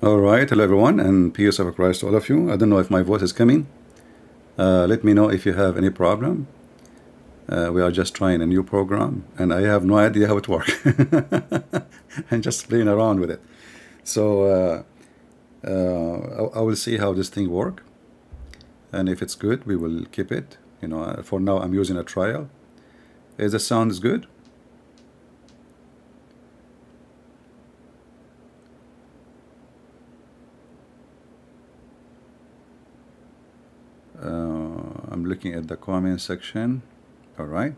All right, hello everyone, and peace of Christ to all of you. I don't know if my voice is coming. Let me know if you have any problem. We are just trying a new program, and I have no idea how it works. I'm just playing around with it. So I will see how this thing works, and if it's good, we will keep it. For now, I'm using a trial. Is the sound good? I'm looking at the comment section. All right.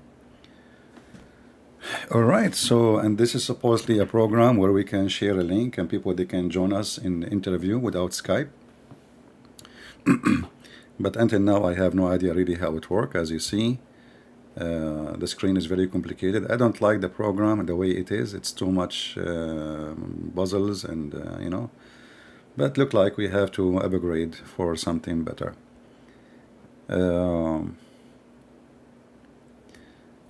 So, and this is supposedly a program where we can share a link and they can join us in the interview without Skype. But until now, I have no idea really how it works. As you see, the screen is very complicated. I don't like the program the way it is. It's too much puzzles and, but look like we have to upgrade for something better. All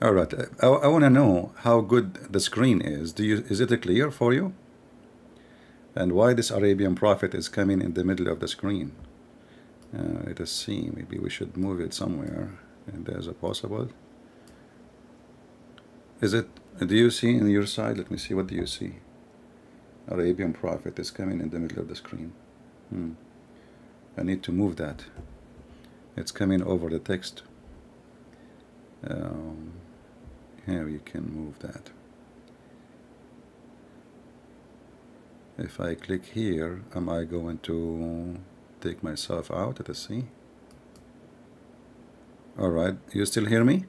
right, I want to know how good the screen is. Is it clear for you? And why this Arabian Prophet is coming in the middle of the screen? Let us see, maybe we should move it somewhere, and there's a possible. Do you see in your side? Let me see, what do you see? Arabian Prophet is coming in the middle of the screen. I need to move that. It's coming over the text. Here you can move that. If I click here, am I going to take myself out? Let us see. All right, you still hear me?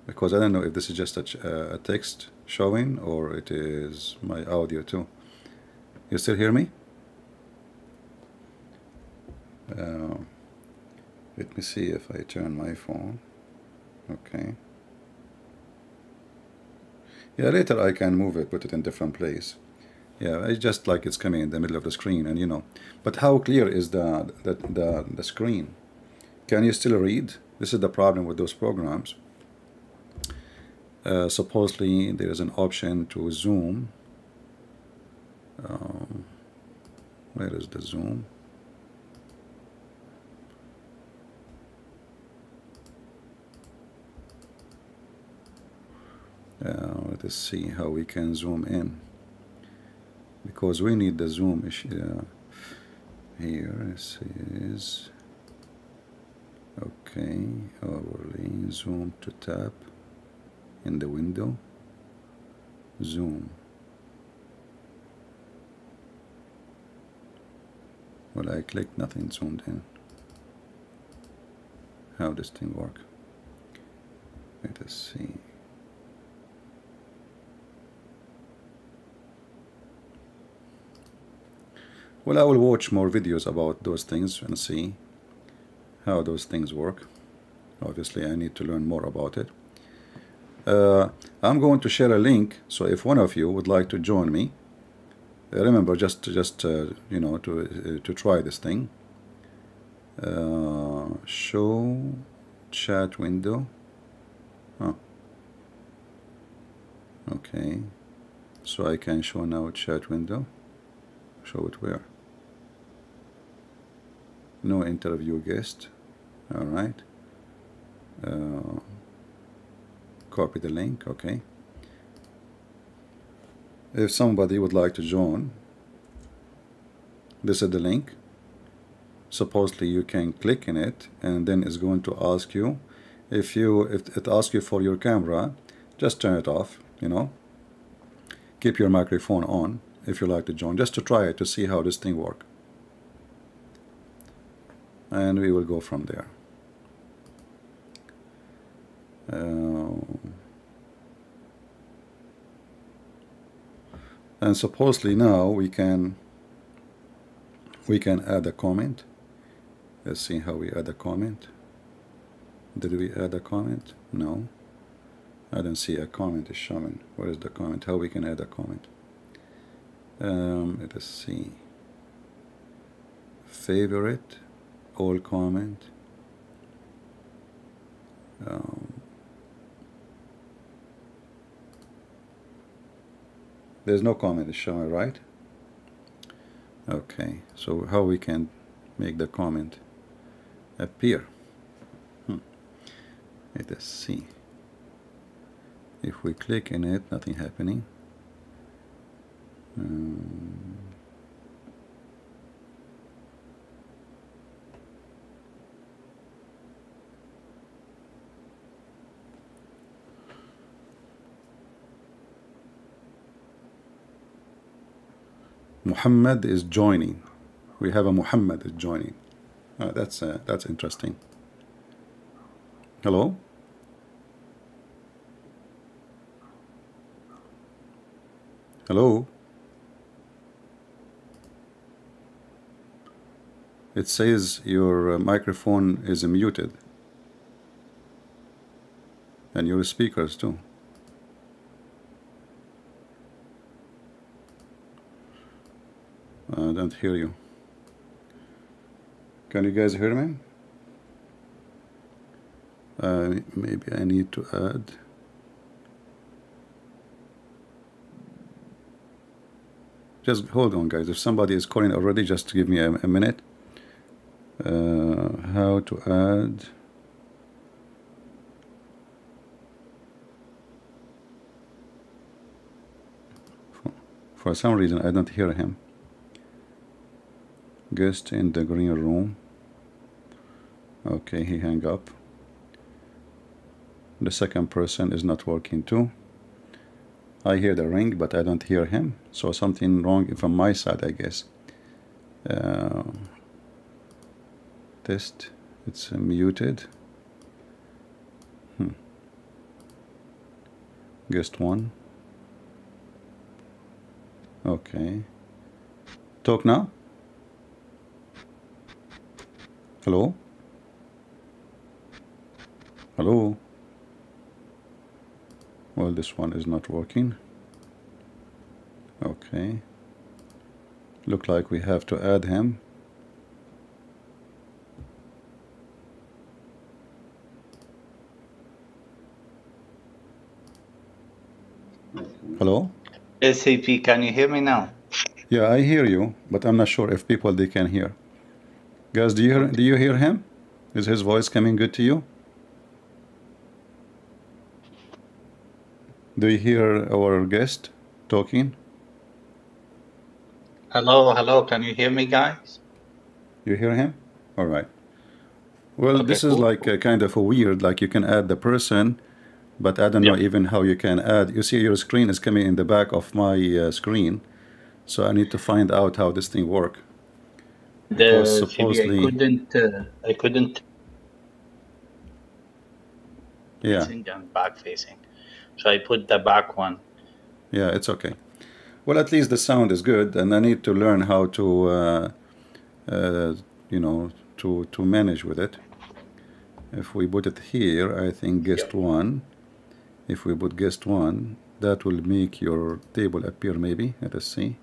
Because I don't know if this is just a text showing or it is my audio too. You still hear me? Let me see if I turn my phone. Okay. Yeah, later I can move it, put it in different place. Yeah, it's just like it's coming in the middle of the screen, and But how clear is the screen? Can you still read? This is the problem with those programs. Supposedly there is an option to zoom. Where is the zoom? Let us see how we can zoom in, because we need the zoom issue. Here this is okay. Overlay, zoom to tap in the window, zoom. Well, I clicked, nothing zoomed in. How does this thing work? Let us see. Well, I will watch more videos about those things and see how those things work. Obviously, I need to learn more about it. I'm going to share a link, so if one of you would like to join me, remember just to try this thing. Show chat window. Okay, so I can show now chat window. Show it where? No interview guest. All right. Copy the link. Okay. If somebody would like to join, this is the link. Supposedly you can click in it, and then it's going to ask you if it asks you for your camera, just turn it off. Keep your microphone on if you like to join, just to try it to see how this thing works. And we will go from there. And supposedly now we can add a comment. Let's see how we add a comment. Did we add a comment? No, I don't see a comment is showing. Where is the comment? How we can add a comment? Let us see. Favorite, all comment. There's no comment is showing, right? Okay, so how we can make the comment appear? Let us see. If we click in it, nothing happening. Muhammad is joining. We have a Muhammad is joining. That's interesting. Hello? Hello? It says your microphone is muted. And your speakers too. I don't hear you. Can you guys hear me? Maybe I need to add. Just hold on, guys. If somebody is calling already, just give me a minute. How to add. For some reason, I don't hear him. Guest in the green room. Okay, he hung up. The second person is not working too. I hear the ring, but I don't hear him. So something wrong from my side, I guess. Test. It's muted. Guest one. Okay. Talk now. Hello? Hello? Well, this one is not working. Okay. Look like we have to add him. Hello? SAP, can you hear me now? Yeah, I hear you, but I'm not sure if people they can hear. Guys, do you hear him? Is his voice coming good to you? Do you hear our guest talking? Hello, hello. Can you hear me, guys? You hear him? All right. Well, Okay, this is cool. like kind of a weird, like you can add the person, but I don't know even how you can add. You see your screen is coming in the back of my screen, so I need to find out how this thing works. Because supposedly, I couldn't. yeah, Facing and back facing, so I put the back one. yeah, it's okay. Well, at least the sound is good, and I need to learn how to, you know, to manage with it. If we put it here, I think guest one. If we put guest one, that will make your table appear. Maybe let us see.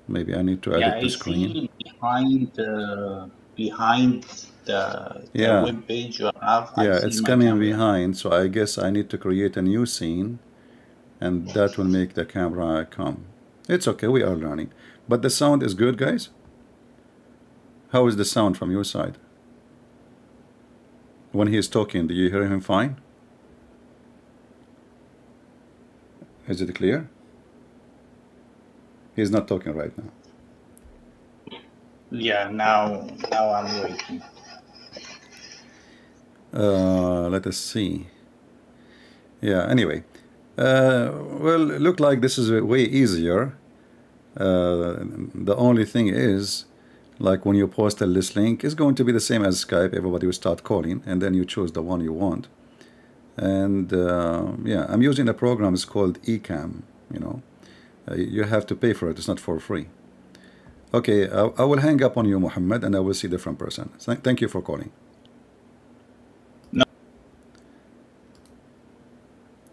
Maybe I need to edit the screen. See behind the web page you have. Yeah, it's coming behind, so I guess I need to create a new scene, and that will make the camera come. It's okay, we are learning. But the sound is good, guys? How is the sound from your side? When he is talking, do you hear him fine? Is it clear? He's not talking right now. Yeah, now I'm waiting. Let us see. Yeah, anyway. Well, it looked like this is way easier. The only thing is, like when you post a list link, it's going to be the same as Skype. Everybody will start calling, and then you choose the one you want. And yeah, I'm using a program. It's called Ecamm. You know, you have to pay for it. It's not for free. Okay, I will hang up on you, Muhammad, and I will see different person. Thank you for calling. No.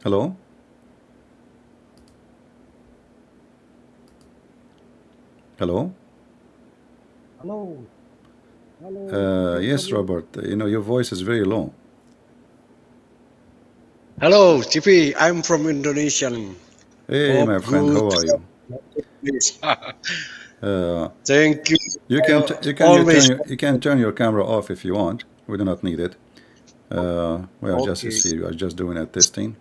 Hello? Hello? Hello. Hello. Yes, Robert. You know, your voice is very low. Hello, CP. I'm from Indonesia. Hey, my friend, how are you? Please. Uh, Thank you. you can t- Always. you can turn your camera off if you want. We do not need it. We are just, you Okay. see, we are just doing a testing.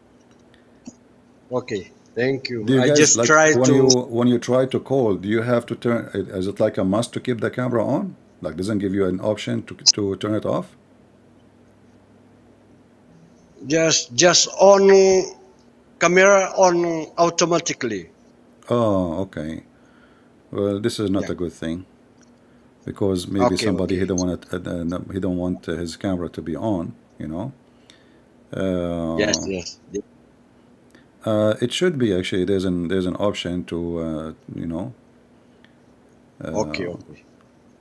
Okay. Thank you. Do you I guys, just like, try to. when you try to call, do you have to turn it? Is it like a must to keep the camera on? Like, doesn't give you an option to turn it off? Just on camera on automatically. Oh, okay. Well, this is not Yeah. a good thing because maybe Okay. somebody, he Okay. don't want it, no, he don't want his camera to be on. You know. Yes. Uh, Yes. it should be actually. There's an option to Okay. uh, Okay.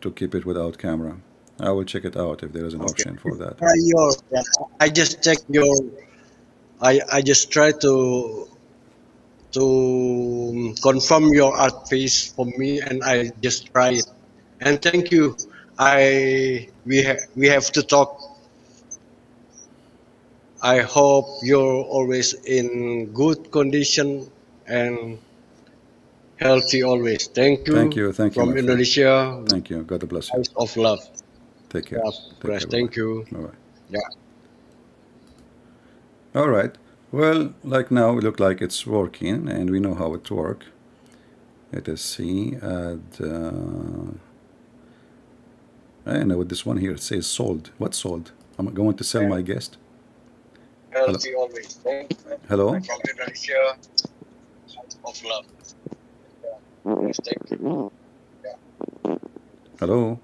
to keep it without camera. I will check it out if there is an Okay. option for that. Try your. Yeah, I just check your. I just try to confirm your art piece for me, and I just try it. And thank you. We have to talk. I hope you're always in good condition and healthy always. Thank you Thank you, my from friend. Indonesia, Thank you. God bless you. Eyes of Love. Take care. Yeah, Take care. Christ. Bye bye. Thank you. Bye bye. Yeah. All right. Well, like now, it look like it's working, and we know how it work. Let us see. Add. I know with this one here. It says sold. What sold? I'm going to sell my guest. Hello. Healthy always. Thank you Hello. from Indonesia, Eyes of Love. Yes, thank you. Hello.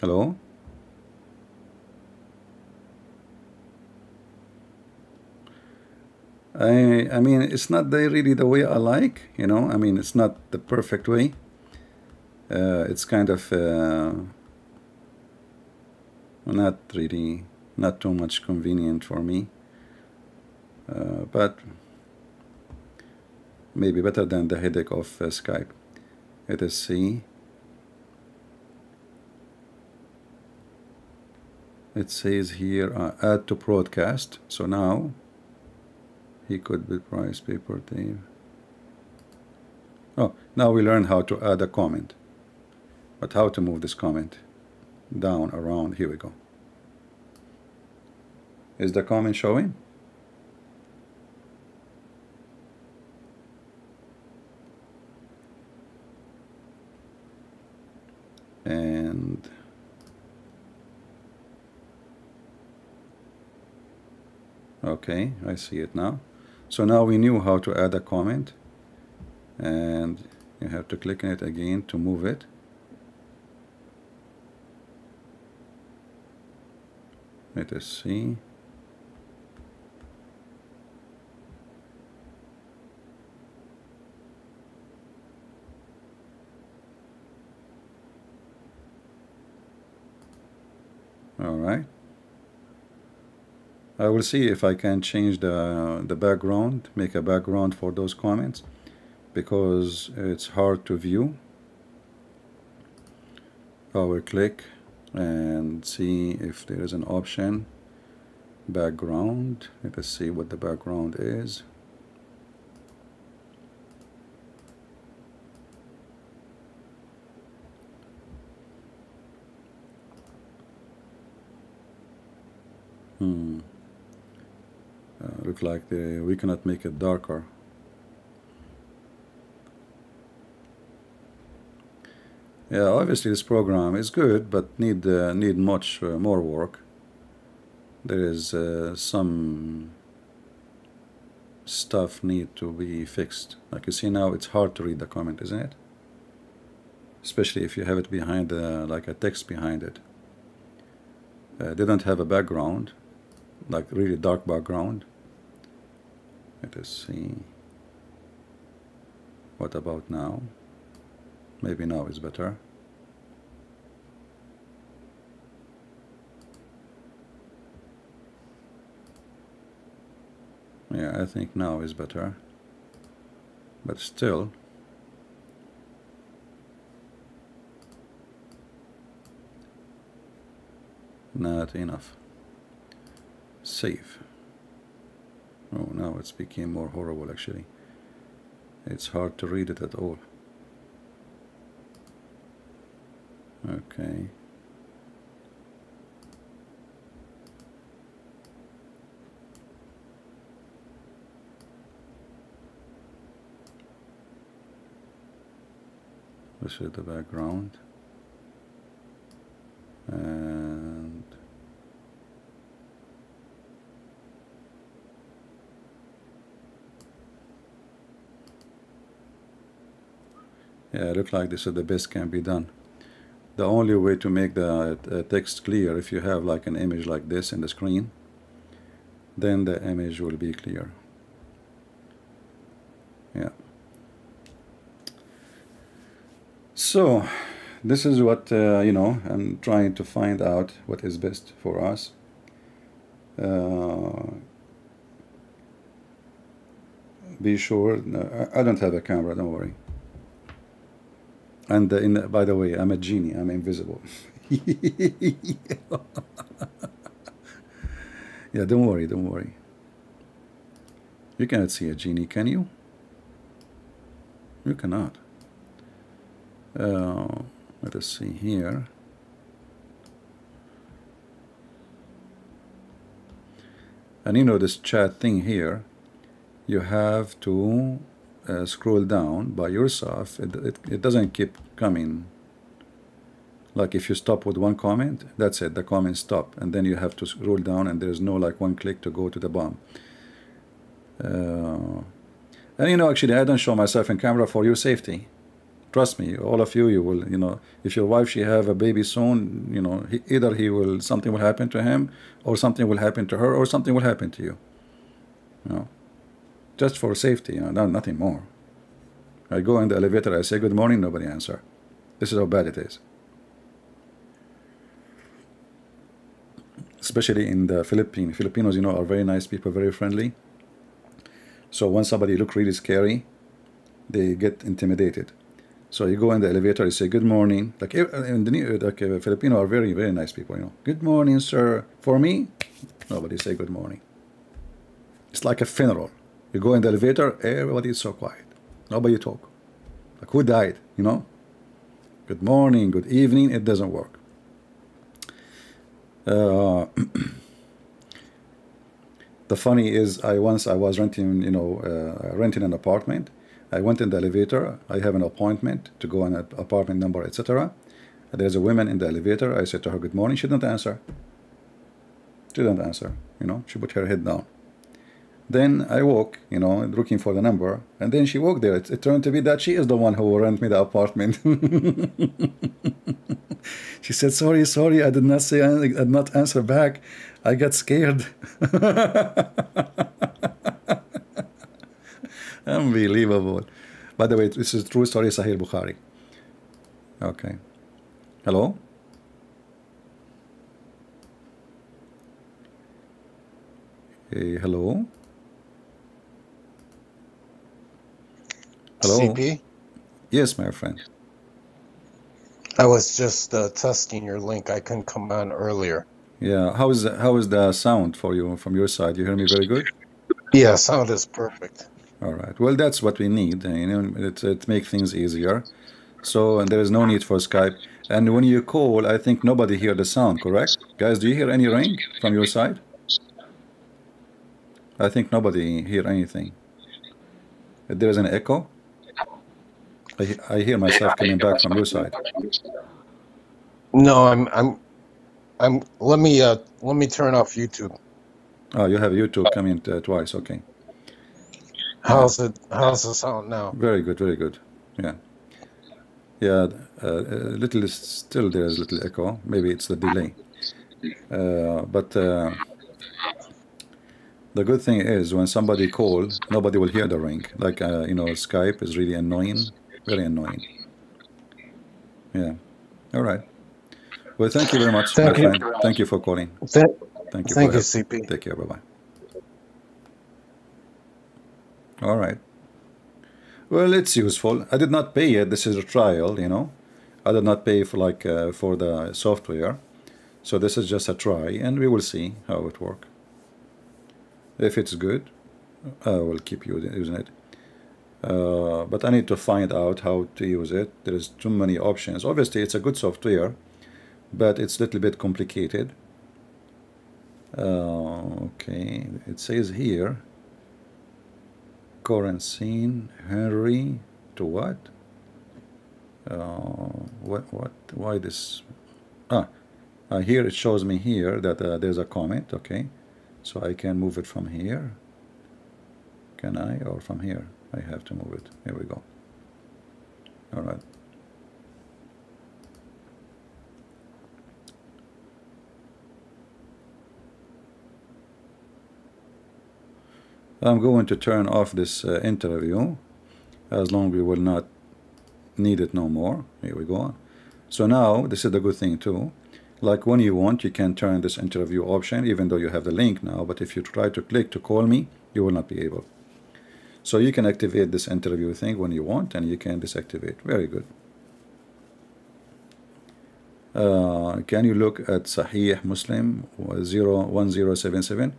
Hello. I mean, it's not really the way I like. I mean, it's not the perfect way. It's kind of not really, not too much convenient for me. But maybe better than the headache of Skype. Let us see. It says here add to broadcast. So now he could be price paper Dave. Oh, now we learn how to add a comment. But how to move this comment down, around? Here we go. Is the comment showing? And okay, I see it now. So now we knew how to add a comment, and you have to click on it again to move it. Let us see. All right. I will see if I can change the background, make a background for those comments, because it's hard to view. Power click and see if there is an option. Background. Let us see what the background is. Look like we cannot make it darker. Yeah, obviously this program is good, but need much more work. There is some stuff need to be fixed. Like you see now, it's hard to read the comment, isn't it? Especially if you have it behind like a text behind it. They don't have a background, like really dark background. Let us see. What about now? Maybe now is better. Yeah, I think now is better. But still, not enough. Save. Oh, now it's became more horrible actually. It's hard to read it at all. Okay. This is the background. And yeah, look like this is the best can be done. The only way to make the text clear, if you have like an image like this in the screen, then the image will be clear. Yeah. So this is what you know, I'm trying to find out what is best for us. Be sure, no, I don't have a camera, don't worry. And by the way, I'm a genie, I'm invisible. Yeah, don't worry, don't worry. You cannot see a genie, can you? You cannot. Let us see here. And you know this chat thing here, you have to scroll down by yourself. It doesn't keep coming. Like if you stop with one comment, that's it, the comments stop, and then you have to scroll down, and there's no like one click to go to the bottom. And you know, actually I don't show myself in camera for your safety. Trust me, all of you, you will, you know, if your wife, she have a baby soon, you know, either he will, something will happen to him, or something will happen to her, or something will happen to you. You know, just for safety, you know, nothing more. I go in the elevator, I say good morning, nobody answer. This is how bad it is. Especially in the Philippines. Filipinos, you know, are very nice people, very friendly. So when somebody look really scary, they get intimidated. So you go in the elevator, you say good morning. Like in the like Filipino are very, very nice people, you know. Good morning, sir. For me, nobody say good morning. It's like a funeral. You go in the elevator, everybody is so quiet. Nobody talk. Like who died, you know? Good morning, good evening. It doesn't work. The funny is, once I was renting, you know, renting an apartment. I went in the elevator. I have an appointment to go on an apartment number, etc. There's a woman in the elevator. I said to her, good morning. She didn't answer. She didn't answer, you know. She put her head down. Then I walk, you know, looking for the number. And then she walked there. It turned to be that she is the one who will rent me the apartment. She said, sorry, sorry. I did not say anything. I did not answer back. I got scared. Unbelievable. By the way, this is a true story, Sahih Bukhari. Okay. Hello? Hey, hello? Hello? CP? Yes, my friend. I was just testing your link. I couldn't come on earlier. Yeah, how is the sound for you from your side? You hear me very good? Yeah, sound is perfect. All right. Well, that's what we need. You know, it makes things easier. So, and there is no need for Skype. And when you call, I think nobody hear the sound, correct? Guys, do you hear any ring from your side? I think nobody hear anything. There is an echo. I hear myself coming back from your side. No, let me turn off YouTube. Oh, you have YouTube coming twice. Okay. How's the sound now? Very good, very good. Yeah. Yeah, little still there's little echo. Maybe it's the delay. But the good thing is when somebody calls, nobody will hear the ring. Like you know, Skype is really annoying, very annoying. Yeah. All right. Well, thank you very much, my friend. Thank you for calling. Thank you. Thank you, CP. Take care. Bye bye. All right. Well, it's useful. I did not pay it. This is a trial, you know. I did not pay for like for the software. So this is just a try, and we will see how it works. If it's good, I will keep using it. But I need to find out how to use it. There is too many options. Obviously, it's a good software, but it's a little bit complicated. Okay, it says here, Corancine Henry to what? Why this? Here it shows me here that there's a comment. Okay, so I can move it from here. Can I? Or from here? I have to move it. Here we go. All right. I'm going to turn off this interview, as long as we will not need it no more. Here we go. So now this is the good thing too. Like when you want, you can turn this interview option, even though you have the link now. But if you try to click to call me, you will not be able. So you can activate this interview thing when you want, and you can disactivate. Very good. Can you look at Sahih Muslim 1077?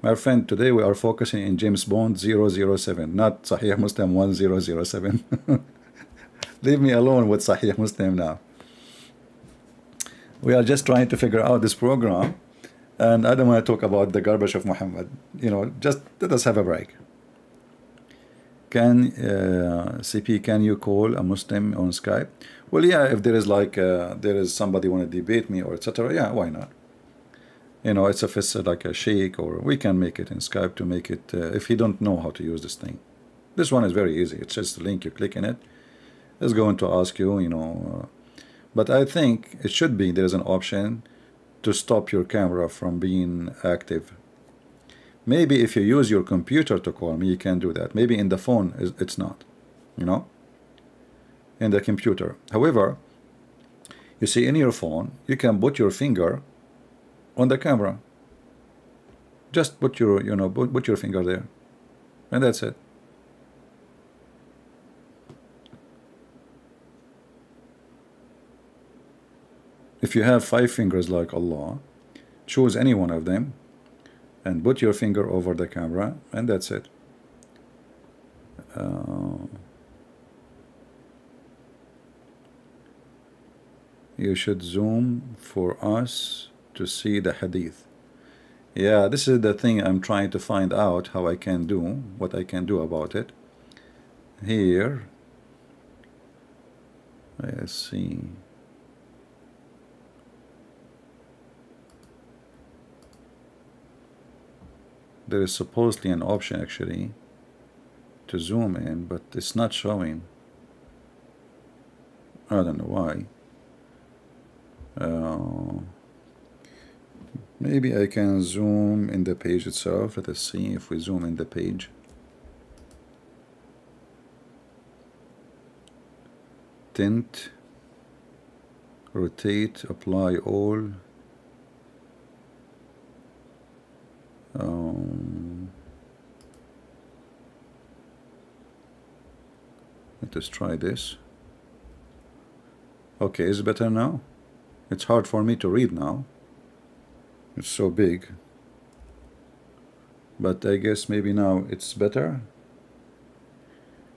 My friend, today we are focusing in James Bond 007, not Sahih Muslim 1007. Leave me alone with Sahih Muslim now. We are just trying to figure out this program, and I don't want to talk about the garbage of Muhammad. You know, just let us have a break. Can CP, can you call a Muslim on Skype? Well, yeah, if there is like there is somebody want to debate me or etc. Yeah, why not? You know, if it's like a sheikh, or we can make it in Skype to make it if you don't know how to use this thing. This one is very easy. It's just a link, you click in it. It's going to ask you, you know, but I think it should be there's an option to stop your camera from being active. Maybe if you use your computer to call me, you can do that. Maybe in the phone it's not, you know, in the computer. However, you see, in your phone you can put your finger on the camera. Just put your, you know, put your finger there, and that's it. If you have 5 fingers like Allah, choose any one of them and put your finger over the camera, and that's it. You should zoom for us to see the hadith. Yeah, this is the thing I'm trying to find out how I can do, what I can do about it. Here, let's see. There is supposedly an option actually to zoom in, but it's not showing. I don't know why. Maybe I can zoom in the page itself. Let us see if we zoom in the page. Tint, rotate, apply all. Let us try this. Okay, is it better now? It's hard for me to read now. It's so big. But I guess maybe now it's better.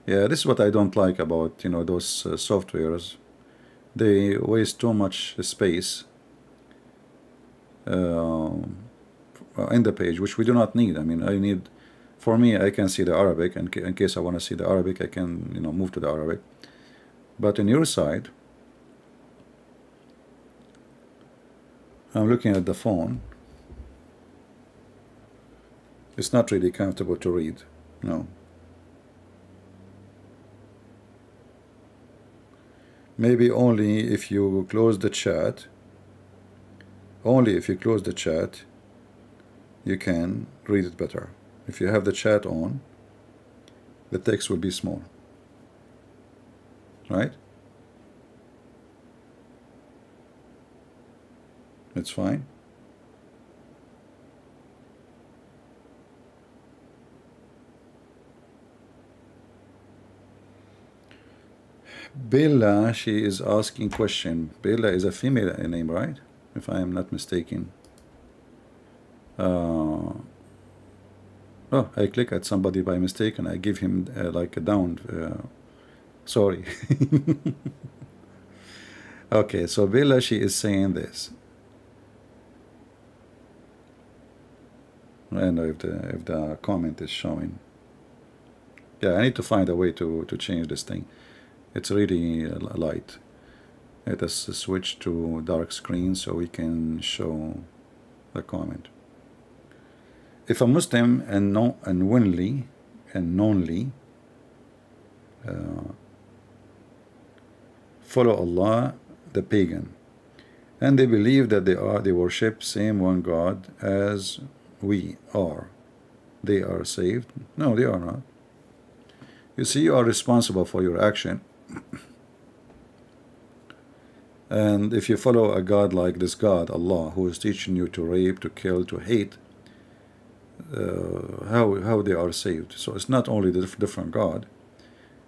Yeah, this is what I don't like about, you know, those softwares. They waste too much space in the page, which we do not need. I mean, I need, for me, I can see the Arabic, and in case I want to see the Arabic, I can, you know, move to the Arabic. But on your side, I'm looking at the phone. It's not really comfortable to read. No. Maybe only if you close the chat. Only if you close the chat, you can read it better. If you have the chat on, the text will be small. Right? It's fine. Bella, she is asking question. Bella is a female name, right? If I am not mistaken. Oh, I click at somebody by mistake and I give him like a down. Sorry. Okay, so Bella, she is saying this. I don't know if the comment is showing. Yeah, I need to find a way to change this thing. It's really light. Let us switch to dark screen so we can show the comment. If a Muslim unknowingly follow Allah, the pagan, and they believe that they worship same one God as we are, they are saved? No, they are not. You see, you are responsible for your action. And if you follow a God like this God, Allah, who is teaching you to rape, to kill, to hate, how they are saved? So it's not only the different God,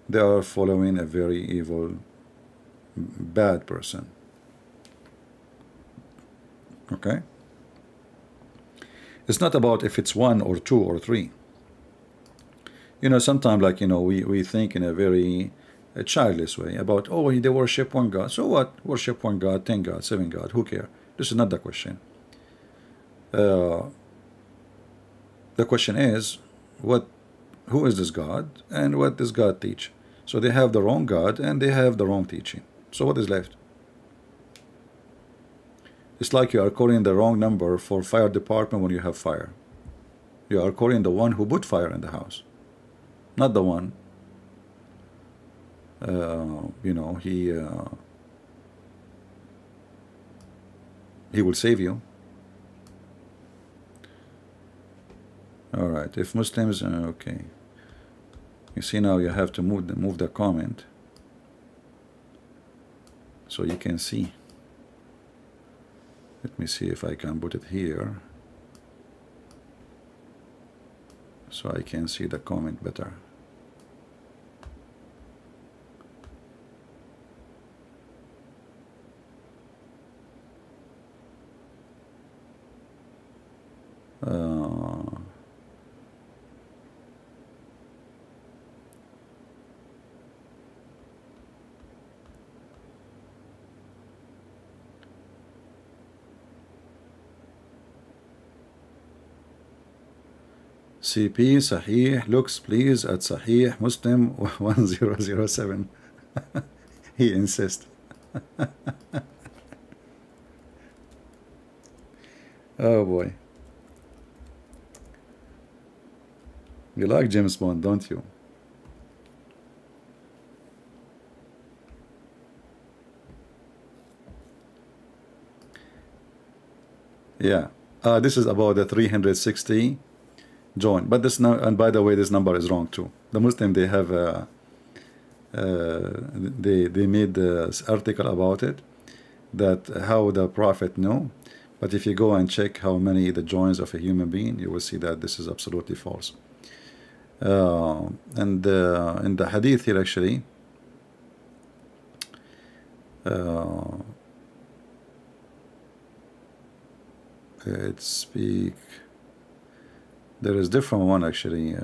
they are following a very evil, bad person. Okay? It's not about if it's one or two or three. You know, sometimes, like, you know, we think in a very childish way about, oh, they worship one God. So what? Worship one God, 10 God, 7 God, who cares? This is not the question. The question is, who is this God and what does God teach? So they have the wrong God and they have the wrong teaching. So what is left? It's like you are calling the wrong number for fire department when you have fire. You are calling the one who put fire in the house, not the one. You know, he will save you. All right. If Muslims, okay. You see, now you have to move the comment so you can see. Let me see if I can put it here so I can see the comment better. CP Sahih looks please at Sahih Muslim 1007. He insists. Oh boy. You like James Bond, don't you? Yeah. This is about the 360 join, but this now, and by the way, this number is wrong too. The Muslim, they have they made this article about it, that how the Prophet knew. But if you go and check how many the joins of a human being, you will see that this is absolutely false. And in the hadith here, actually, it speak. There is different one actually.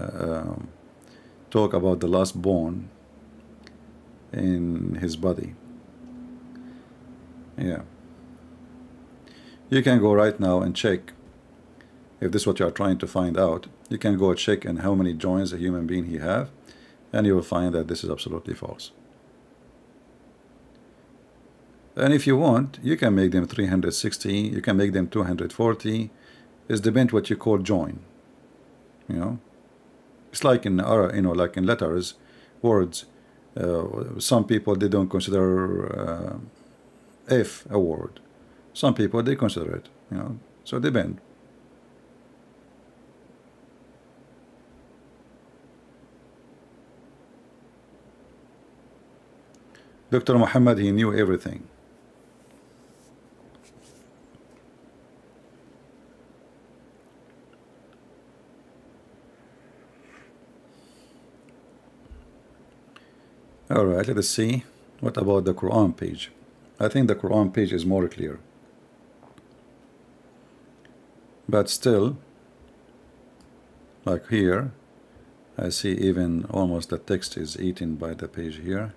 Talk about the last born in his body. Yeah. You can go right now and check if this is what you are trying to find out. You can go check and how many joins a human being he have, and you will find that this is absolutely false. And if you want, you can make them 360, you can make them 240. It depends what you call join. You know, it's like in like in letters, words. Some people, they don't consider F a word. Some people, they consider it. You know, so it depends. Dr. Muhammad, he knew everything. All right, let us see. What about the Quran page? I think the Quran page is more clear. But still, Like here, I see even almost the text is eaten by the page here.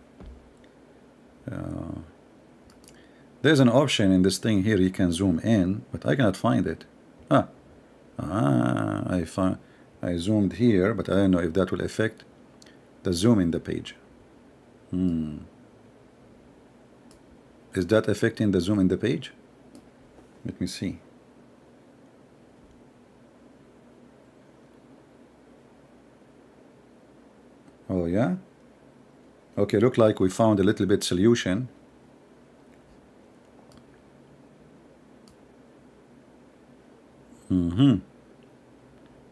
There's an option in this thing here, you can zoom in, but I cannot find it. I zoomed here, but I don't know if that will affect the zoom in the page. Is that affecting the zoom in the page? Let me see. Oh yeah? Okay, look like we found a little bit solution.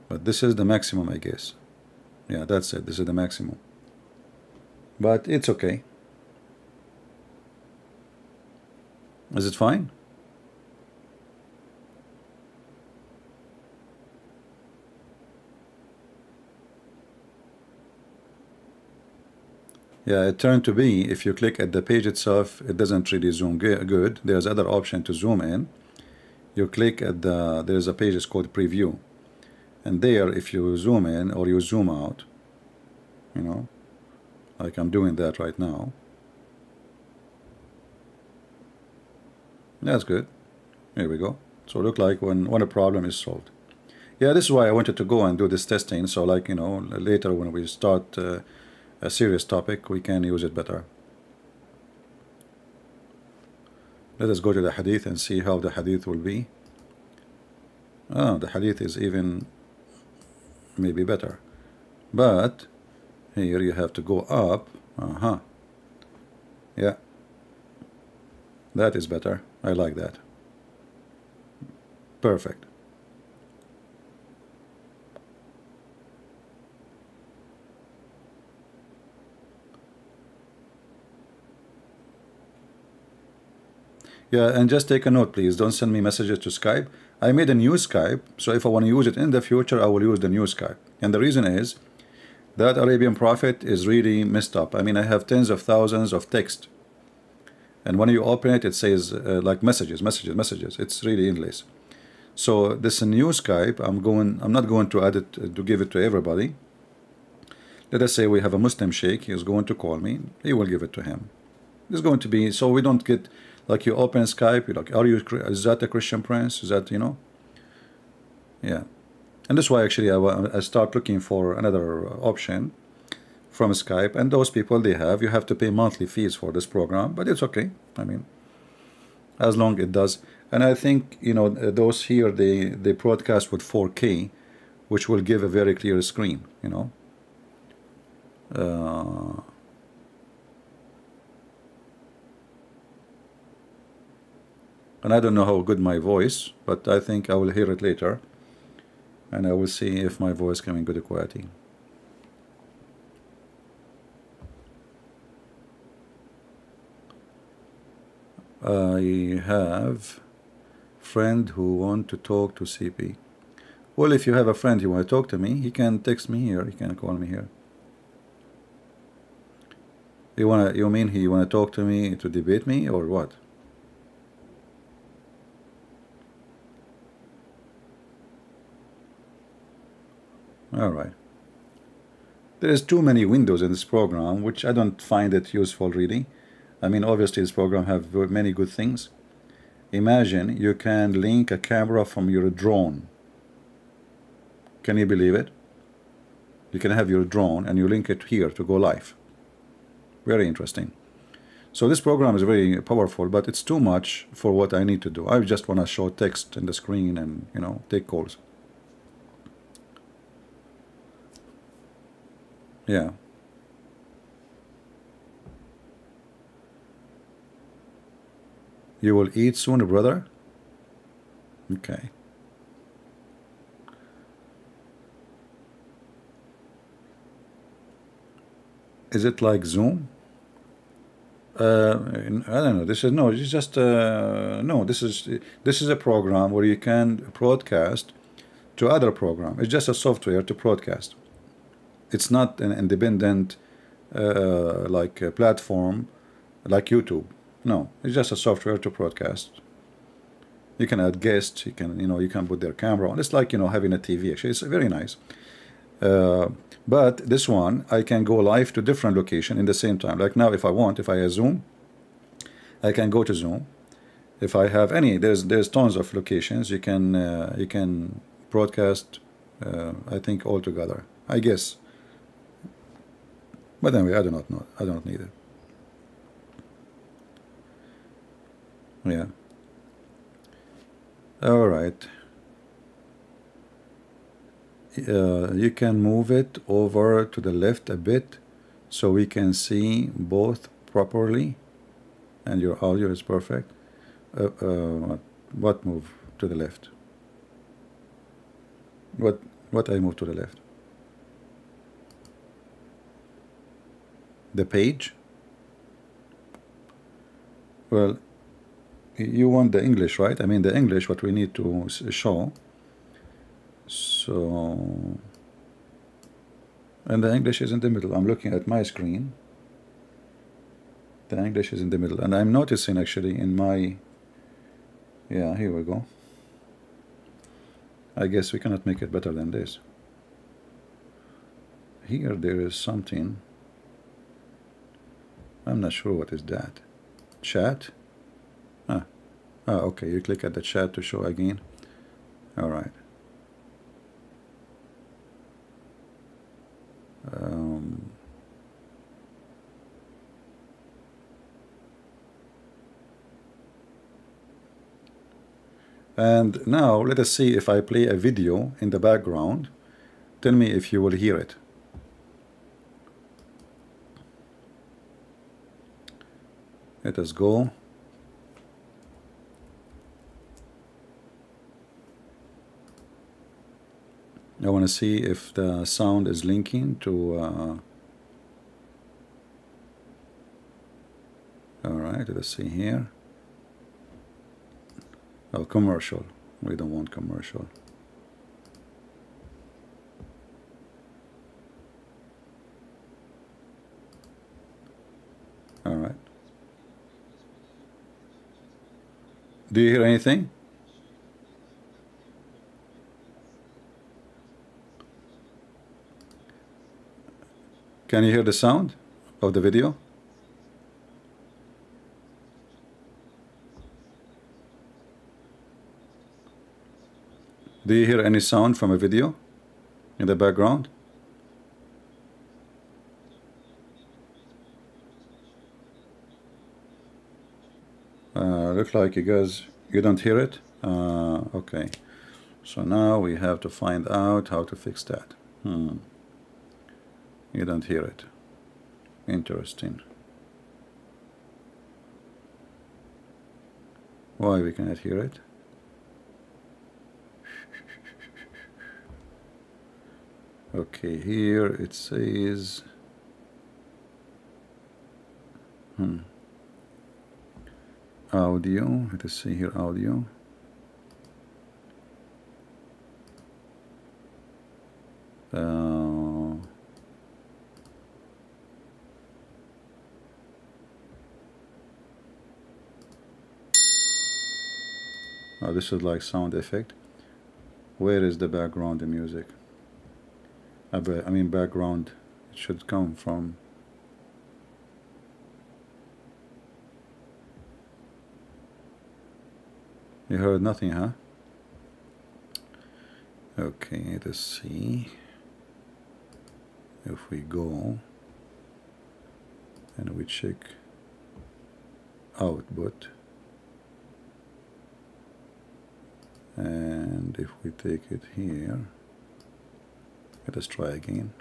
But this is the maximum, I guess. Yeah, that's it. This is the maximum. But it's okay. Is it fine? Yeah, it turned to be, if you click at the page itself, it doesn't really zoom good. There's other option to zoom in. You click at there's a page, it's called preview. And there, if you zoom in or you zoom out, you know, like I'm doing that right now. That's good. Here we go. So look like when a problem is solved. Yeah, this is why I wanted to go and do this testing. So like, you know, later when we start a serious topic, we can use it better. Let us go to the hadith and see how the hadith will be. Oh, the hadith is even maybe better. But here you have to go up. Yeah. That is better. I like that. Perfect. Yeah, and just take a note, please. Don't send me messages to Skype. I made a new Skype, so if I want to use it in the future, I will use the new Skype. And the reason is that Arabian Prophet is really messed up. I mean, I have tens of thousands of text. And when you open it, it says like messages. It's really endless. So this new Skype, I'm not going to add it to give it to everybody. Let us say we have a Muslim sheikh. He is going to call me. He will give it to him. It's going to be, so we don't get like you open Skype, you're like, is that a Christian prince? Is that, you know? Yeah. And that's why actually I start looking for another option from Skype. And those people you have to pay monthly fees for this program, but it's okay. I mean, as long it does. And I think, you know, those here, they broadcast with 4K, which will give a very clear screen, you know. And I don't know how good my voice, but I think I will hear it later. And I will see if my voice coming good quality. I have friend who want to talk to CP. Well, if you have a friend who want to talk to me, he can text me here. He can call me here. You mean he want to talk to me to debate me or what? Alright. There is too many windows in this program, which I don't find it useful really. I mean, obviously this program have many good things. Imagine you can link a camera from your drone. Can you believe it? You can have your drone and you link it here to go live. Very interesting. So this program is very powerful, but it's too much for what I need to do. I just want to show text in the screen and, you know, take calls. Yeah. You will eat soon, brother? Okay. Is it like Zoom? I don't know. This is no. It's just no. This is a program where you can broadcast to other program. It's just a software to broadcast. It's not an independent like a platform like YouTube. No, it's just a software to broadcast. You can add guests. You can put their camera on. It's like having a TV. Actually, it's very nice. But this one I can go live to different location in the same time. Like now, if I want, if I have Zoom, I can go to Zoom. If I have any, there's tons of locations you can broadcast. I think all together, I guess. But anyway, I do not know. I don't need it. Yeah. All right. You can move it over to the left a bit so we can see both properly, and your audio is perfect. What move to the left? What I move to the left? The page? Well, you want the English, right? I mean the English, what we need to show. So, and the English is in the middle. I'm looking at my screen. The English is in the middle, and I'm noticing actually in my, yeah, here we go. I guess we cannot make it better than this. Here there is something. I'm not sure what is that. Chat? Ah, okay, you click at the chat to show again. All right. And now let us see if I play a video in the background. Tell me if you will hear it. Let us go. I want to see if the sound is linking to all right, let's see here. Oh, commercial. We don't want commercial. All right. Do you hear anything? Can you hear the sound of the video? Do you hear any sound from a video in the background? Looks like you don't hear it. Okay, so now we have to find out how to fix that. You don't hear it. Interesting. Why we cannot hear it? Okay, here it says audio. Let us see here, audio. Oh, this is like sound effect. Where is the background music? I mean background. It should come from. You heard nothing, huh? Okay, let's see if we go and we check output, and if we take it here, let us try again.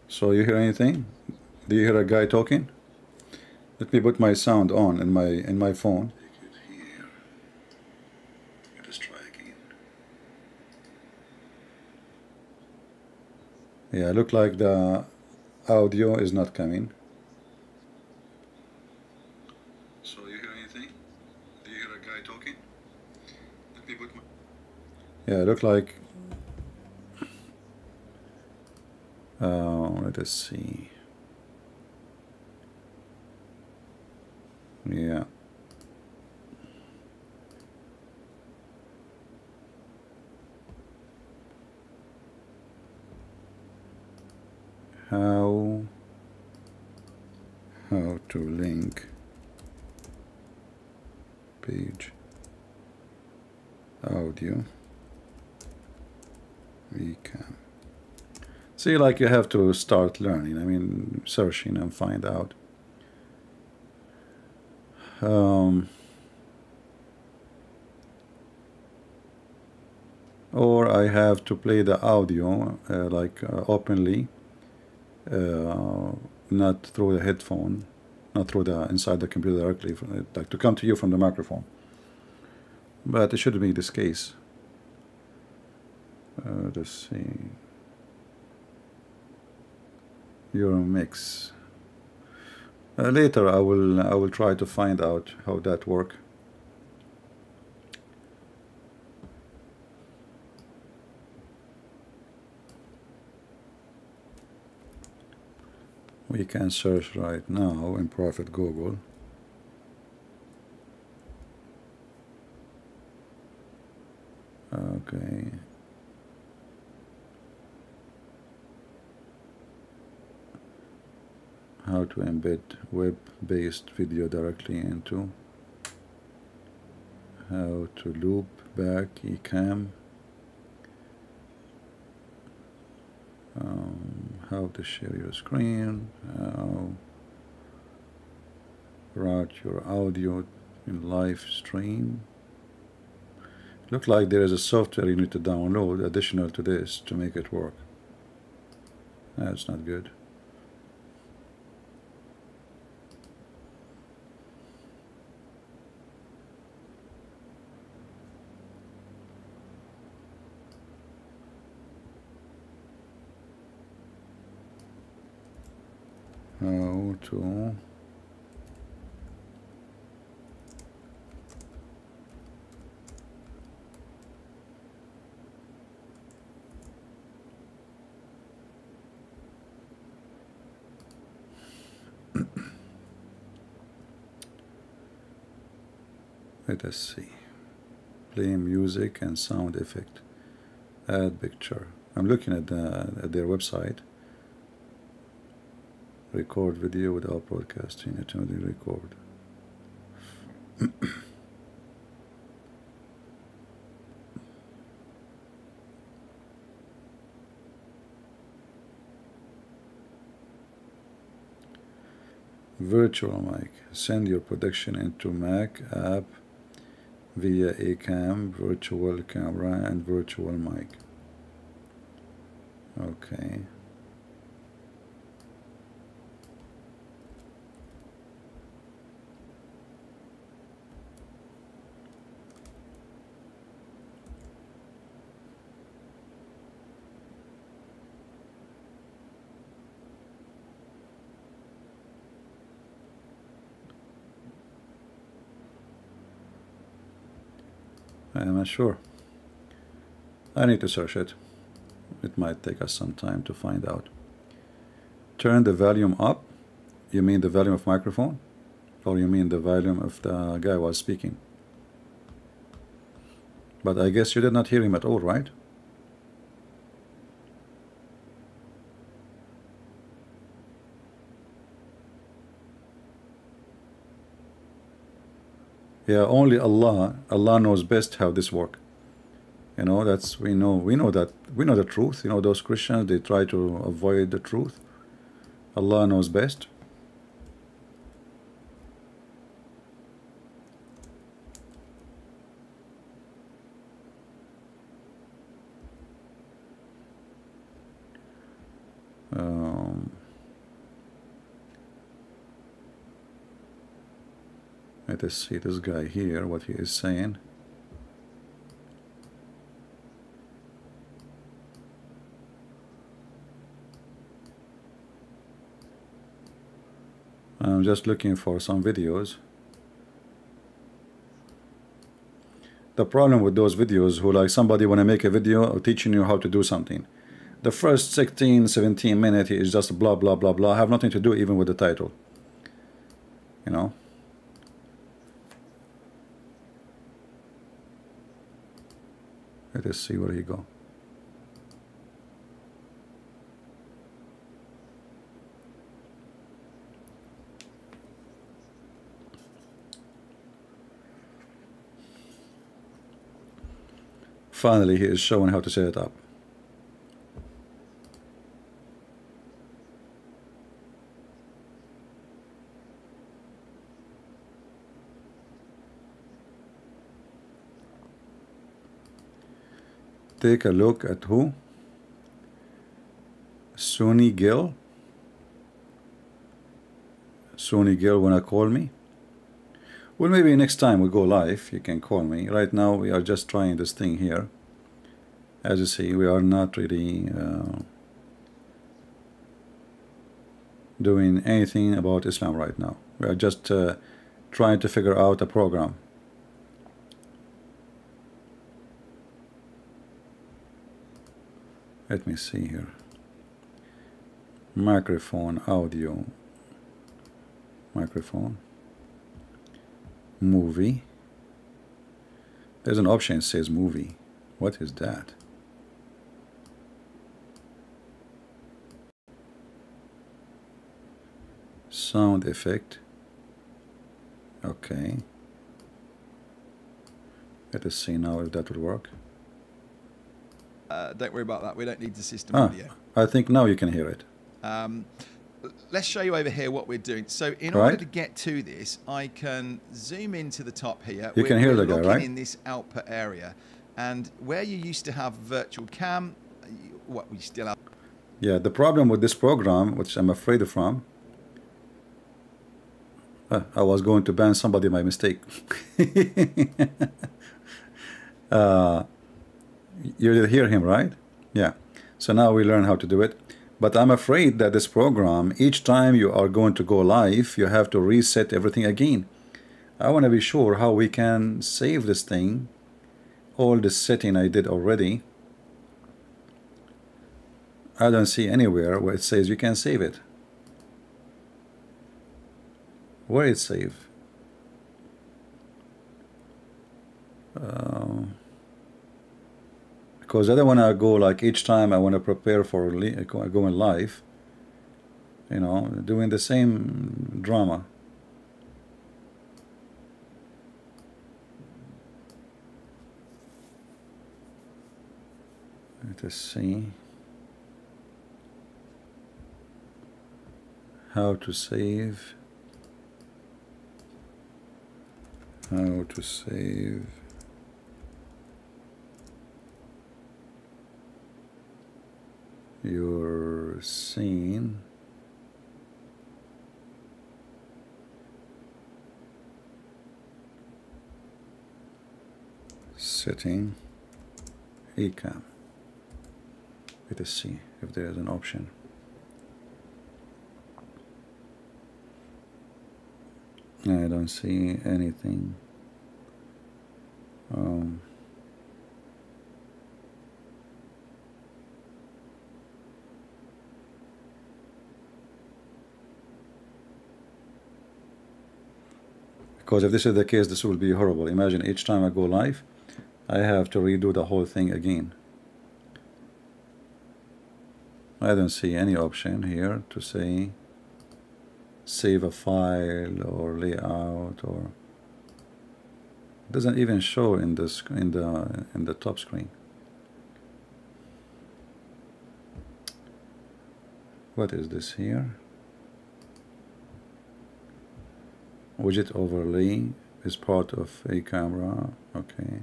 So you hear anything? Do you hear a guy talking? Let me put my sound on in my phone. Take it here. Let us try again. Yeah, look like the audio is not coming. So you hear anything? Do you hear a guy talking? Let me put my. Yeah, look like. Let us see. Yeah. How to link page audio recap. See, like you have to start learning. I mean, searching and find out. Or I have to play the audio openly, not through the headphone, not through the inside the computer directly, like to come to you from the microphone. But it shouldn't be this case. Let's see. Your mix. Later I will try to find out how that works. We can search right now in Prophet Google. Okay. How to embed web-based video directly into. How to loop back eCam. How to share your screen. How route your audio in live stream. Looks like there is a software you need to download additional to this to make it work. That's not good. How to let us see. Play music and sound effect. Add picture. I'm looking at their website. Record video without broadcasting. Automatically record. Virtual mic. Send your production into Mac app via eCam, virtual camera, and virtual mic. Okay. I'm not sure. I need to search it. It might take us some time to find out. Turn the volume up. You mean the volume of microphone? Or you mean the volume of the guy was speaking? But I guess you did not hear him at all, right? Yeah, only Allah knows best how this works. You know, that's we know the truth. You know, those Christians, they try to avoid the truth. Allah knows best. Let us see this guy here, what he is saying. I'm just looking for some videos. The problem with those videos, who like somebody want to make a video teaching you how to do something. The first 16, 17 minutes is just blah, blah, blah, blah. Have nothing to do even with the title. You know? Let us see where he go. Finally, he is showing how to set it up. Take a look at who? Sony Gill. Sony Gill wanna call me? Well, maybe next time we go live, you can call me. Right now, we are just trying this thing here. As you see, we are not really doing anything about Islam right now. We are just trying to figure out a program. Let me see here. Microphone, audio, microphone, movie. There's an option that says movie. What is that? Sound effect. Okay. Let us see now if that will work. Don't worry about that. We don't need the system audio. I think now you can hear it. Let's show you over here what we're doing. So in order to get to this, I can zoom into the top here. You can hear the guy, right? In this output area, and where you used to have virtual cam, what we still have. Yeah, the problem with this program, which I'm afraid of from, I was going to ban somebody by mistake. You did hear him, right? Yeah. So now we learn how to do it. But I'm afraid that this program, each time you are going to go live, you have to reset everything again. I want to be sure how we can save this thing. All this setting I did already. I don't see anywhere where it says you can save it. Where it save? Because I don't want to go like each time I want to prepare for going live, you know, doing the same drama. Let us see how to save. How to save your scene. Setting eCam. Let us see if there is an option. I don't see anything. Because if this is the case, this will be horrible. Imagine each time I go live, I have to redo the whole thing again. I don't see any option here to say save a file or layout, or it doesn't even show in this in the top screen. What is this here? Widget overlay is part of a camera. Okay.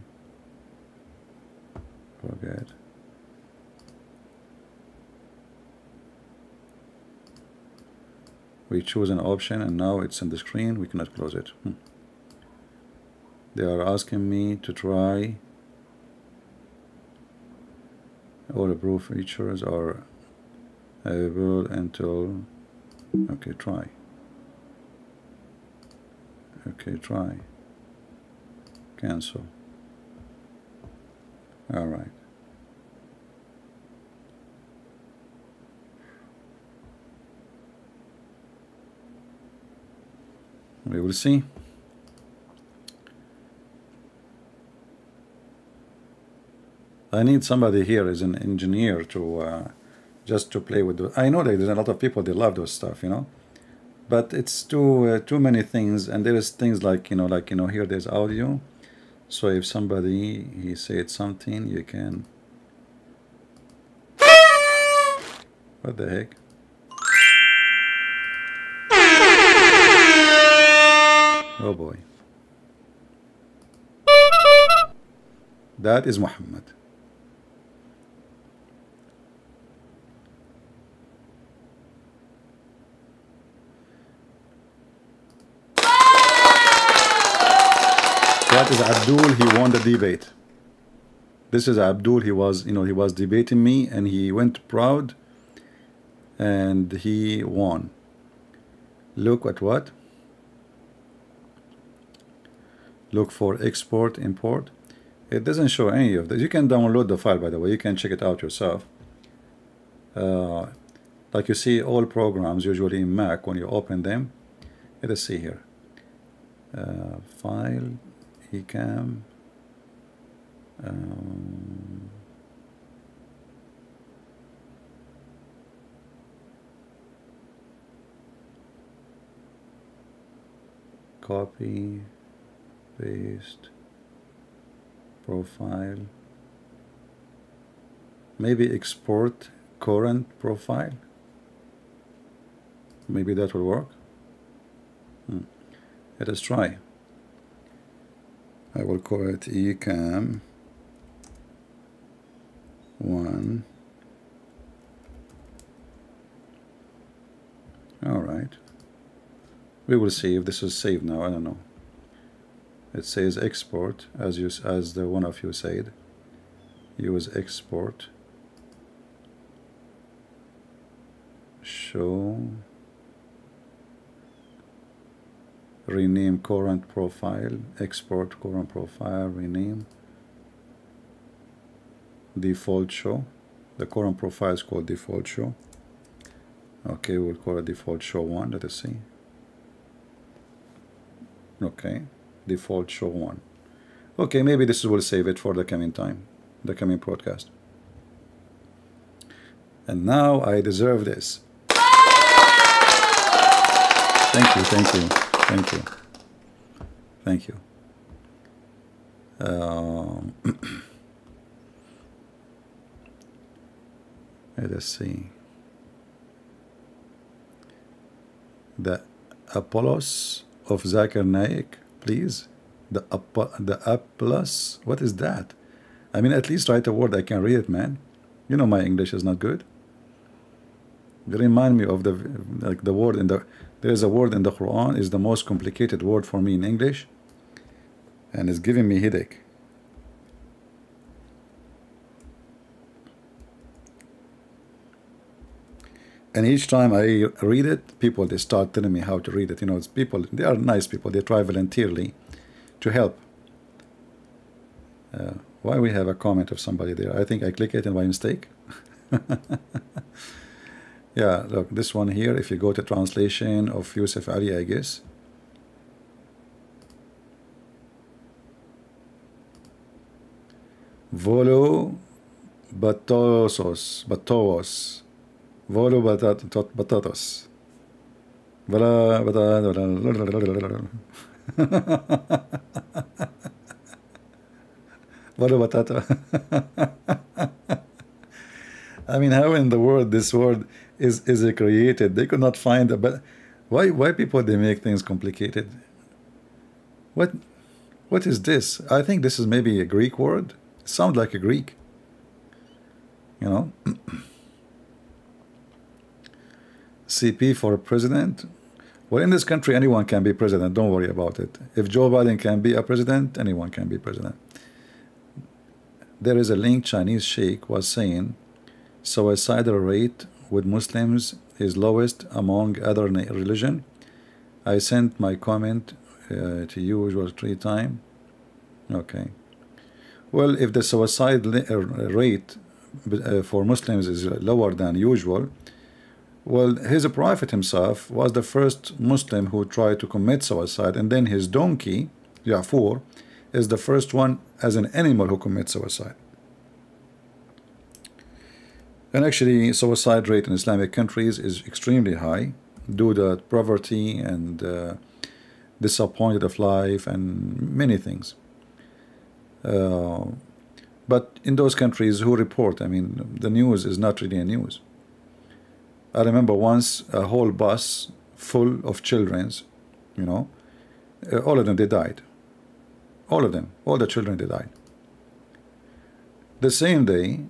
Forget. We choose an option and now it's on the screen. We cannot close it. They are asking me to try. All approved features are available until. Okay, try. Okay, try. Cancel. All right. We will see. I need somebody here as an engineer to just to play with. I know that there's a lot of people they love those stuff, you know, but it's too many things, and there is things like here there's audio. So if somebody he said something, you can. What the heck? Oh boy. That is Muhammad. That is Abdul. He won the debate. This is Abdul. He was debating me, and he went proud, and he won. Look at what? Look for export, import. It doesn't show any of this. You can download the file, by the way. You can check it out yourself. Like you see, all programs usually in Mac, when you open them, let us see here. File, eCam. Copy, paste, profile. Maybe export current profile. Maybe that will work. Let us try. I will call it eCam 1. All right. We will see if this is saved now. I don't know. It says export, as the one of you said. Use export. Show. Rename current profile. Export current profile. Rename. Default show. The current profile is called default show. Okay, we'll call it default show 1. Let us see. Okay, default show 1. Okay, maybe this will save it for the coming time, the coming broadcast. And now I deserve this. Thank you, thank you, thank you, thank you. Let us see. The Apollos of Zakir Naik, please. The Apollos. What is that? I mean, at least write a word I can read it, man. You know my English is not good. They remind me of the word in the. There is a word in the Quran is the most complicated word for me in English, and it's giving me headache. And each time I read it, people, they start telling me how to read it. You know, it's people, they are nice people. They try voluntarily to help. Why we have a comment of somebody there? I think I click it and by mistake. Yeah, look, this one here, if you go to translation of Yusuf Ali, I guess. Volo batosos, batos. Volo batatos. Volo batata. I mean, how in the world this word is created? They could not find a but why people they make things complicated? What is this? I think this is maybe a Greek word. It sounds like a Greek. You know. CP for president. Well, in this country, anyone can be president. Don't worry about it. If Joe Biden can be a president, anyone can be president. There is a link. Chinese sheikh was saying suicidal rate with Muslims is lowest among other religion. I sent my comment to you usual 3 times. Okay. Well, if the suicide rate for Muslims is lower than usual, well, his prophet himself was the first Muslim who tried to commit suicide, and then his donkey, Ya'fur, is the first one as an animal who commits suicide. And actually, suicide rate in Islamic countries is extremely high due to poverty and disappointed of life and many things. But in those countries who report, I mean, the news is not really a news. I remember once a whole bus full of children's, you know, all of them, they died. All of them, all the children, they died. The same day,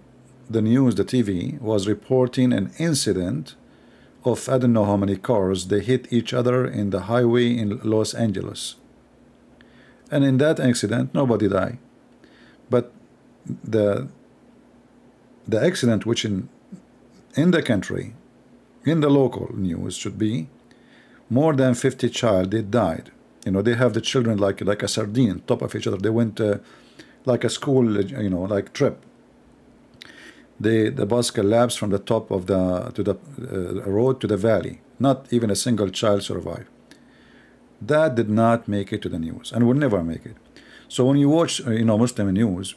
the news, the TV, was reporting an incident of I don't know how many cars, they hit each other in the highway in Los Angeles. And in that accident, nobody died. But the accident which in the country, in the local news, should be more than 50 child, they died. You know, they have the children like a sardine top of each other. They went like a school, you know, like trip. The bus collapsed from the top of the road to the valley. Not even a single child survived. That did not make it to the news and will never make it. So when you watch, you know, Muslim news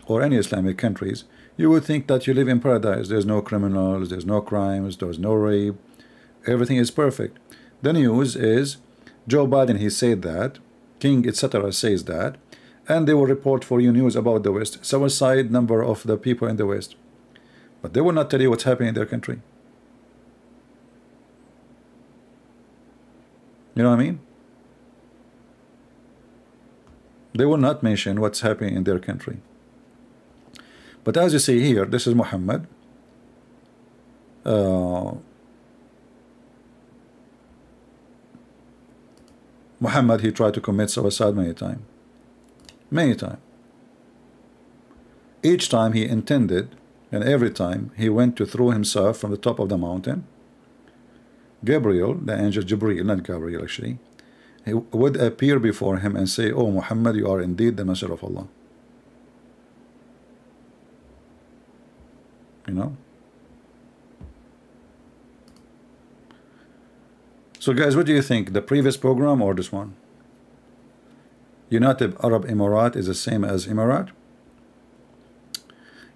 or any Islamic countries, you would think that you live in paradise. There's no criminals, there's no crimes, there's no rape. Everything is perfect. The news is Joe Biden, he said that, King, etc. says that, and they will report for you news about the West, suicide number of the people in the West. But they will not tell you what's happening in their country. You know what I mean? They will not mention what's happening in their country. But as you see here, this is Muhammad. Muhammad, he tried to commit suicide many times. Many times. Each time he intended, and every time he went to throw himself from the top of the mountain, Gabriel, the angel Jibreel, not Gabriel actually, he would appear before him and say, "Oh Muhammad, you are indeed the messenger of Allah." You know? So guys, what do you think? The previous program or this one? United Arab Emirates is the same as Emirat?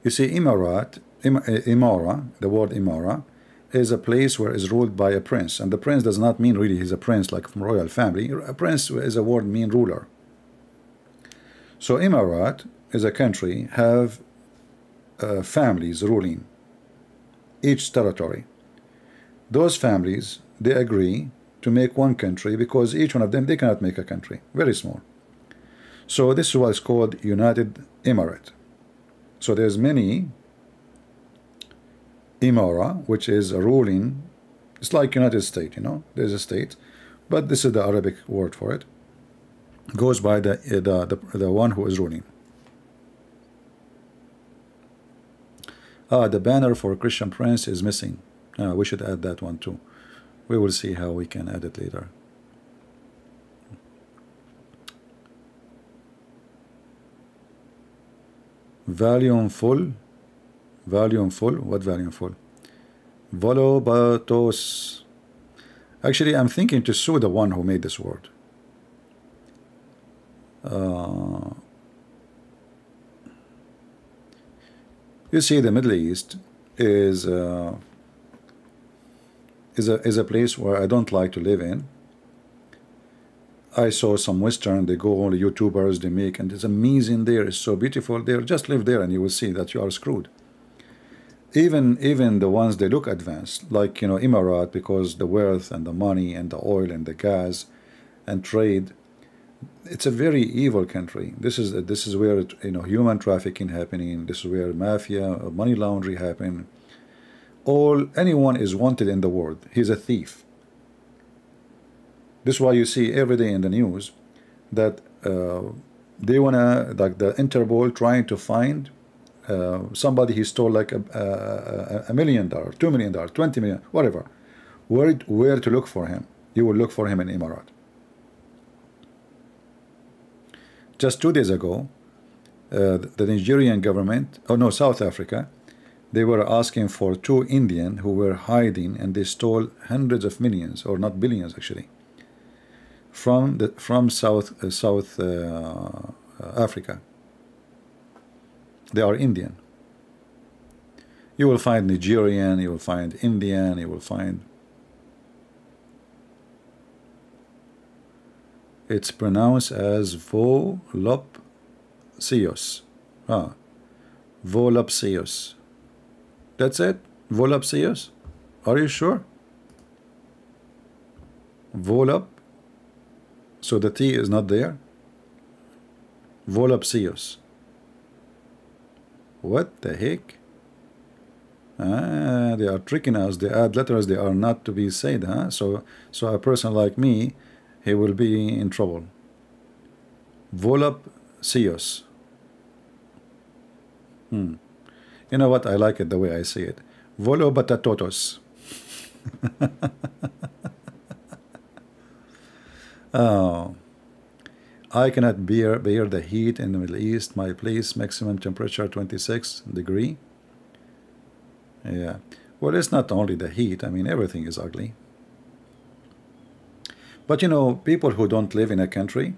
You see, Emirat, Imara, the word Imara, is a place where is ruled by a prince. And the prince does not mean really he's a prince like from royal family. A prince is a word mean ruler. So Emirat is a country, have families ruling each territory. Those families, they agree to make one country because each one of them, they cannot make a country, very small. So this is what's called United Emirate. So there's many Imara, which is a ruling, it's like United States, you know, there's a state, but this is the Arabic word for it. Goes by the one who is ruling. The banner for Christian Prince is missing. We should add that one too. We will see how we can add it later. Volume full. Volume full. What volume full? Volobatos. Actually, I'm thinking to sue the one who made this word. You see, the Middle East is a place where I don't like to live in. I saw some Western, they go, all the YouTubers, they make, and it's amazing there, it's so beautiful there. Just live there and you will see that you are screwed. Even the ones they look advanced, like, you know, Emirat, because the wealth and the money and the oil and the gas and trade, it's a very evil country. This is where, you know, human trafficking happening. This is where mafia, money laundering happen. Anyone is wanted in the world. He's a thief. This is why you see every day in the news that they wanna, like the Interpol trying to find somebody he stole like $1 million, $2 million, 20 million, whatever. Where to look for him? You will look for him in Emirat. Just 2 days ago, the Nigerian government, oh no, South Africa, they were asking for 2 Indian who were hiding, and they stole hundreds of millions, or not billions actually, from South Africa. They are Indian. You will find Nigerian, you will find Indian, you will find. It's pronounced as volupcious. Ah, volupcious. That's it? Volupcious? Are you sure? Volup. So the T is not there? Volupcious. What the heck? Ah, they are tricking us. They add letters they are not to be said, huh? So a person like me, he will be in trouble. Volupcious. You know what? I like it the way I say it. Volobatatos. Oh, I cannot bear the heat in the Middle East. My place maximum temperature 26 degree. Yeah. Well, it's not only the heat. I mean, everything is ugly. But you know, people who don't live in a country,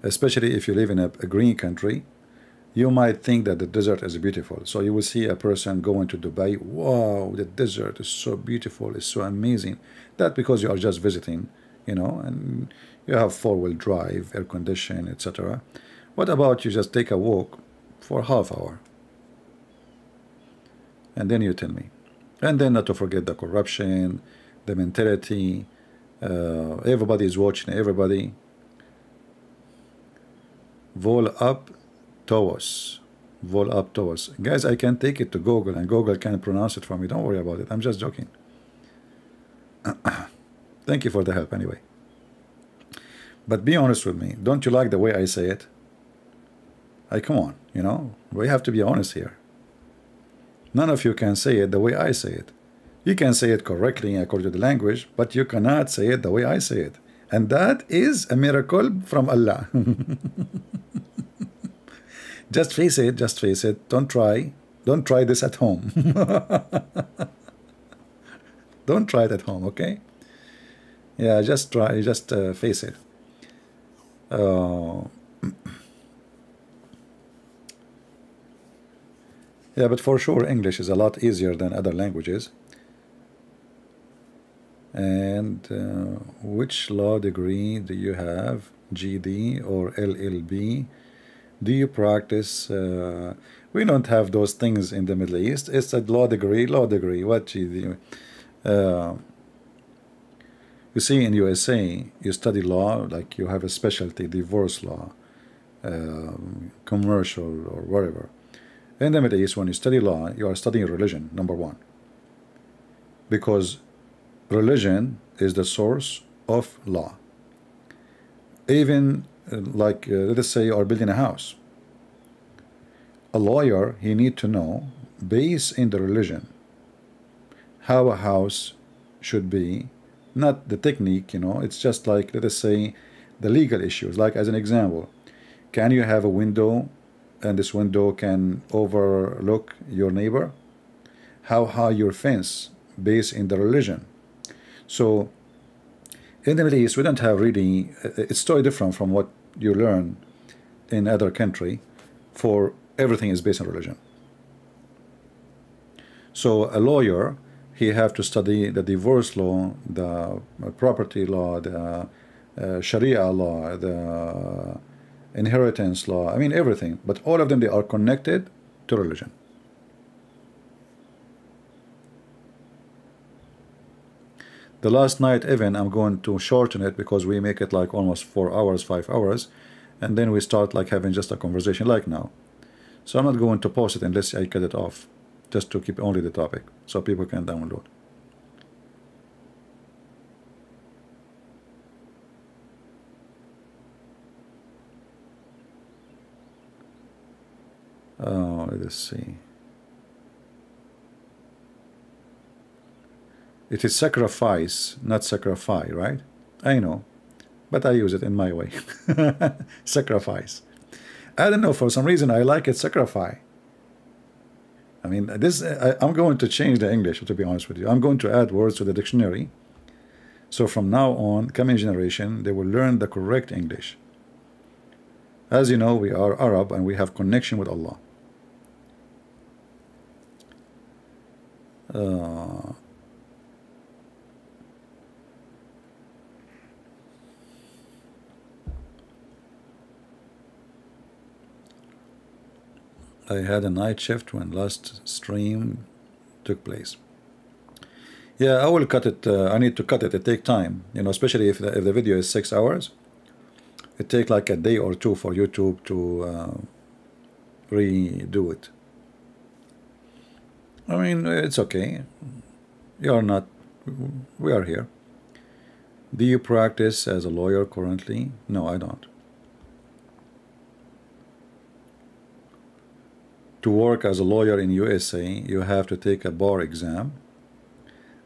especially if you live in a green country, you might think that the desert is beautiful. So you will see a person going to Dubai. Wow, the desert is so beautiful. It's so amazing. That because you are just visiting, you know, and you have four-wheel drive, air condition, etc. What about you just take a walk for half hour? And then you tell me. And then not to forget the corruption, the mentality. Everybody is watching everybody. Vol up towards. Vol up towards. Guys, I can take it to Google and Google can pronounce it for me. Don't worry about it. I'm just joking. Thank you for the help anyway. But be honest with me. Don't you like the way I say it? Come on, you know, we have to be honest here. None of you can say it the way I say it. You can say it correctly according to the language, but you cannot say it the way I say it. And that is a miracle from Allah. Just face it, just face it. Don't try this at home. Don't try it at home, okay? Yeah, just try, just face it. Yeah, but for sure English is a lot easier than other languages. And which law degree do you have? GD or LLB? Do you practice? We don't have those things in the Middle East. It's a law degree. What GD? You see, in USA, you study law, like you have a specialty, divorce law, commercial, or whatever. In the Middle East, when you study law, you are studying religion, number one. Because religion is the source of law. Even like, let us say you are building a house. A lawyer, he need to know, based in the religion, how a house should be, not the technique, you know, it's just like, let us say, the legal issues. Like, as an example, can you have a window and this window can overlook your neighbor? How high your fence, based in the religion. So in the Middle East, we don't have really, it's totally different from what you learn in other country, for everything is based on religion. So a lawyer, he have to study the divorce law, the property law, the Sharia law, the inheritance law, I mean everything, but all of them, they are connected to religion. The last night even, I'm going to shorten it because we make it like almost 4 hours, 5 hours, and then we start like having just a conversation like now. So I'm not going to post it unless I cut it off, just to keep only the topic so people can download. Oh, let us see. It is sacrifice, not sacrifice, right? I know, but I use it in my way. Sacrifice. I don't know, for some reason I like it, sacrifice. I mean, this, I'm going to change the English, to be honest with you. I'm going to add words to the dictionary. So from now on, coming generation, they will learn the correct English. As you know, we are Arab and we have connection with Allah. Uh, I had a night shift when last stream took place. Yeah, I will cut it. I need to cut it. It takes time, you know, especially if the video is 6 hours. It takes like a day or two for YouTube to redo it. I mean, it's okay. You are not. We are here. Do you practice as a lawyer currently? No, I don't. To work as a lawyer in USA, you have to take a bar exam,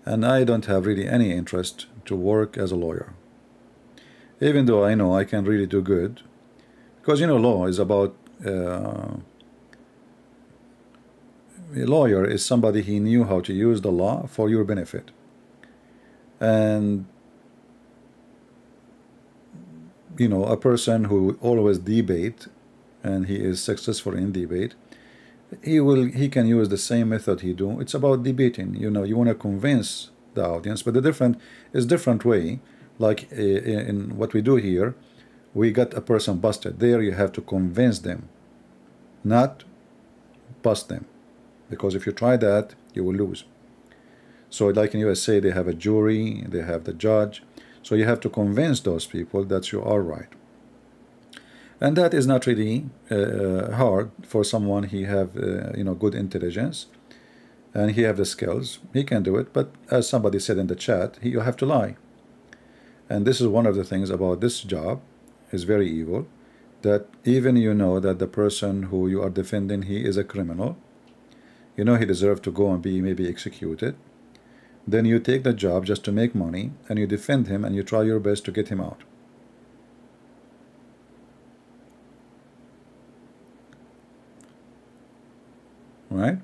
and I don't have really any interest to work as a lawyer, even though I know I can really do good, because you know law is about a lawyer is somebody he knew how to use the law for your benefit, and you know, a person who always debate and he is successful in debate, he can use the same method he do. It's about debating, you know, you want to convince the audience, but the different way. Like in what we do here, we got a person busted. There you have to convince them, not bust them, because if you try that, you will lose. So like in USA, they have a jury, they have the judge, so you have to convince those people that you are right. And that is not really hard for someone. He have you know, good intelligence, and he have the skills. He can do it. But as somebody said in the chat, you have to lie. And this is one of the things about this job is very evil. That even you know that the person who you are defending, he is a criminal. You know he deserves to go and be maybe executed. Then you take the job just to make money, and you defend him, and you try your best to get him out. Right?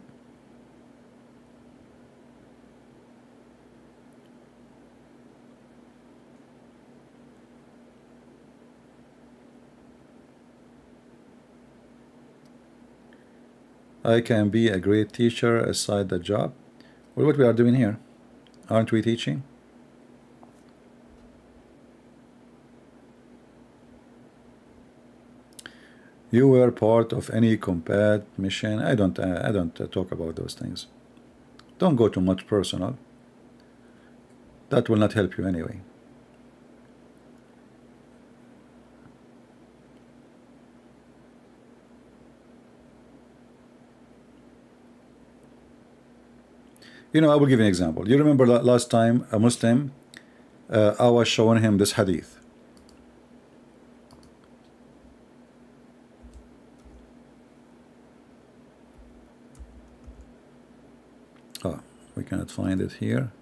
I can be a great teacher aside the job. Well, what we are doing here, aren't we teaching? You were part of any combat mission? I don't talk about those things. Don't go too much personal. That will not help you anyway. You know, I will give you an example. You remember last time a Muslim, I was showing him this hadith. Oh, we cannot find it here.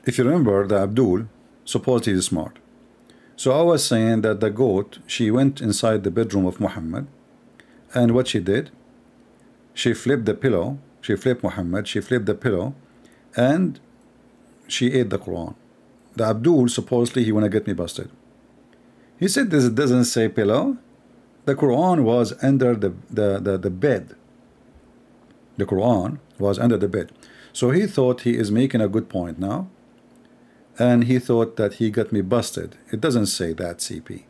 If you remember, the Abdul, supposedly is smart. So I was saying that the goat, she went inside the bedroom of Muhammad, and what she did, she flipped the pillow, she flipped Muhammad, she flipped the pillow, and she ate the Quran. The Abdul, supposedly, he want to get me busted. He said this doesn't say pillow. The Quran was under the bed. The Quran was under the bed. So he thought he is making a good point now, and he thought that he got me busted. It doesn't say that, CP.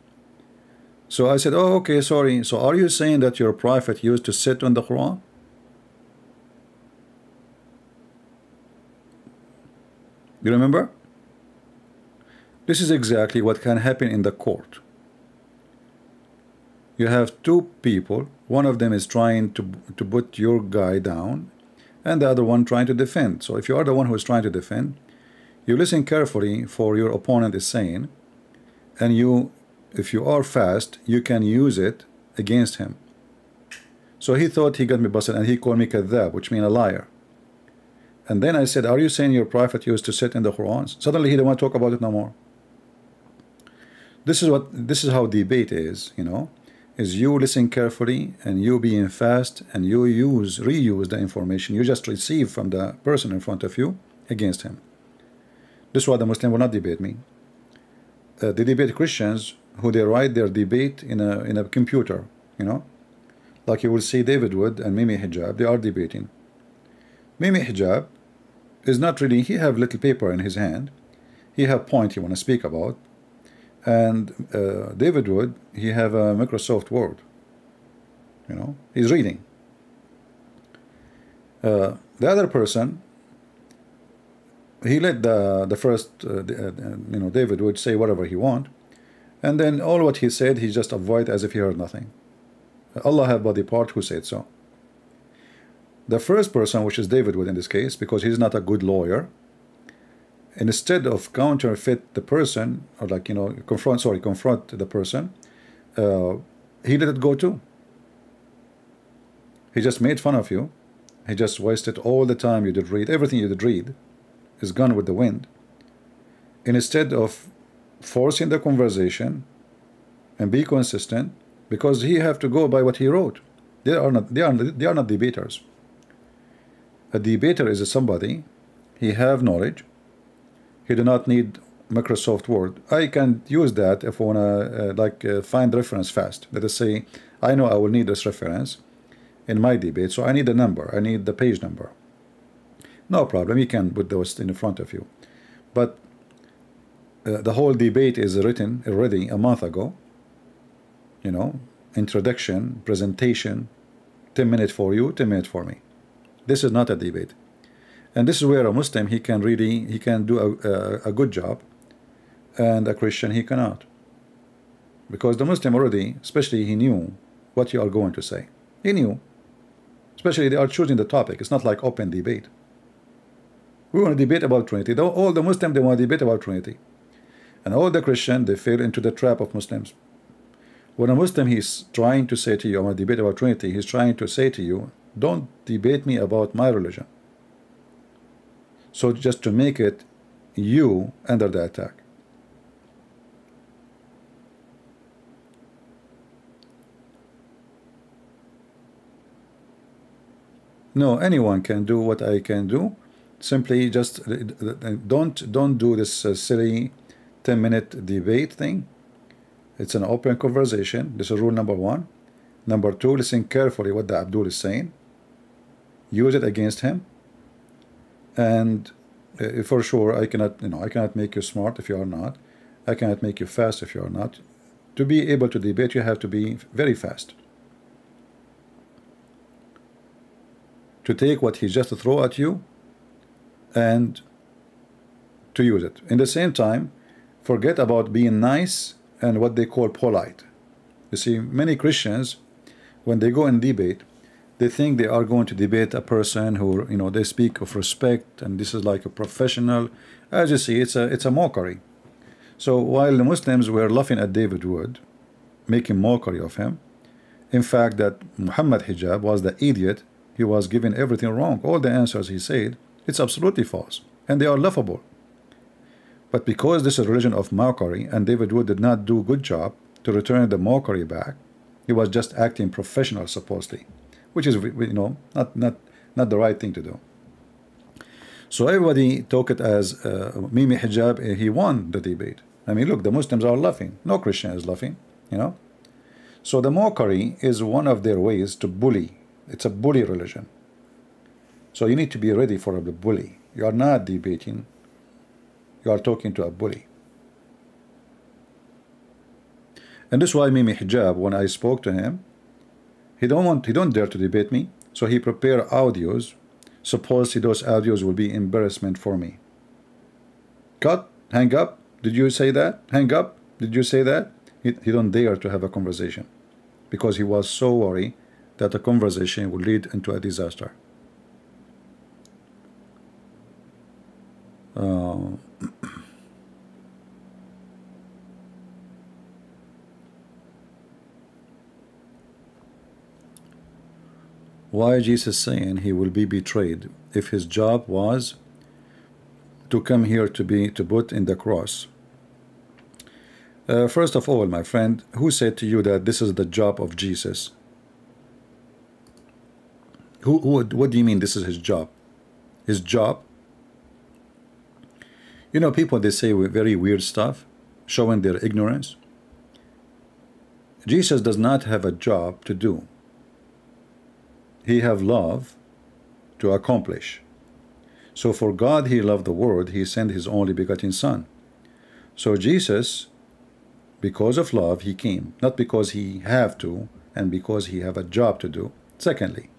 So I said, oh, okay, sorry. So are you saying that your prophet used to sit on the Quran? You remember? This is exactly what can happen in the court. You have two people. One of them is trying to put your guy down, and the other one trying to defend. So if you are the one who is trying to defend, you listen carefully for your opponent is saying, and you, if you are fast, you can use it against him. So he thought he got me busted, and he called me kadhab, which means a liar. And then I said, are you saying your prophet used to sit in the Quran? Suddenly he didn't want to talk about it no more. This is how debate is, you know, is you listen carefully, and you being fast, and you reuse the information you just receive from the person in front of you against him. This is why the Muslim will not debate me. They debate Christians who they write their debate in a computer, you know, like you will see David Wood and Mimi Hijab. They are debating. Mimi Hijab is not really. He have little paper in his hand. He have point he want to speak about, and David Wood, he have a Microsoft Word. You know, he's reading. The other person, he let the first, you know, David Wood say whatever he want, and then all what he said, he just avoid as if he heard nothing. Allah have body part who said so. The first person, which is David Wood in this case, because he's not a good lawyer, instead of counterfeit the person, or like, you know, confront the person, he let it go too. He just made fun of you. He just wasted all the time you did read. Everything you did read is gone with the wind. And instead of forcing the conversation and be consistent, because he have to go by what he wrote. They are not debaters. A debater is somebody, he have knowledge, he do not need Microsoft Word. I can use that if I wanna find reference fast. Let us say I know I will need this reference in my debate, so I need the number, I need the page number. No problem, you can put those in front of you. But the whole debate is written already a month ago. You know, introduction, presentation, 10 minutes for you, 10 minutes for me. This is not a debate. And this is where a Muslim, he can do a good job, and a Christian, he cannot. Because the Muslim already, especially, he knew what you are going to say. He knew. Especially they are choosing the topic. It's not like open debate. We want to debate about Trinity. All the Muslims, they want to debate about Trinity. And all the Christians, they fell into the trap of Muslims. When a Muslim, he's trying to say to you, I want to debate about Trinity, he's trying to say to you, don't debate me about my religion. So just to make it you under the attack. No, anyone can do what I can do. Simply just don't do this silly 10-minute debate thing. It's an open conversation. This is rule number 1. Number 2, listen carefully what the Abdul is saying. Use it against him. And for sure, I cannot make you smart if you are not. I cannot make you fast if you are not. To be able to debate, you have to be very fast. To take what he just throw at you and to use it. In the same time, forget about being nice and what they call polite. You see, many Christians, when they go and debate, they think they are going to debate a person who, you know, they speak of respect, and this is like a professional. As you see, it's a mockery. So while the Muslims were laughing at David Wood, making mockery of him, in fact, that Muhammad Hijab was the idiot. He was given everything wrong. All the answers he said, it's absolutely false, and they are laughable. But because this is a religion of mockery, and David Wood did not do a good job to return the mockery back, he was just acting professional, supposedly, which is, you know, not the right thing to do. So everybody took it as Mimi Hijab, he won the debate. I mean, look, the Muslims are laughing. No Christian is laughing, you know. So the mockery is one of their ways to bully. It's a bully religion. So you need to be ready for a bully. You are not debating. You are talking to a bully. And this is why Mimi Hijab, when I spoke to him, he don't dare to debate me. So he prepared audios. Suppose those audios will be embarrassment for me. Cut, hang up. Did you say that? Hang up. Did you say that? He don't dare to have a conversation, because he was so worried that the conversation will lead into a disaster. Why Jesus saying he will be betrayed if his job was to come here to put in the cross? First of all, my friend, who said to you that this is the job of Jesus? What do you mean this is his job? His job? You know, people, they say very weird stuff, showing their ignorance. Jesus does not have a job to do. He have love to accomplish. So for God he loved the world, he sent his only begotten Son. So Jesus, because of love, he came, not because he have to and because he have a job to do. Secondly,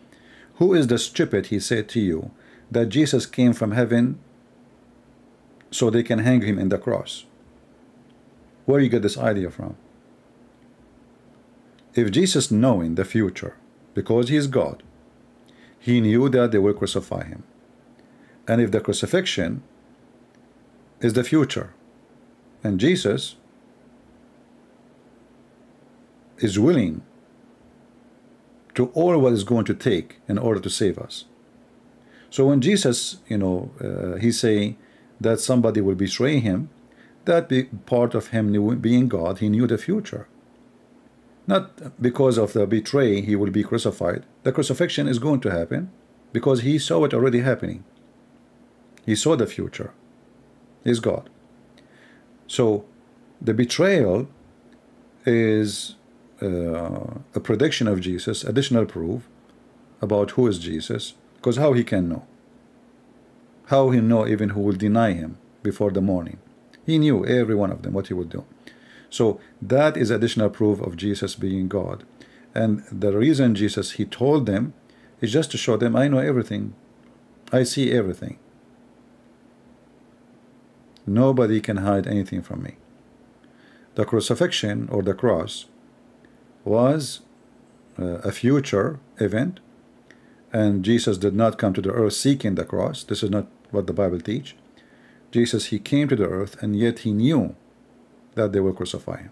who is the stupid, he said to you, that Jesus came from heaven so they can hang him in the cross? Where you get this idea from? If Jesus, knowing the future, because he is God, he knew that they will crucify him, and if the crucifixion is the future, and Jesus is willing to all what is going to take in order to save us. So when Jesus, you know, he's saying that somebody will betray him, that be part of him being God, he knew the future. Not because of the betray he will be crucified. The crucifixion is going to happen because he saw it already happening. He saw the future. He's God. So the betrayal is a prediction of Jesus, additional proof about who is Jesus, because how he can know? How he know even who will deny him before the morning? He knew every one of them what he would do. So that is additional proof of Jesus being God. And the reason Jesus, he told them, is just to show them, I know everything. I see everything. Nobody can hide anything from me. The crucifixion or the cross was a future event, and Jesus did not come to the earth seeking the cross. This is not what the Bible teach. Jesus, he came to the earth, and yet he knew that they will crucify him.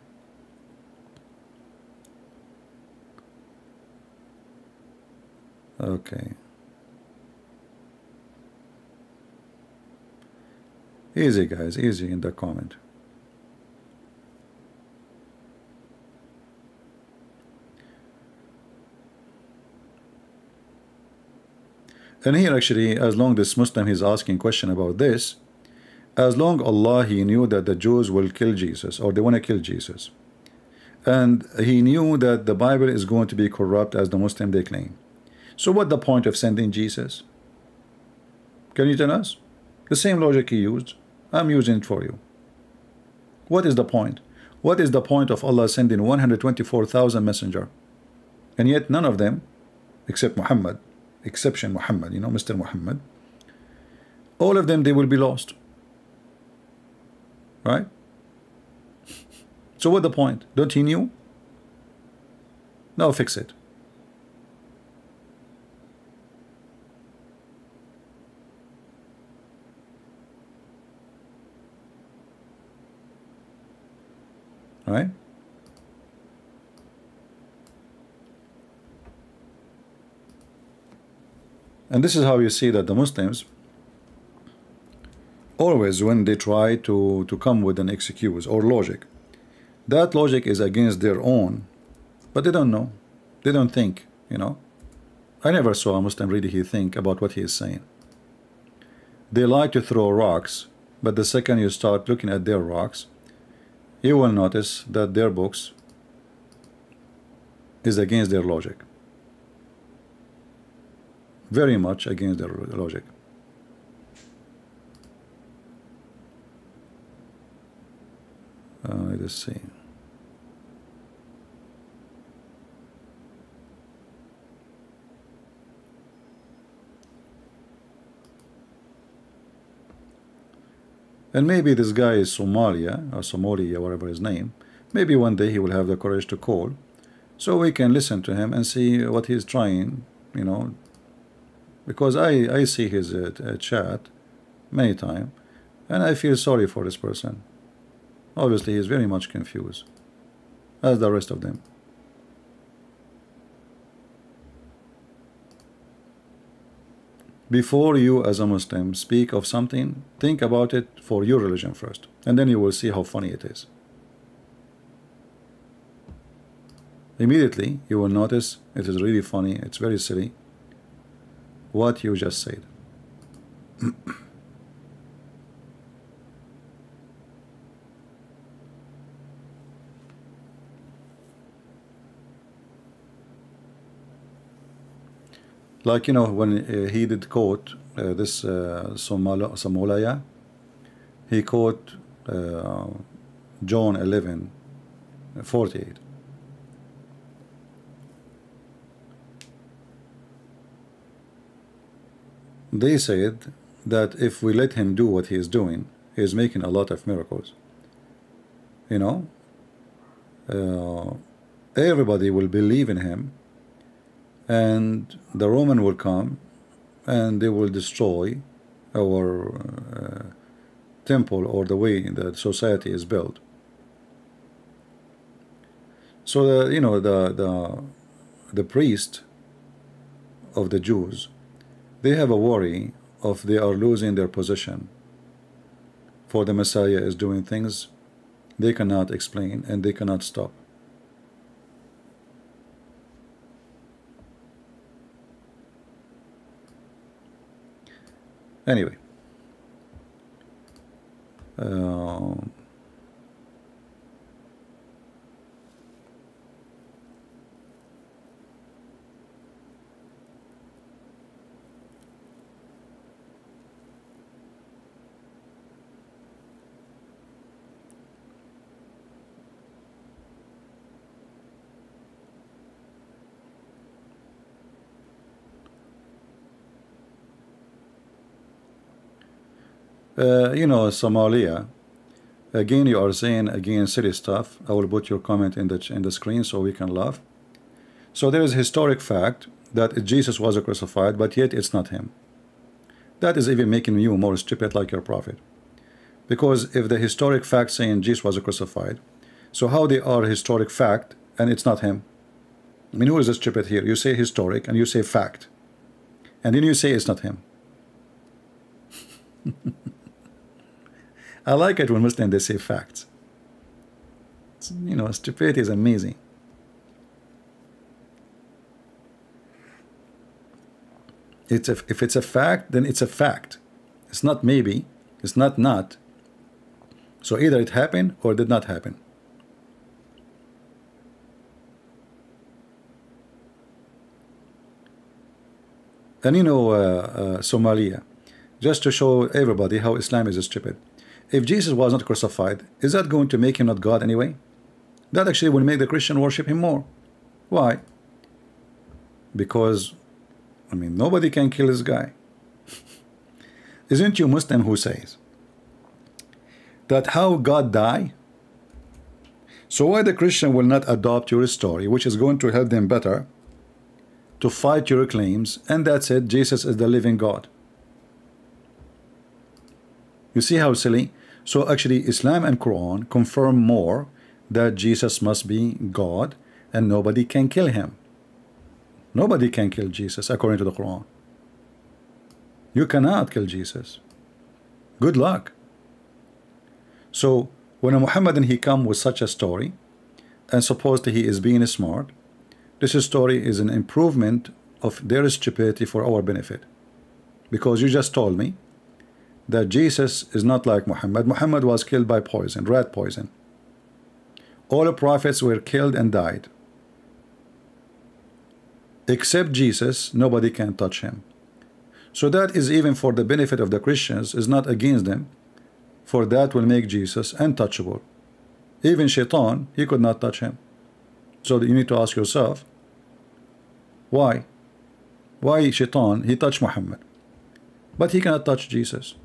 Okay. Easy, guys, easy in the comment. And here actually, as long this Muslim is asking question about this, as long Allah, he knew that the Jews will kill Jesus, or they want to kill Jesus, and he knew that the Bible is going to be corrupt as the Muslim they claim. So what the point of sending Jesus? Can you tell us? The same logic he used, I'm using it for you. What is the point? What is the point of Allah sending 124,000 messenger, and yet none of them, except Muhammad, exception Muhammad, you know, Mr. Muhammad, all of them, they will be lost. Right? So what the point? Don't he knew? Now fix it. Right? And this is how you see that the Muslims, always when they try to come with an excuse or logic, that logic is against their own, but they don't know. They don't think, you know. I never saw a Muslim really think about what he is saying. They like to throw rocks, but the second you start looking at their rocks, you will notice that their books is against their logic. Very much against their logic. Let's see. And maybe this guy is Somalia or Somalia, whatever his name. Maybe one day he will have the courage to call, so we can listen to him and see what he's trying, you know. Because I see his chat many times, and I feel sorry for this person. Obviously, he's very much confused, as the rest of them. Before you, as a Muslim, speak of something, think about it for your religion first, and then you will see how funny it is. Immediately, you will notice it is really funny, it's very silly, what you just said. Like, you know, when he did quote this Somalaya, he quote John 11:48. They said that if we let him do what he is doing, he is making a lot of miracles. You know, everybody will believe in him, and the Roman will come and they will destroy our temple or the way that society is built. So you know, the priest of the Jews, they have a worry of they are losing their position, for the Messiah is doing things they cannot explain and they cannot stop. Anyway, you know, Somalia, again you are saying again silly stuff. I will put your comment in the screen so we can laugh. So there is a historic fact that Jesus was crucified, but yet it's not him. That is even making you more stupid like your prophet. Because if the historic fact saying Jesus was crucified, so how they are historic fact and it's not him? I mean, who is the stupid here? You say historic and you say fact, and then you say it's not him. I like it when Muslims they say facts. You know, stupidity is amazing. If it's a fact, then it's a fact. It's not maybe. It's not. So either it happened or did not happen. And you know, Somalia, just to show everybody how Islam is stupid. If Jesus was not crucified, is that going to make him not God anyway? That actually will make the Christian worship him more. Why? Because, I mean, nobody can kill this guy. Isn't you Muslim who says that how God died? So why the Christian will not adopt your story, which is going to help them better to fight your claims, and that's it, Jesus is the living God. You see how silly? So actually Islam and Quran confirm more that Jesus must be God and nobody can kill him. Nobody can kill Jesus according to the Quran. You cannot kill Jesus. Good luck. So when a Muhammadan he come with such a story, and supposed he is being smart, this story is an improvement of their stupidity for our benefit. Because you just told me that Jesus is not like Muhammad. Muhammad was killed by poison, rat poison. All the prophets were killed and died. Except Jesus, nobody can touch him. So that is even for the benefit of the Christians, is not against them, for that will make Jesus untouchable. Even Shaitan, he could not touch him. So you need to ask yourself, why? Why Shaitan, he touched Muhammad, but he cannot touch Jesus?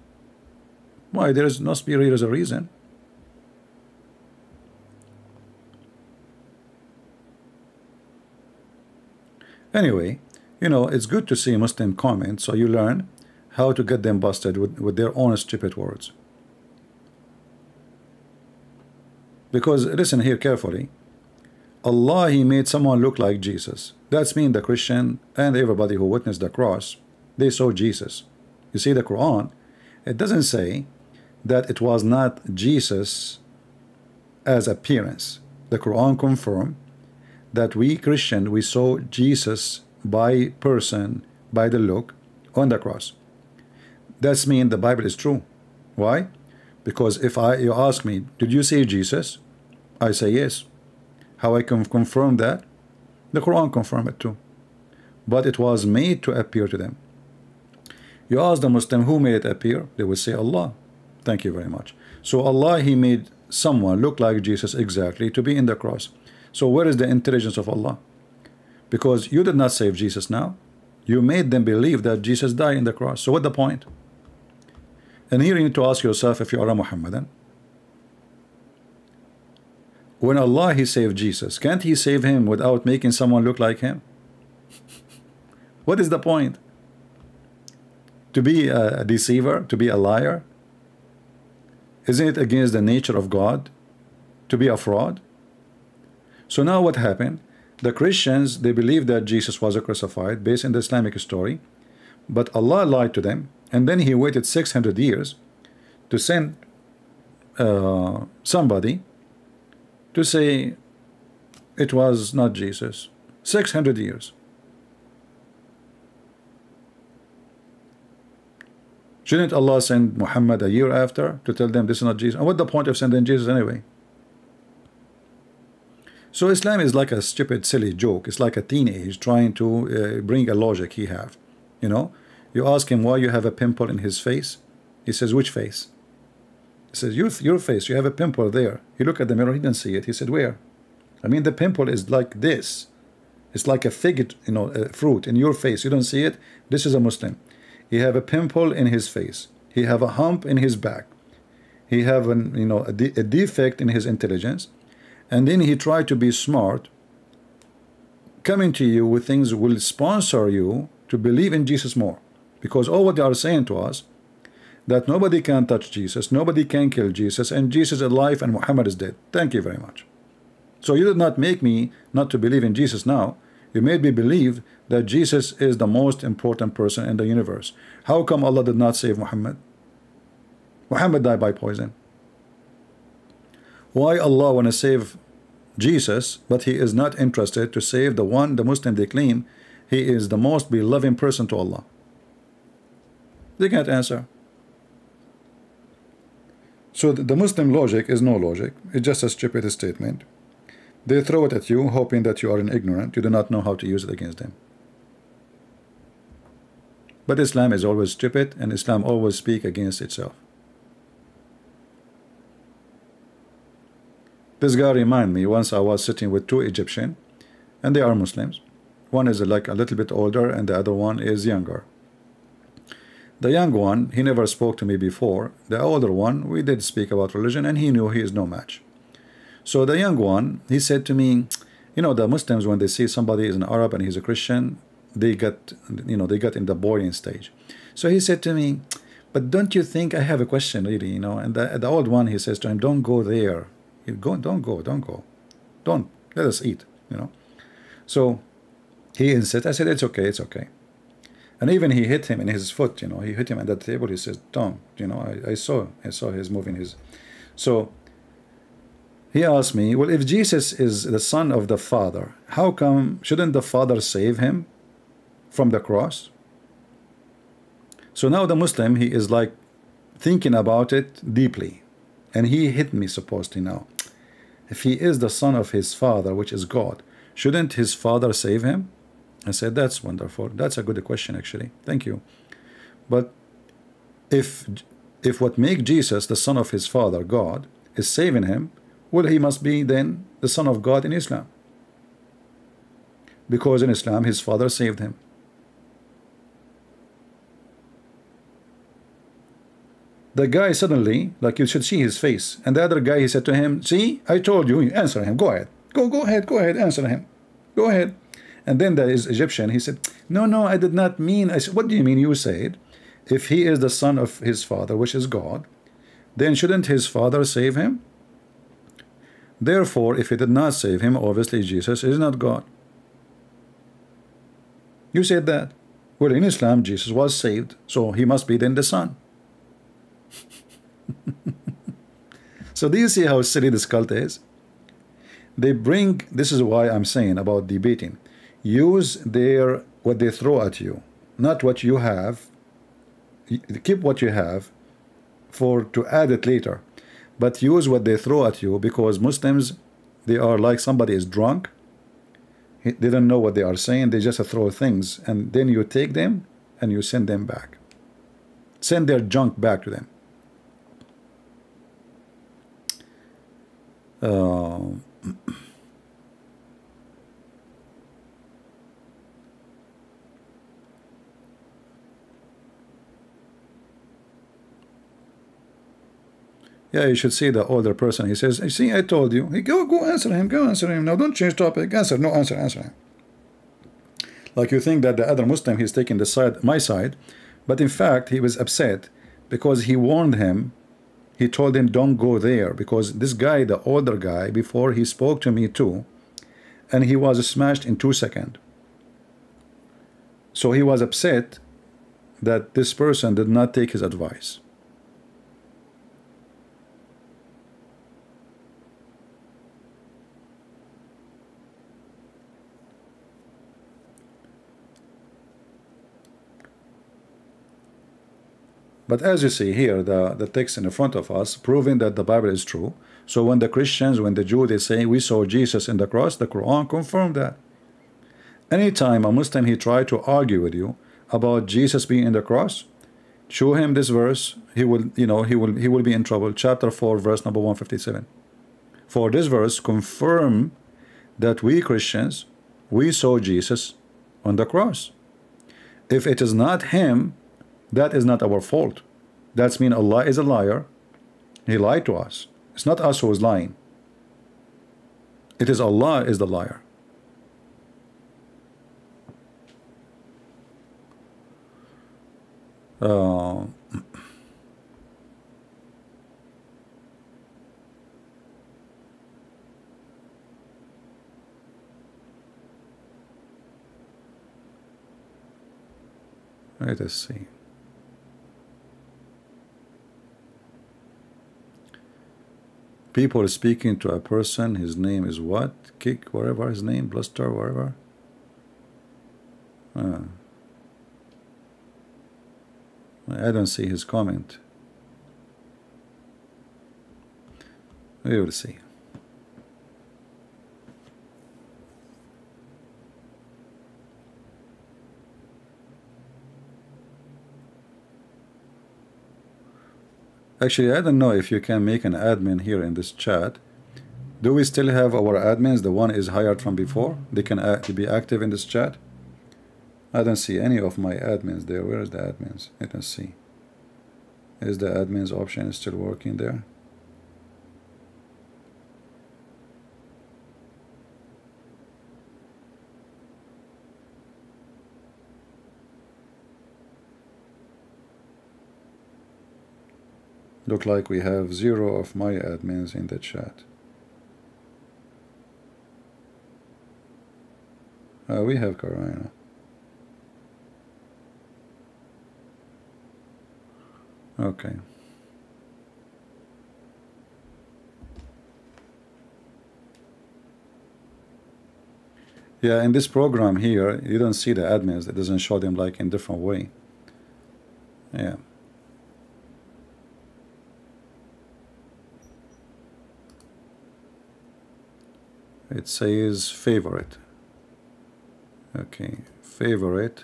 Why? There must be a reason. Anyway, you know, it's good to see Muslim comments, so you learn how to get them busted with their own stupid words. Because listen here carefully, Allah, he made someone look like Jesus. That's mean the Christian and everybody who witnessed the cross, they saw Jesus. You see the Quran, it doesn't say that it was not Jesus as appearance. The Quran confirmed that we Christian, we saw Jesus by person, by the look on the cross. That's mean the Bible is true. Why? Because if you ask me, did you see Jesus? I say yes. How I can confirm that? The Quran confirm it too. but it was made to appear to them. You ask the Muslim who made it appear, they will say Allah. Thank you very much. So Allah, He made someone look like Jesus exactly to be in the cross. So where is the intelligence of Allah? Because you did not save Jesus now. You made them believe that Jesus died in the cross. So what the point? And here you need to ask yourself, if you are a Muhammadan, when Allah, He saved Jesus, can't He save him without making someone look like him? What is the point? To be a deceiver, to be a liar? Isn't it against the nature of God to be a fraud? So now what happened? The Christians, they believed that Jesus was crucified based on the Islamic story, but Allah lied to them, and then He waited 600 years to send somebody to say it was not Jesus. 600 years. Shouldn't Allah send Muhammad a year after to tell them this is not Jesus? And what's the point of sending Jesus anyway? So Islam is like a stupid, silly joke. It's like a teenage trying to bring a logic he have. You know, you ask him why you have a pimple in his face. He says, which face? He says, your face, you have a pimple there. He looked at the mirror, he didn't see it. He said, where? I mean, the pimple is like this. It's like a fig, you know, a fruit in your face. You don't see it. This is a Muslim. He have a pimple in his face. He have a hump in his back. He have an, you know, a defect in his intelligence. And then he tried to be smart, coming to you with things will sponsor you to believe in Jesus more. Because all what they are saying to us, that nobody can touch Jesus, nobody can kill Jesus, and Jesus is alive and Muhammad is dead. Thank you very much. So you did not make me not to believe in Jesus now. You made me believe that Jesus is the most important person in the universe. How come Allah did not save Muhammad? Muhammad died by poison. Why Allah want to save Jesus, but He is not interested to save the Muslim they claim he is the most beloved person to Allah? They can't answer. So the Muslim logic is no logic. It's just a stupid statement. They throw it at you, hoping that you are an ignorant. You do not know how to use it against them. But Islam is always stupid, and Islam always speaks against itself. This guy reminded me, once I was sitting with two Egyptians, and they are Muslims. One is like a little bit older, and the other one is younger. The young one, he never spoke to me before. The older one, we did speak about religion, and he knew he is no match. So the young one, he said to me, you know, the Muslims, when they see somebody is an Arab and he's a Christian, they get, you know, they get in the boring stage. So he said to me, but don't you think, I have a question really, you know? And the old one, he says to him, don't go there. Don't go. Don't, let us eat, you know? So he insisted. I said, it's okay, it's okay. And even he hit him in his foot, you know, he hit him at the table. He says, don't, you know, I saw his moving his. So he asked me, well, if Jesus is the son of the Father, how come shouldn't the Father save him from the cross? So now the Muslim, he is like thinking about it deeply, and he hit me supposedly now. If he is the son of his Father, which is God, shouldn't his Father save him? I said, that's wonderful. That's a good question, actually. Thank you. But if what makes Jesus the son of his Father, God, is saving him, well, he must be then the son of God in Islam. Because in Islam, his father saved him. The guy suddenly, like you should see his face. And the other guy, he said to him, see, I told you, answer him. Go ahead. Go ahead, answer him. Go ahead. And then there is Egyptian. He said, no, I did not mean. I said, what do you mean? You said, if he is the son of his father, which is God, then shouldn't his father save him? Therefore, if he did not save him, obviously Jesus is not God. You said that. Well, in Islam, Jesus was saved, so he must be then the son. So do you see how silly this cult is? They bring, this is why I'm saying about debating. Use what they throw at you, not what you have. Keep what you have to add it later. But use what they throw at you, because Muslims, they are like somebody is drunk. They don't know what they are saying. They just throw things, and then you take them and you send them back. Send their junk back to them. Yeah, you should see the older person. He says, "You see, I told you." He go answer him. Go answer him. Now don't change topic. Answer. No, answer him. Like you think that the other Muslim, he's taking the side, my side, but in fact he was upset because he warned him. He told him, don't go there, because this guy, the older guy, before he spoke to me too, and he was smashed in 2 seconds. So he was upset that this person did not take his advice. But as you see here, the text in the front of us proving that the Bible is true. So when the Christians, when the Jews, they say we saw Jesus in the cross, the Quran confirmed that. Anytime a Muslim he try to argue with you about Jesus being in the cross, show him this verse, he will, he will be in trouble. Chapter 4, verse number 157. For this verse confirm that we Christians, we saw Jesus on the cross. If it is not him, that is not our fault. That's mean Allah is a liar. He lied to us. It's not us who is lying. It is Allah is the liar. Let us see. People speaking to a person, his name is what? Kick, whatever his name, Bluster, whatever. I don't see his comment. We will see. Actually, I don't know if you can make an admin here in this chat. Do we still have our admins? The one is hired from before. They can be active in this chat. I don't see any of my admins there. Where is the admins? Let us see. Is the admins option still working there? Look like we have 0 of my admins in the chat. We have Carolina. Okay. Yeah, in this program here, you don't see the admins. It doesn't show them like in different way. Yeah. It says favorite. Okay, favorite.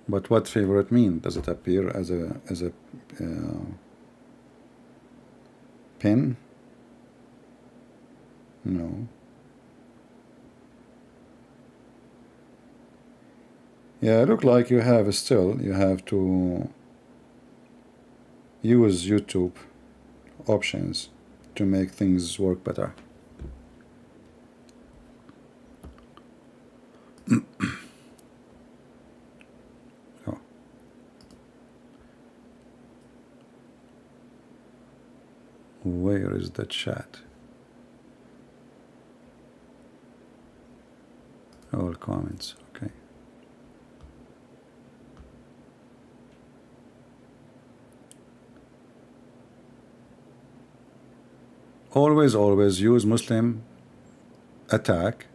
But what favorite mean? Does it appear as a pin? No. Yeah, look like you have you have to use YouTube options to make things work better. Oh. Where is the chat? All comments. Okay. Always use Muslim attack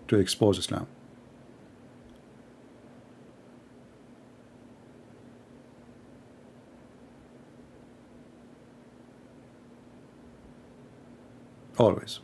to expose Islam. always.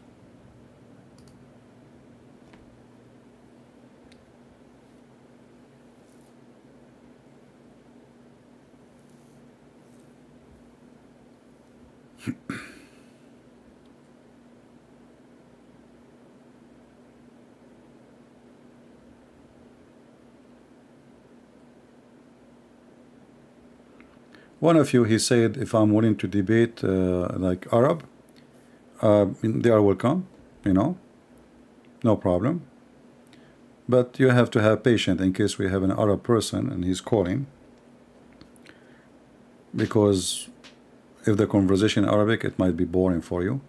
One of you, he said, if I'm willing to debate like Arab, they are welcome, you know, no problem. But you have to have patience in case we have an Arab person and he's calling, because if the conversation in Arabic, it might be boring for you,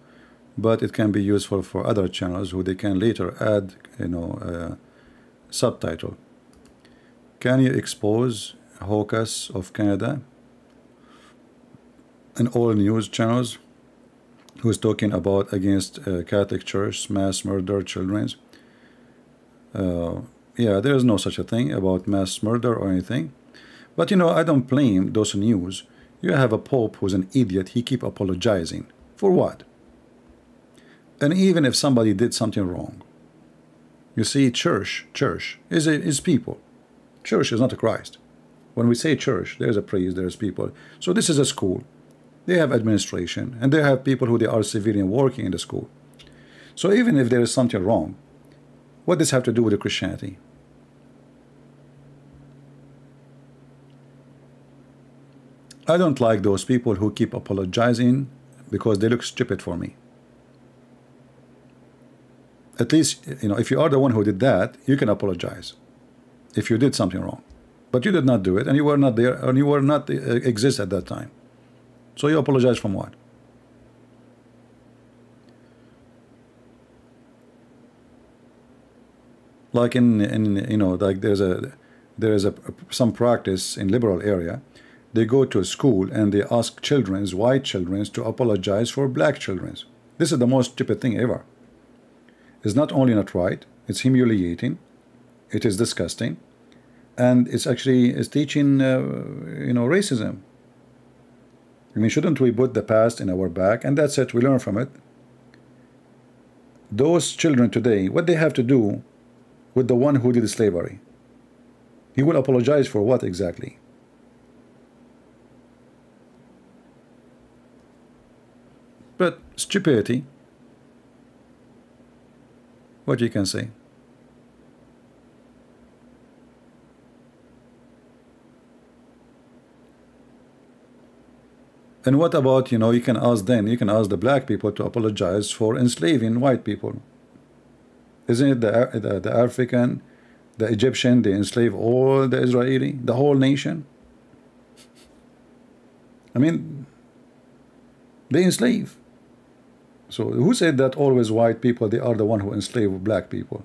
but it can be useful for other channels who they can later add, you know, subtitle. Can you expose Hawkes of Canada and all news channels who's talking about against Catholic Church, mass murder, children's? Yeah, there is no such a thing about mass murder or anything. But you know, I don't blame those news. You have a Pope who's an idiot. He keep apologizing. For what? And even if somebody did something wrong, you see, church is people. Church is not a Christ. When we say church, there's a priest, there's people. So this is a school. They have administration, and they have people who they are civilian working in the school. So even if there is something wrong, what does this have to do with the Christianity? I don't like those people who keep apologizing because they look stupid for me. At least, you know, if you are the one who did that, you can apologize if you did something wrong. But you did not do it, and you were not there, and you were not exist at that time. So you apologize from what? Like in you know, like there is some practice in liberal area. They go to a school and they ask children's, white children's, to apologize for black children's. This is the most stupid thing ever. It's not only not right, it's humiliating, it is disgusting, and it's actually teaching you know, racism. I mean, shouldn't we put the past in our back, and that's it, we learn from it? Those children today, what they have to do with the one who did slavery? He will apologize for what exactly? But stupidity, what you can say. And what about, you know, you can ask them, you can ask the black people to apologize for enslaving white people. Isn't it the African, the Egyptian, they enslave all the Israeli, the whole nation? I mean, they enslave. So who said that always white people, they are the one who enslave black people?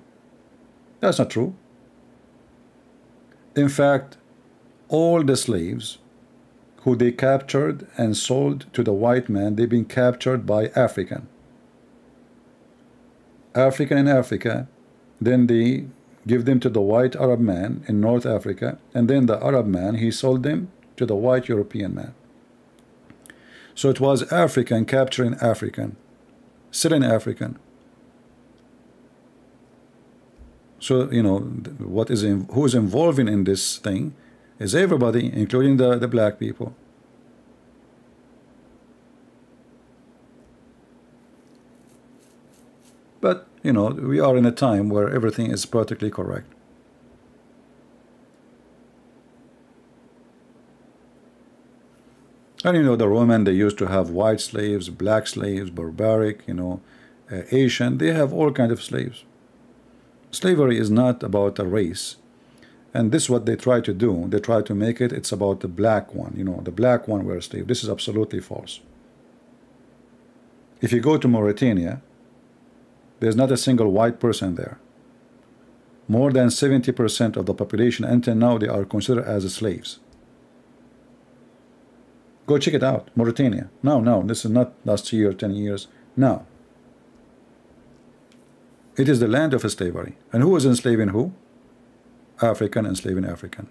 That's not true. In fact, all the slaves who they captured and sold to the white man, they've been captured by African in Africa, then they give them to the white Arab man in North Africa, and then the Arab man, he sold them to the white European man. So it was African capturing African, selling African. So, you know, what is who is involving in this thing is everybody, including the black people. But, you know, we are in a time where everything is politically correct. And, you know, the Roman, they used to have white slaves, black slaves, barbaric, you know, Asian. They have all kinds of slaves. Slavery is not about a race. And this is what they try to do. They try to make it, it's about the black one. You know, the black one were a slave. This is absolutely false. If you go to Mauritania, there's not a single white person there. More than 70% of the population until now, they are considered as slaves. Go check it out, Mauritania. No, this is not last year, 10 years. No. It is the land of slavery. And who is enslaving who? African enslaving African.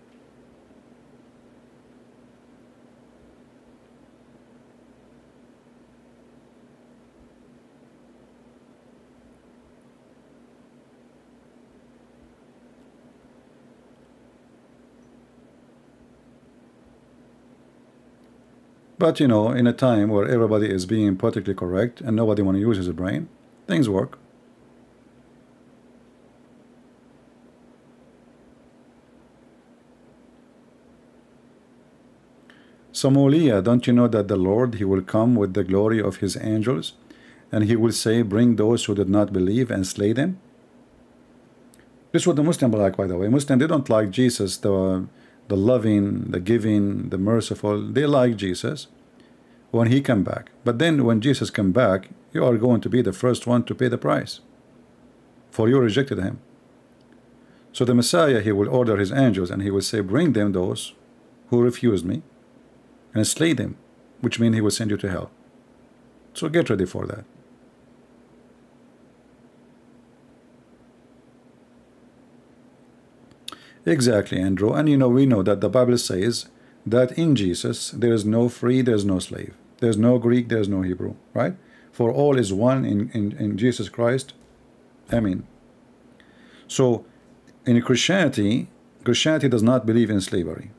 But you know, in a time where everybody is being politically correct and nobody want to use his brain, things work. Samulia, don't you know that the Lord, he will come with the glory of his angels, and he will say, bring those who did not believe and slay them? This is what the Muslims like, by the way. Muslims, they don't like Jesus, the loving, the giving, the merciful. They like Jesus when he come back. But then when Jesus come back, you are going to be the first one to pay the price, for you rejected him. So the Messiah, he will order his angels and he will say, bring them those who refused me, and slay them, which means he will send you to hell. So get ready for that. Exactly, Andrew. And you know, we know that the Bible says that in Jesus there is no free, there is no slave, there's no Greek, there's no Hebrew, right? For all is one in Jesus Christ. Amen. So in Christianity does not believe in slavery.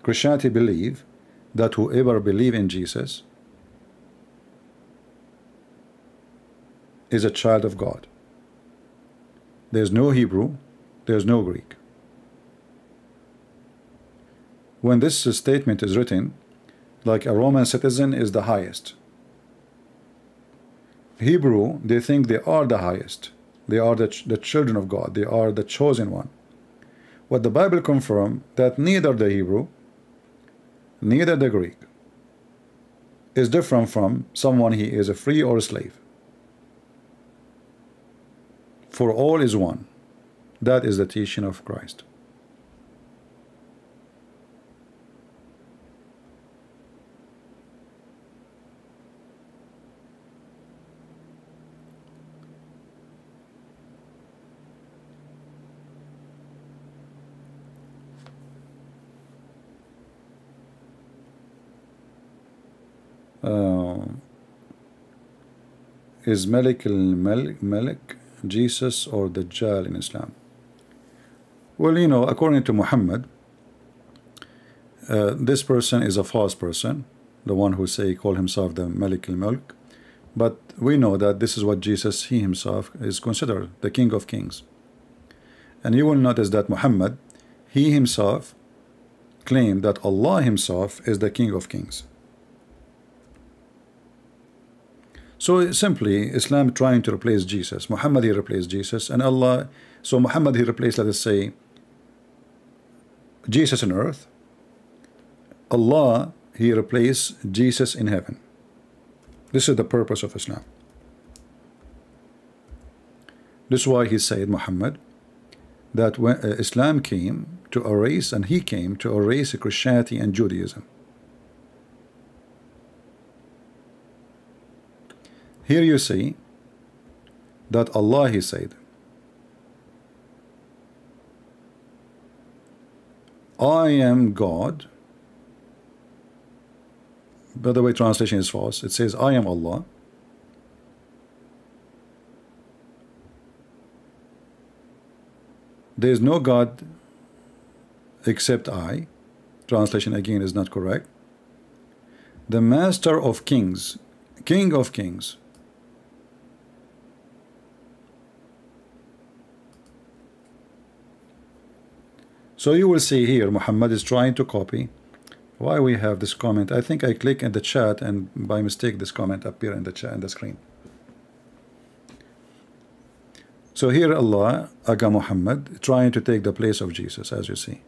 Christianity believe that whoever believe in Jesus is a child of God. There's no Hebrew, there's no Greek. When this statement is written, like a Roman citizen is the highest. Hebrew, they think they are the highest. They are the children of God. They are the chosen one. What the Bible confirms, that neither the Hebrew, neither the Greek is different from someone he is a free or a slave. For all is one. That is the teaching of Christ. Is Malik Jesus or Dajjal in Islam? Well, you know, according to Muhammad, this person is a false person, the one who call himself the Malik al-Mulk. But we know that this is what Jesus, he himself, is considered the King of Kings. And you will notice that Muhammad, he himself claimed that Allah himself is the King of Kings. So simply Islam trying to replace Jesus. Muhammad, he replaced Jesus, and Allah, so Muhammad, he replaced, let us say, Jesus on earth. Allah, he replaced Jesus in heaven. This is the purpose of Islam. This is why he said, Muhammad, that when Islam came to erase, and he came to erase Christianity and Judaism. Here you see that Allah, he said, I am God. By the way, translation is false. It says, I am Allah. There is no God except I. Translation again is not correct. The Master of Kings, King of Kings. So you will see here Muhammad is trying to copy. Why we have this comment? I think I click in the chat and by mistake this comment appear in the chat, in the screen. So here Allah, Aga Muhammad, trying to take the place of Jesus, as you see.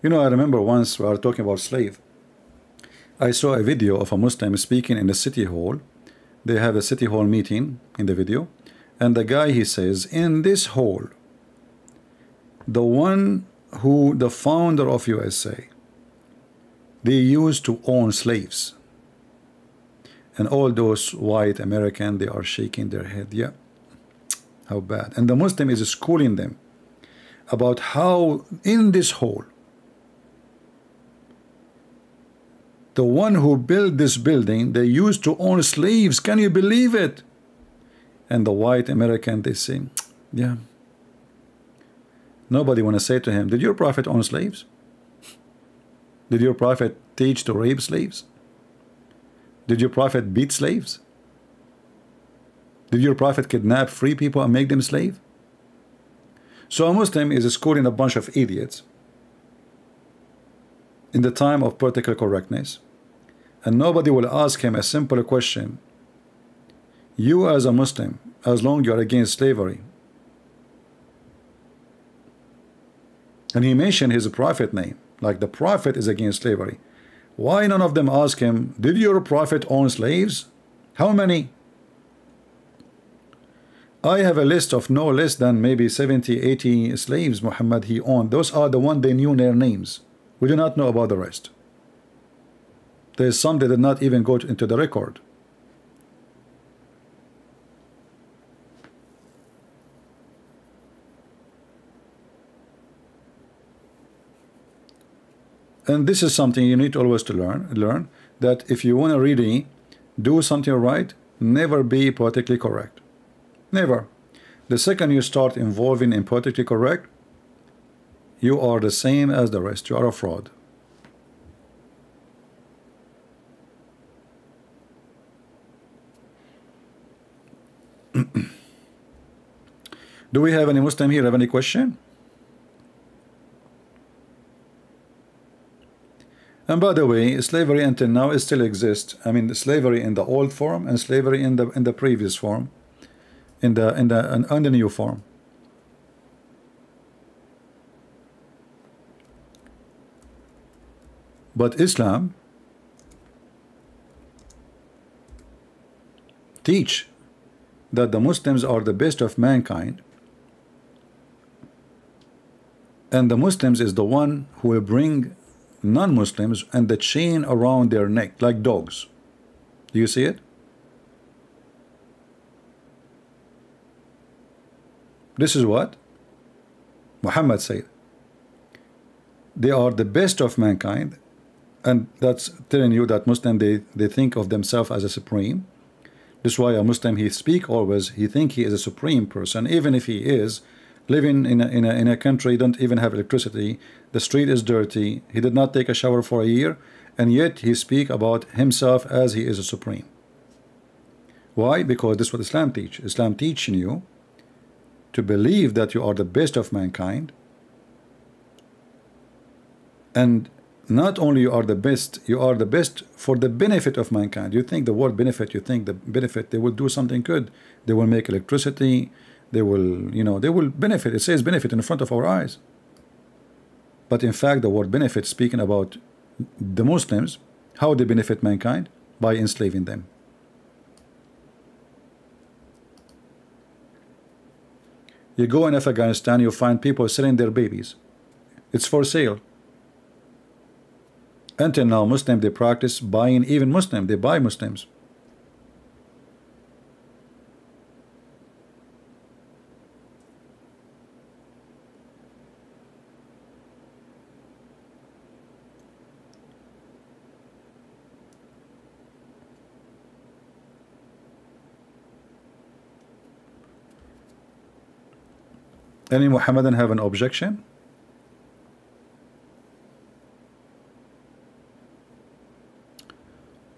You know, I remember once we were talking about slave. I saw a video of a Muslim speaking in the city hall. They have a city hall meeting in the video, and the guy, he says, in this hall, the one who the founder of USA, they used to own slaves, and all those white American, they are shaking their head. Yeah, how bad. And the Muslim is schooling them about how in this hall the one who built this building, they used to own slaves. Can you believe it? And the white American, they say, yeah. Nobody want to say to him, did your prophet own slaves? Did your prophet teach to rape slaves? Did your prophet beat slaves? Did your prophet kidnap free people and make them slave? So a Muslim is schooling a bunch of idiots in the time of political correctness, and nobody will ask him a simple question. You as a Muslim, as long you are against slavery, and he mentioned his prophet name, like the prophet is against slavery, why none of them ask him, did your prophet own slaves? How many? I have a list of no less than maybe 70, 80 slaves Muhammad he owned. Those are the ones they knew their names. We do not know about the rest. There's some that did not even go into the record. And this is something you need always to learn that if you want to really do something right, never be politically correct. Never. The second you start involving in politically correct, you are the same as the rest. You are a fraud. Do we have any Muslim here? Have any question? And by the way, slavery until now it still exists. I mean, slavery in the old form and slavery in the previous form, in the new form. But Islam teach that the Muslims are the best of mankind, and the Muslims is the one who will bring non-Muslims and the chain around their neck like dogs. Do you see it? This is what Muhammad said. They are the best of mankind, and that's telling you that Muslim they think of themselves as a supreme. This is why a Muslim, he speak always, he think he is a supreme person, even if he is living in a country don't even have electricity, the street is dirty, he did not take a shower for a year, and yet he speak about himself as he is a supreme. Why? Because this is what Islam teach. Islam teaching you to believe that you are the best of mankind, and not only you are the best for the benefit of mankind. You think the word benefit, you think the benefit, they will do something good, they will make electricity, they will, you know, they will benefit. It says benefit in front of our eyes, but in fact the word benefit speaking about the Muslims, how they benefit mankind by enslaving them. You go in Afghanistan, you find people selling their babies. It's for sale. Until now, Muslim, they practice buying, even Muslim, they buy Muslims. Any Muhammadan have an objection?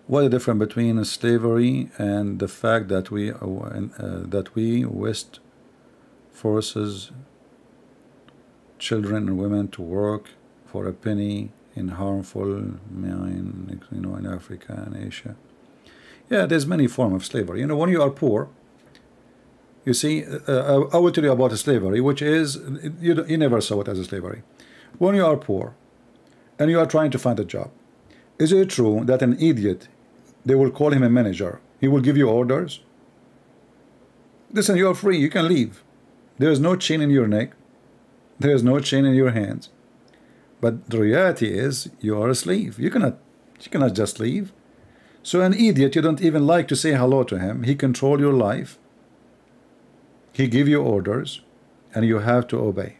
What is the difference between slavery and the fact that we West forces children and women to work for a penny in harmful mine, you know, in Africa and Asia? Yeah, there's many forms of slavery. You know, when you are poor, you see, I will tell you about slavery, which is you never saw it as a slavery. When you are poor and you are trying to find a job, is it true that an idiot, they will call him a manager, he will give you orders? Listen, you are free, you can leave. There is no chain in your neck, there is no chain in your hands. But the reality is you are a slave. You cannot just leave. So an idiot, you don't even like to say hello to him. He control your life. He give you orders, and you have to obey.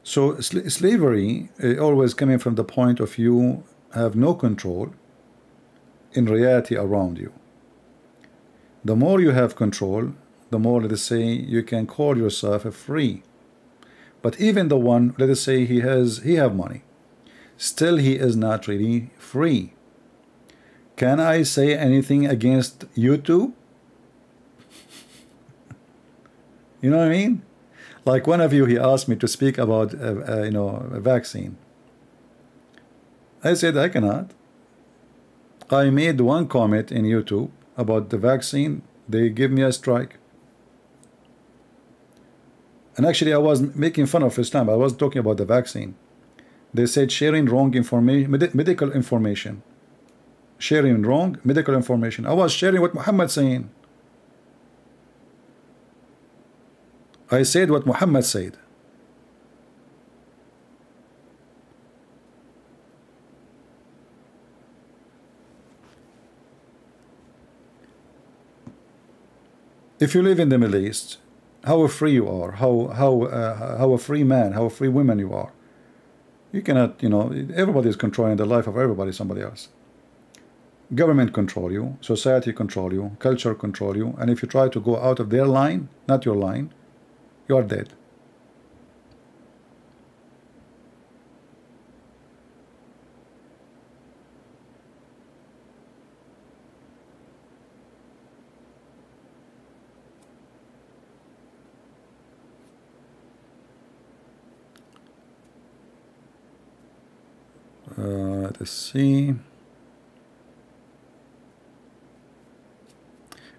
So slavery always coming from the point of you have no control in reality around you. The more you have control, the more, let us say, you can call yourself a free. But even the one, let us say, he have money, still he is not really free. Can I say anything against YouTube? You know what I mean? Like one of you, he asked me to speak about a vaccine. I said I cannot. I made one comment in YouTube about the vaccine. They give me a strike. And actually I was making fun of Islam. I was talking about the vaccine. They said sharing wrong information, medical information. Sharing wrong medical information. I was sharing what Muhammad saying. I said what Muhammad said. If you live in the Middle East, how free you are, how a free man, how a free woman you are. You cannot, everybody is controlling the life of everybody, somebody else. Government control you, society control you, culture control you, and if you try to go out of their line, not your line, you are dead. Let's see.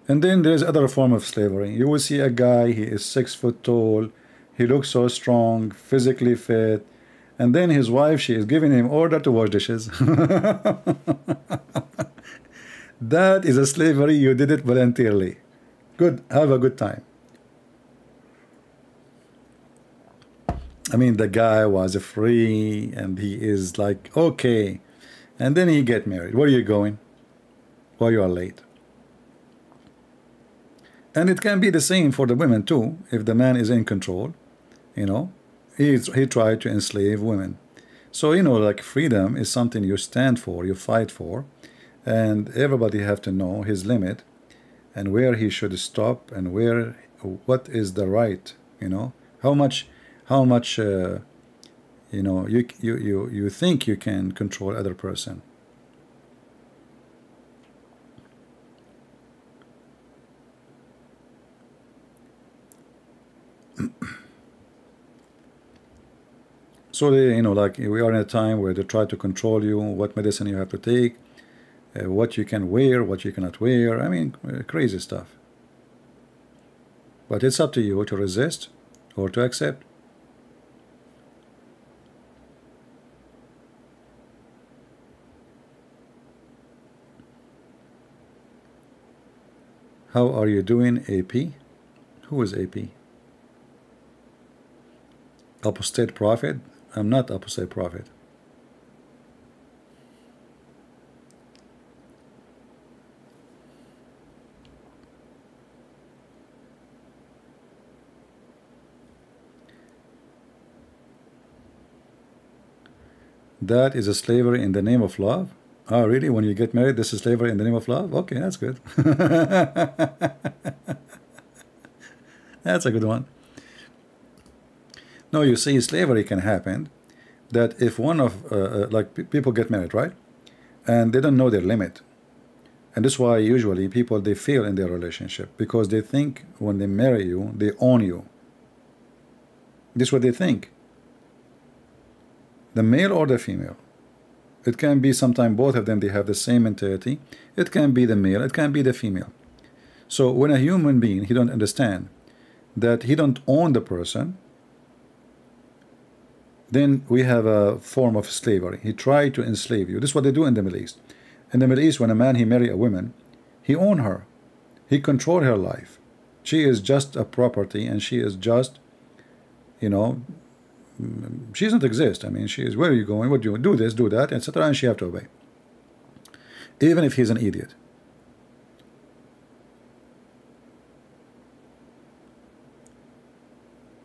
And then there's other form of slavery. You will see a guy, he is 6 foot tall, he looks so strong, physically fit, and then his wife, she is giving him order to wash dishes. That is a slavery. You did it voluntarily. Good, have a good time. I mean, the guy was free and he is like, okay, and then he get married. Where are you going? Well, you are late. And it can be the same for the women too. If the man is in control, he tried to enslave women. So like freedom is something you stand for, you fight for, and everybody have to know his limit and where he should stop and what is the right. How much you think you can control other person. So they, like we are in a time where they try to control you, what medicine you have to take, what you can wear, what you cannot wear. I mean, crazy stuff. But it's up to you to resist or to accept. How are you doing, AP? Who is AP? Apostate prophet? I'm not apostate prophet. That is a slavery in the name of love. Oh, really? When you get married, this is slavery in the name of love? Okay, that's good. That's a good one. No, you see, slavery can happen that if one of, like people get married, right? And they don't know their limit. And that's why usually people, they fail in their relationship because they think when they marry you, they own you. This is what they think. The male or the female. It can be sometimes both of them, they have the same mentality. It can be the male, it can be the female. So when a human being, he don't understand that he don't own the person, then we have a form of slavery. He tried to enslave you. This is what they do in the Middle East. In the Middle East, when a man, he marry a woman, he own her. He control her life. She is just a property and she is just, she doesn't exist. I mean, she is, where are you going? What do you do? This, do that, etc. And she have to obey. Even if he's an idiot.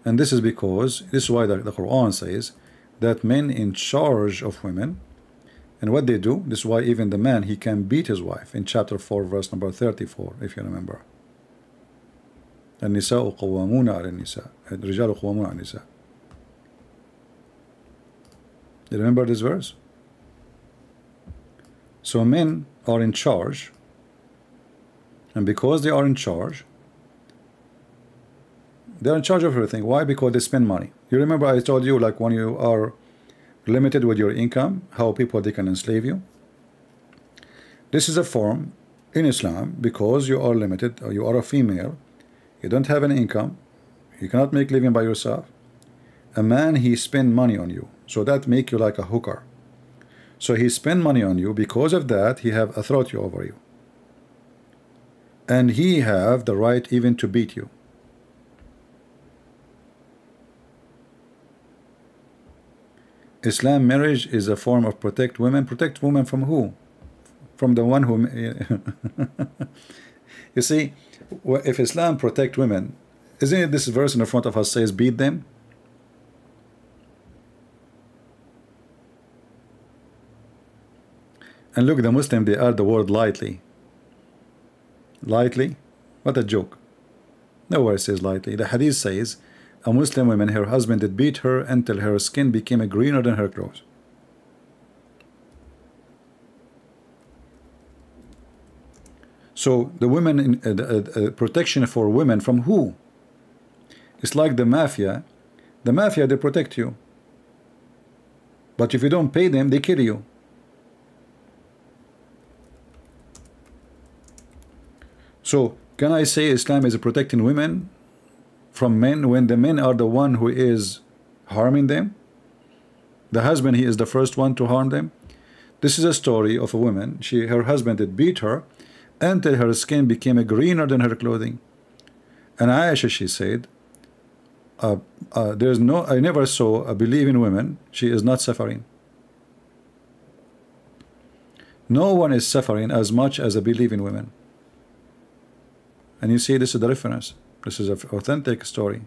And this is because, this is why the Quran says that men in charge of women, and what they do, this is why even the man, he can beat his wife in chapter 4 verse number 34, if you remember. النساء قوامون على النساء الرجال قوامون على النساء. You remember this verse? So men are in charge, and because they are in charge, they're in charge of everything. Why? Because they spend money. You remember I told you, like, when you are limited with your income, how people, they can enslave you. This is a form in Islam, because you are limited, or you are a female, you don't have an income, you cannot make living by yourself. A man, he spend money on you, so that make you like a hooker. So he spend money on you. Because of that, he have authority over you, and he have the right even to beat you. Islam marriage is a form of protect women. Protect women from who? From the one who you see, if Islam protect women, isn't it this verse in the front of us says beat them? And look, the Muslim, they add the word lightly. Lightly? What a joke. Nowhere it says lightly. The hadith says a Muslim woman, her husband did beat her until her skin became greener than her clothes. So the women in protection for women from who? It's like the mafia. The mafia, they protect you, but if you don't pay them, they kill you. So can I say Islam is protecting women from men when the men are the one who is harming them? The husband, he is the first one to harm them. This is a story of a woman. Her husband did beat her until her skin became greener than her clothing. And Aisha, she said, there's no, I never saw a believing woman, she is not suffering. No one is suffering as much as a believing woman. And you see, this is the reference. This is an authentic story.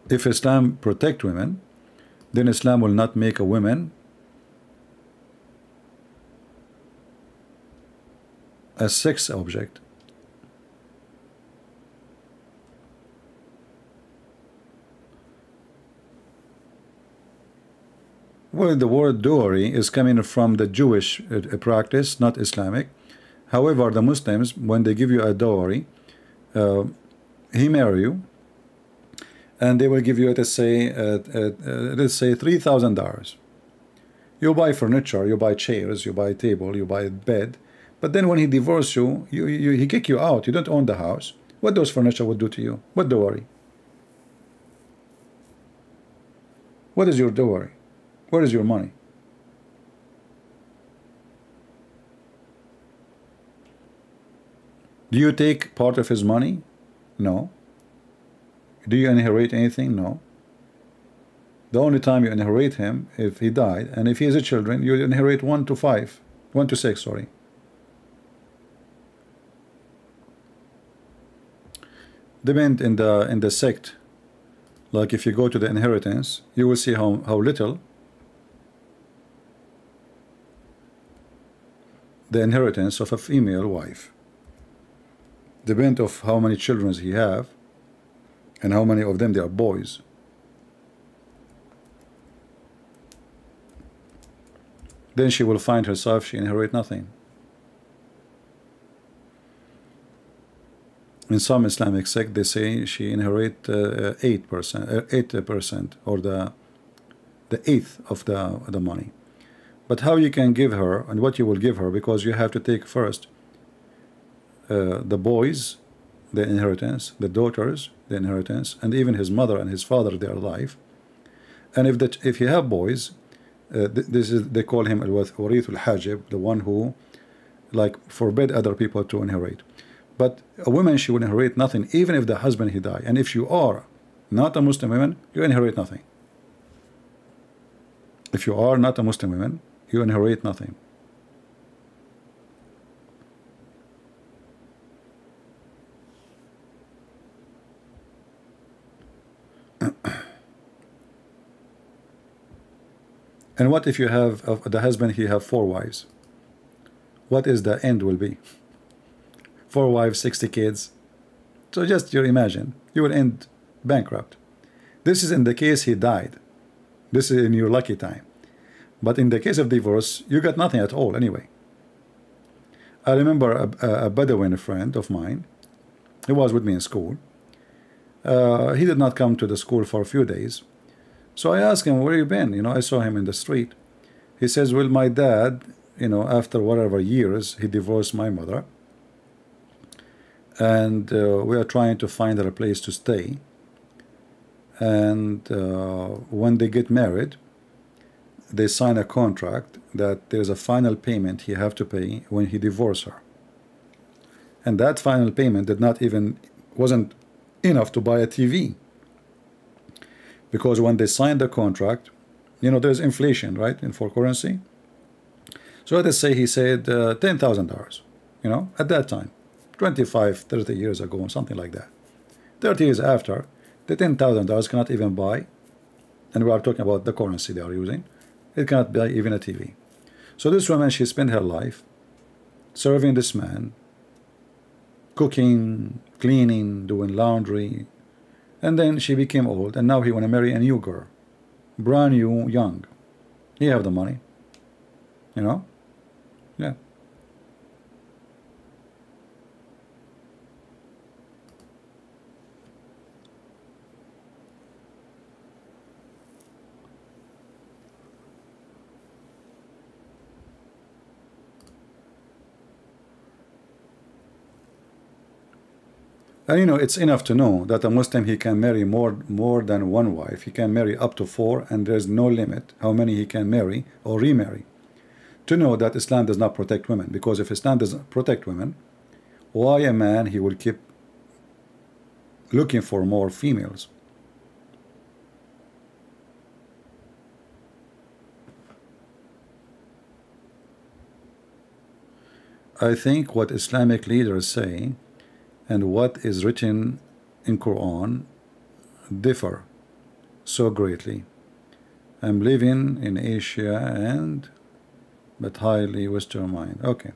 If Islam protect women, then Islam will not make a woman a sex object. Well, the word dowry is coming from the Jewish practice, not Islamic. However, the Muslims, when they give you a dowry, he marry you, and they will give you, let's say $3,000. You buy furniture, you buy chairs, you buy table, you buy bed, but then when he divorces you, he kick you out. You don't own the house. What those furniture would do to you? What dowry? What is your dowry? Where is your money? Do you take part of his money? No. Do you inherit anything? No. The only time you inherit him, if he died, and if he has a children, you inherit 1 to 5, 1 to 6, sorry. Depend in the sect. Like if you go to the inheritance, you will see how little the inheritance of a female wife. Depend of how many children he have, and how many of them they are boys. Then she will find herself, she inherit nothing. In some Islamic sect, they say she inherit 8%, or the eighth of the money. But how you can give her, and what you will give her, because you have to take first the boys, the inheritance, the daughters, the inheritance, and even his mother and his father, they are alive. And if you have boys, this is, they call him al-warith al-hajib, the one who like forbid other people to inherit. But a woman, she will inherit nothing, even if the husband he die. And if you are not a Muslim woman, you inherit nothing. If you are not a Muslim woman, you inherit nothing. And what if you have the husband, he have 4 wives? What is the end will be? 4 wives, 60 kids. So just you imagine, you will end bankrupt. This is in the case he died. This is in your lucky time. But in the case of divorce, you got nothing at all anyway. I remember a Bedouin friend of mine. He was with me in school. He did not come to the school for a few days. So I asked him, where you been? You know, I saw him in the street. He says, well, my dad, you know, after whatever years, he divorced my mother. And we are trying to find her a place to stay. And when they get married, they sign a contract that there's a final payment he have to pay when he divorced her. And that final payment wasn't enough to buy a TV. Because when they signed the contract, you know, there's inflation, right, in foreign currency. So let's say he said $10,000, you know, at that time, 25, 30 years ago, something like that. 30 years after, the $10,000 cannot even buy, and we are talking about the currency they are using, it cannot buy even a TV. So this woman, she spent her life serving this man, cooking, cleaning, doing laundry, and then she became old, and now he want to marry a new girl, brand new, young. He have the money, you know, yeah. And you know, it's enough to know that a Muslim, he can marry more than 1 wife. He can marry up to 4, and there's no limit how many he can marry or remarry. To know that Islam does not protect women, because if Islam doesn't protect women, why a man he will keep looking for more females? I think what Islamic leaders say and what is written in Quran differ so greatly. I'm living in Asia but highly Western mind. Okay.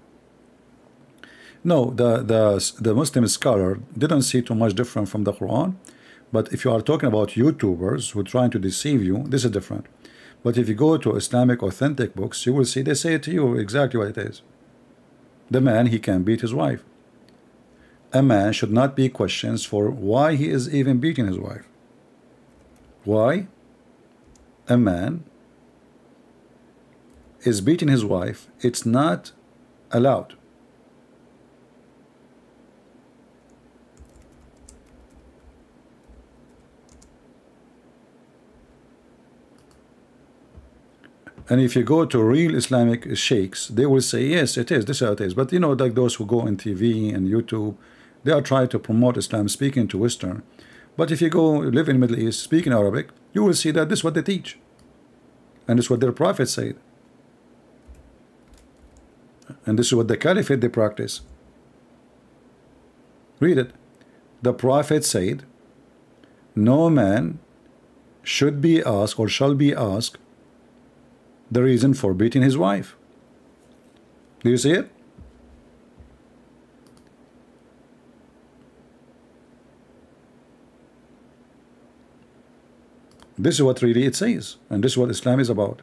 No, the Muslim scholar didn't see too much different from the Quran. But if you are talking about YouTubers who are trying to deceive you, this is different. But if you go to Islamic authentic books, you will see they say to you exactly what it is. The man, he can beat his wife. A man should not be questioned for why he is even beating his wife. Why a man is beating his wife, it's not allowed. And if you go to real Islamic sheikhs, they will say, yes, it is, this is how it is. But you know, like those who go on TV and YouTube, they are trying to promote Islam, speaking to Western. But if you go live in the Middle East, speaking Arabic, you will see that this is what they teach. And this is what their Prophet said. And this is what the Caliphate they practice. Read it. The Prophet said, no man should be asked or shall be asked the reason for beating his wife. Do you see it? This is what really it says, and this is what Islam is about.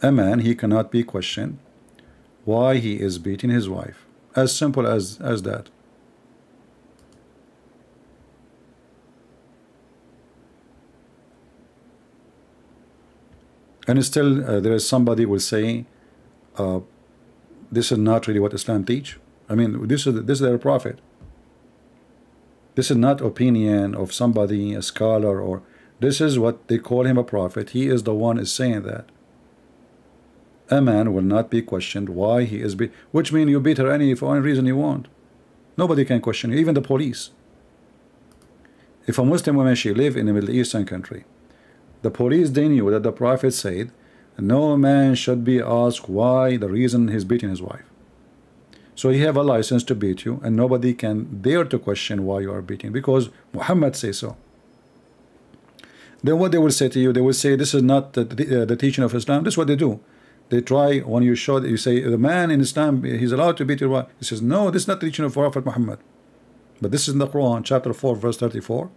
A man, he cannot be questioned why he is beating his wife. As simple as that. And still there is somebody will say this is not really what Islam teach. I mean, this is their Prophet. This is not opinion of somebody, a scholar, or this is what they call him a prophet. He is the one is saying that a man will not be questioned why he is which means you beat her for any reason you want. Nobody can question you, even the police. If a Muslim woman, she live in a Middle Eastern country, The police, they knew that the Prophet said, no man should be asked why, the reason he's beating his wife. So you have a license to beat you, and nobody can dare to question why you are beating, because Muhammad says so. Then what they will say to you, they will say this is not the teaching of Islam. This is what they do. They try, when you show, you say the man in Islam, he's allowed to beat your wife. He says, no, this is not the teaching of Prophet Muhammad. But this is in the Quran, chapter 4, verse 34.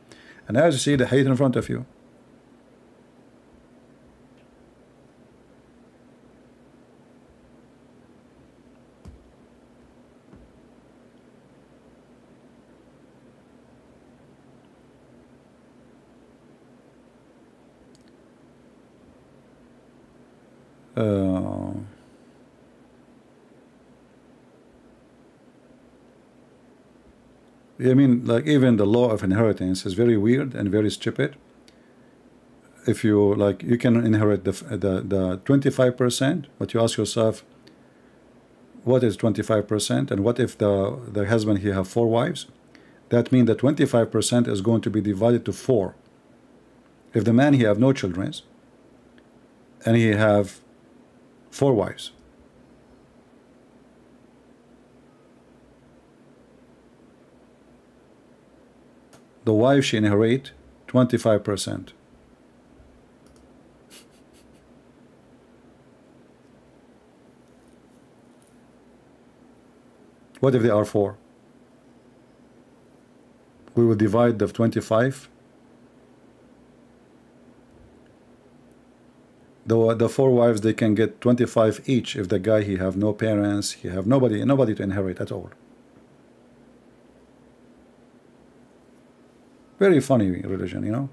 And as you see the hadith in front of you. I mean, like, even the law of inheritance is very weird and very stupid. If you like, you can inherit the 25%, but you ask yourself, what is 25%, and what if the husband, he have 4 wives? That means that 25% is going to be divided to 4. If the man, he have no children, and he have 4 wives, the wife, she inherit 25%. What if they are 4? We will divide the 25. The 4 wives, they can get 25 each if the guy, he have no parents, he have nobody to inherit at all. Very funny religion, you know.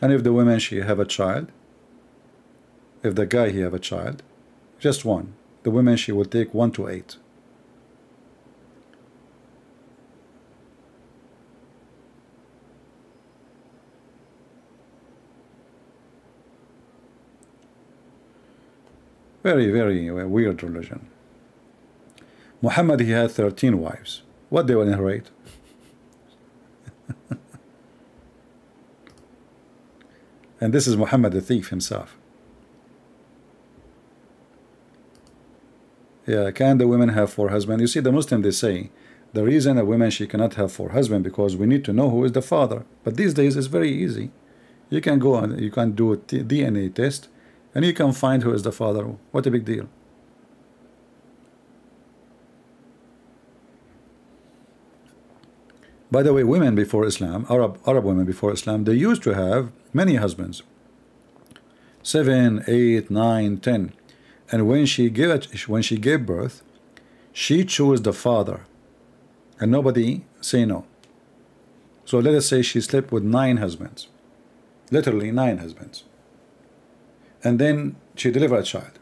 And if the woman, she have a child, if the guy, he have a child, just 1, the woman, she will take 1 to 8. Very, very weird religion. Muhammad, he had 13 wives. What they will inherit? And this is Muhammad the thief himself. Yeah, can the women have 4 husbands? You see, the Muslim, they say the reason a woman, she cannot have 4 husbands, because we need to know who is the father. But these days it's very easy. You can go and you can do a DNA test, and you can find who is the father. What a big deal. By the way, women before Islam, Arab women before Islam, they used to have many husbands. 7, 8, 9, 10. And when she gave birth, she chose the father, and nobody say no. So let us say she slept with 9 husbands, literally 9 husbands, and then she delivered a child.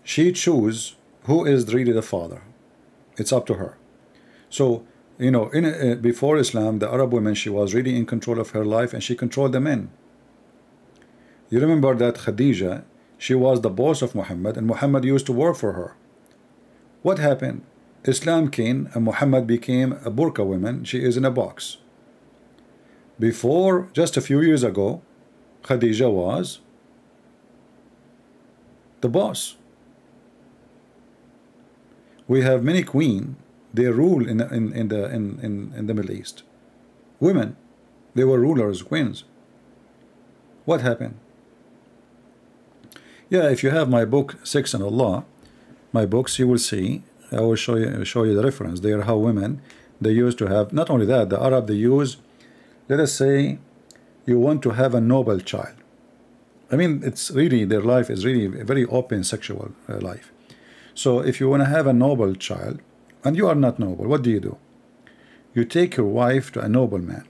She chose who is really the father. It's up to her. So, you know, before Islam, the Arab woman, she was really in control of her life, and she controlled the men. You remember that Khadija, she was the boss of Muhammad, and Muhammad used to work for her. What happened? Islam came, and Muhammad became a burqa woman. She is in a box. Before, just a few years ago, Khadija was the boss. We have many queens. They rule in the Middle East. Women, they were rulers, queens. What happened? Yeah, if you have my book 6 on Allah, my books, you will see. I will show you the reference there. How women, they used to have. Not only that, the Arab, they use. Let us say, you want to have a noble child. I mean, it's really, their life is really a very open sexual life. So if you want to have a noble child, and you are not noble, what do? You take your wife to a noble man,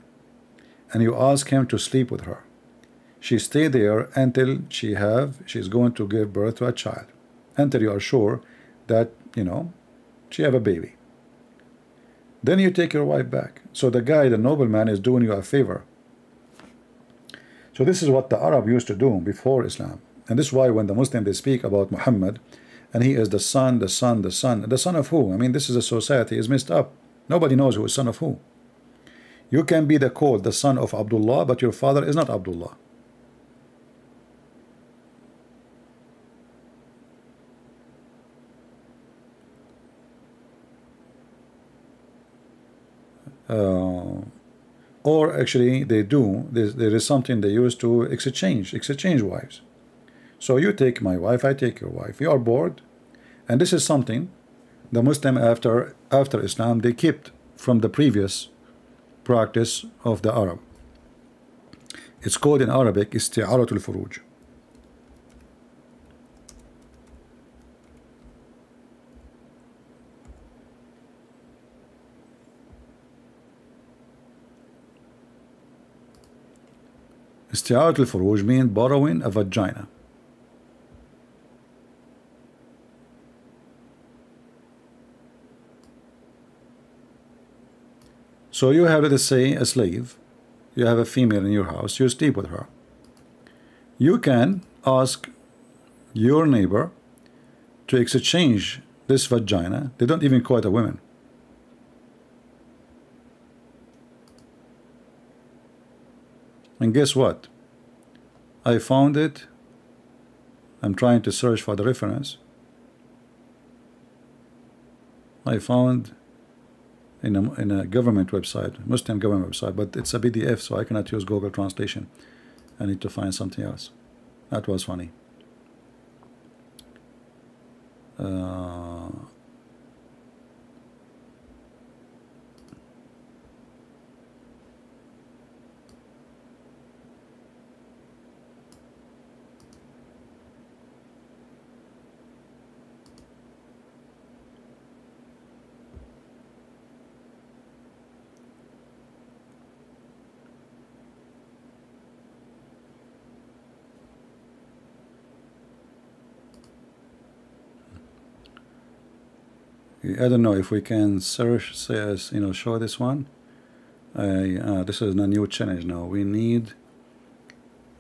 and you ask him to sleep with her. She stay there until she's going to give birth to a child, until you are sure that, you know, she have a baby. Then you take your wife back. So the guy, the nobleman, is doing you a favor. So this is what the Arab used to do before Islam. And this is why when the Muslims, they speak about Muhammad, and he is the son, the son, the son. The son of who? I mean, this is a society is messed up. Nobody knows who is son of who. You can be called the son of Abdullah, but your father is not Abdullah. Or actually they do. There is something they use to exchange wives. So you take my wife, I take your wife. You are bored, and this is something the Muslim after Islam they kept from the previous practice of the Arab. It's called in Arabic isti'aratul furuj. Isti'aratul furuj means borrowing a vagina. So you have, let's say, a slave. You have a female in your house. You sleep with her. You can ask your neighbor to exchange this vagina. They don't even call it a woman. And guess what? I found it. I'm trying to search for the reference. I found in a government website, Muslim government website, but it's a PDF, so I cannot use Google translation. I need to find something else. That was funny. I don't know if we can search, says, show this one. This is a new challenge now. We need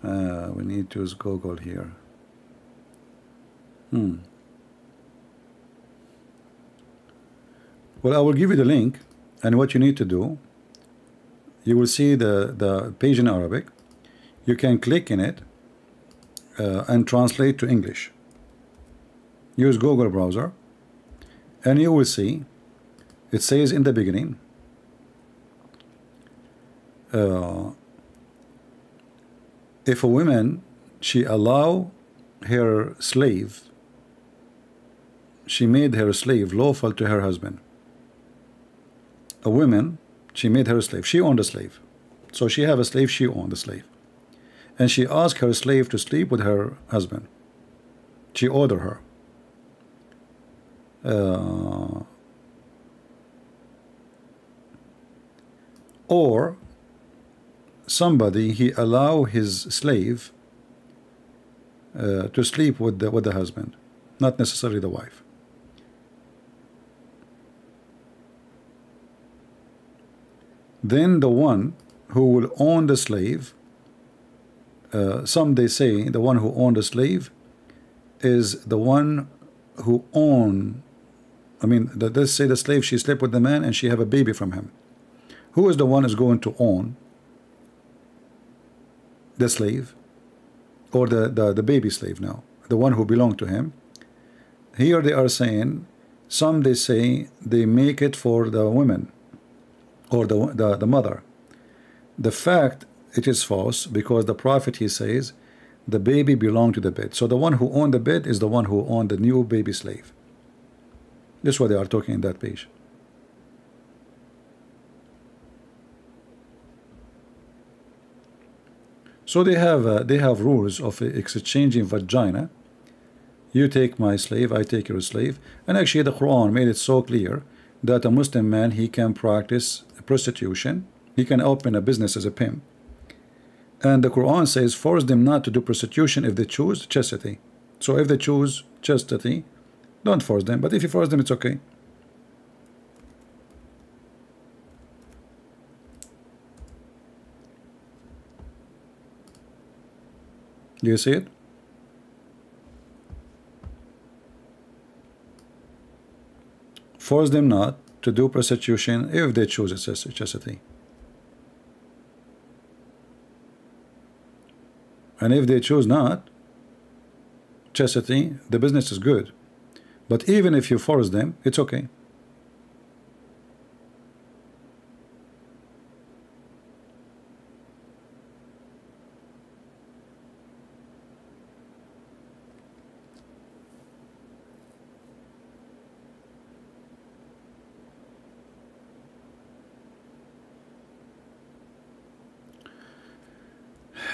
to use Google here. Well, I will give you the link, and what you need to do, you will see the page in Arabic. You can click in it and translate to English. Use Google browser. And you will see it says in the beginning if a woman she allow her slave, she made her slave lawful to her husband. A woman, she made her slave, she owned a slave, so she have a slave, she owned a slave, and she asked her slave to sleep with her husband. She ordered her. Or somebody he allow his slave to sleep with the husband, not necessarily the wife. Then the one who will own the slave, some they say the one who owned the slave is the one who own. I mean, let's say the slave, she slept with the man and she have a baby from him. Who is the one who's going to own the slave, or the baby slave now, the one who belonged to him? Here they are saying, some they say they make it for the women or the mother. The fact it is false, because the Prophet he says the baby belonged to the bed. So the one who owned the bed is the one who owned the new baby slave. This is what they are talking in that page. So they have rules of exchanging vagina. You take my slave, I take your slave. And actually the Quran made it so clear that a Muslim man, he can practice prostitution. He can open a business as a pimp. And the Quran says force them not to do prostitution if they choose chastity. So if they choose chastity, don't force them, but if you force them, it's okay. Do you see it? Force them not to do prostitution if they choose chastity. And if they choose not chastity, the business is good. But even if you force them, it's okay.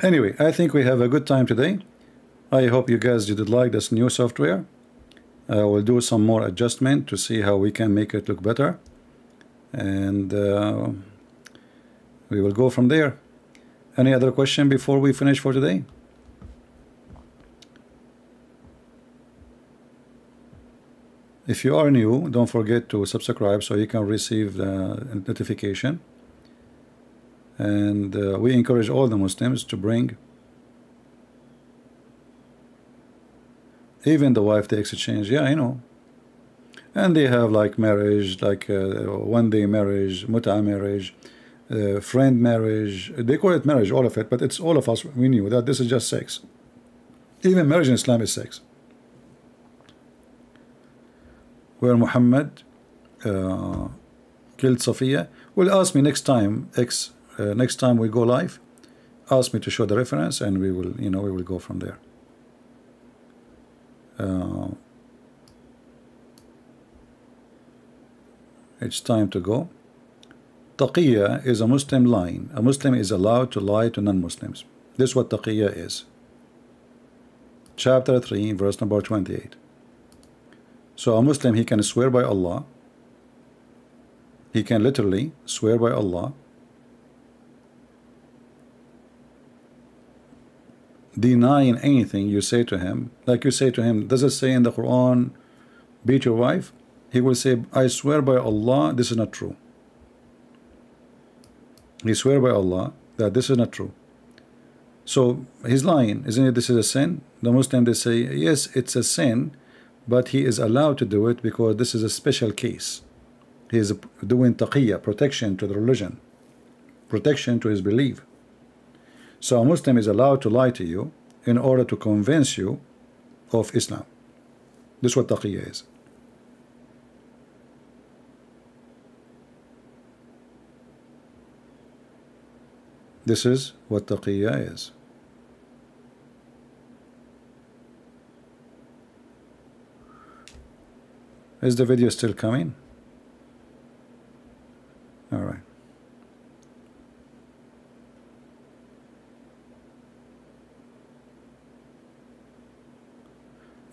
Anyway, I think we have a good time today. I hope you guys did like this new software. We'll do some more adjustment to see how we can make it look better, and we will go from there. Any other question before we finish for today? If you are new, don't forget to subscribe so you can receive the notification. And we encourage all the Muslims to bring even the wife they exchange. Yeah, I know. And they have like marriage, like one-day marriage, muta marriage, friend marriage. They call it marriage, all of it, but it's all of us. We knew that this is just sex. Even marriage in Islam is sex. Where Muhammad killed Safiya. Will ask me next time, next time we go live, ask me to show the reference, and we will, we will go from there. It's time to go. Taqiyya is a Muslim lying. A Muslim is allowed to lie to non-Muslims. This is what taqiyya is. Chapter 3, verse number 28. So a Muslim, he can swear by Allah. He can literally swear by Allah, denying anything you say to him. Like you say to him, does it say in the Quran, beat your wife? He will say, I swear by Allah, this is not true. He swear by Allah that this is not true. So he's lying, isn't it? This is a sin. The Muslim, they say, yes, it's a sin, but he is allowed to do it because this is a special case. He is doing taqiyya, protection to the religion, protection to his belief. So a Muslim is allowed to lie to you in order to convince you of Islam. This is what taqiyya is. This is what taqiyya is. Is the video still coming? All right.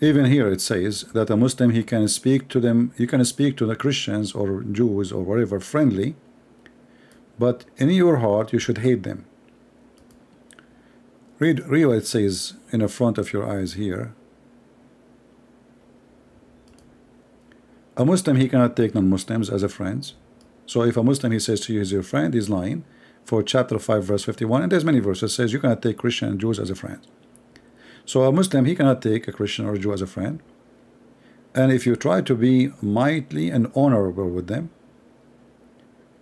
Even here it says that a Muslim, he can speak to them, you can speak to the Christians or Jews or whatever friendly, but in your heart you should hate them. Read what it says in the front of your eyes here. A Muslim, he cannot take non-Muslims as a friends. So if a Muslim, he says to you he's your friend, he's lying. For chapter 5 verse 51, and there's many verses, says you cannot take Christian and Jews as a friend. So a Muslim, he cannot take a Christian or a Jew as a friend. And if you try to be mightly and honorable with them,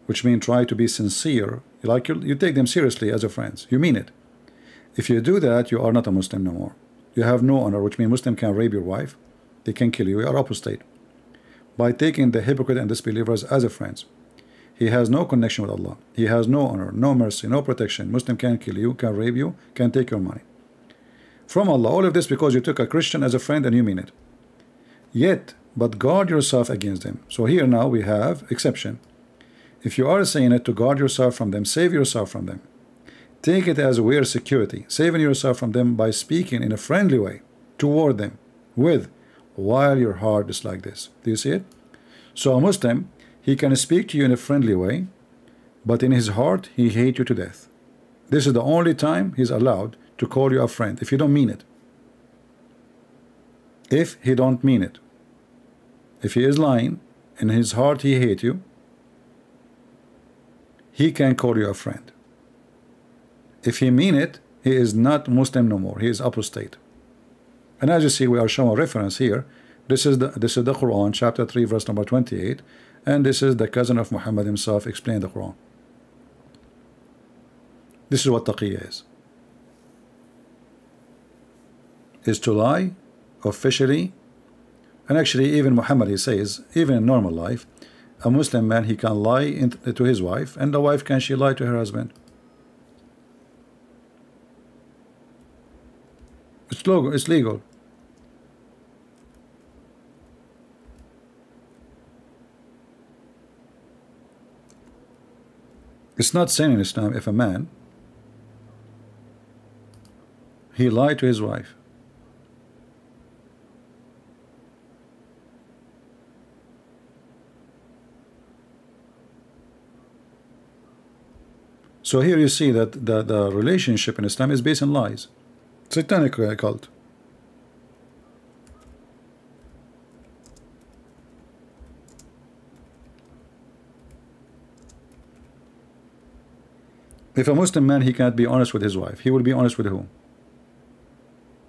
which means try to be sincere, like you take them seriously as a friends, you mean it. If you do that, you are not a Muslim no more. You have no honor, which means Muslim can rape your wife, they can kill you, you are apostate. By taking the hypocrite and disbelievers as a friends, he has no connection with Allah. He has no honor, no mercy, no protection. Muslim can kill you, can rape you, can take your money from Allah. All of this because you took a Christian as a friend and you mean it. Yet, but guard yourself against them. So here now we have exception. If you are saying it to guard yourself from them, save yourself from them. Take it as weird security, saving yourself from them by speaking in a friendly way toward them with, while your heart is like this. Do you see it? So a Muslim, he can speak to you in a friendly way, but in his heart he hates you to death. This is the only time he's allowed to call you a friend, if you don't mean it. If he don't mean it. If he is lying, in his heart he hates you, he can call you a friend. If he mean it, he is not Muslim no more, he is apostate. And as you see, we are showing a reference here This is the Quran, chapter 3, verse number 28, and this is the cousin of Muhammad himself explained the Quran. This is what taqiyya is to lie officially. And actually even Muhammad, he says, even in normal life, a Muslim man, he can lie to his wife, and the wife, can she lie to her husband? It's legal. It's legal. It's not sin in Islam if a man, he lied to his wife. So here you see that the relationship in Islam is based on lies. Satanic cult. If a Muslim man, he cannot be honest with his wife, he will be honest with whom?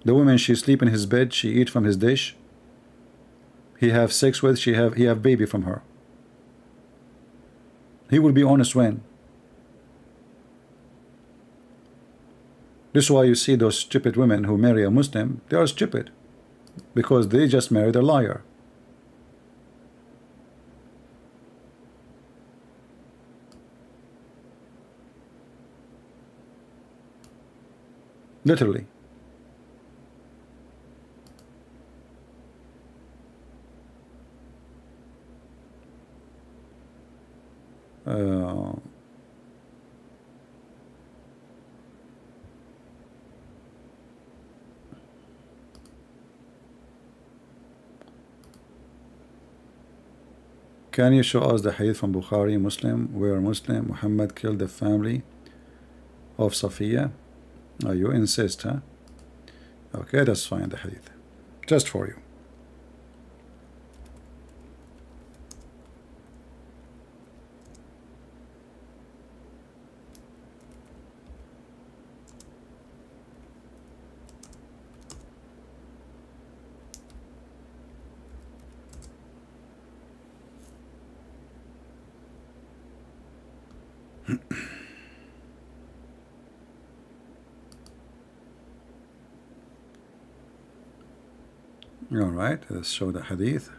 The woman, she sleep in his bed, she eat from his dish, he have sex with, he have baby from her. He will be honest when? This is why you see those stupid women who marry a Muslim, they are stupid, because they just married a liar. Literally. Can you show us the hadith from Bukhari Muslim where Muslim Muhammad killed the family of Safiya? You insist, huh? Okay, that's fine, the hadith. Just for you. All right, let's show the hadith.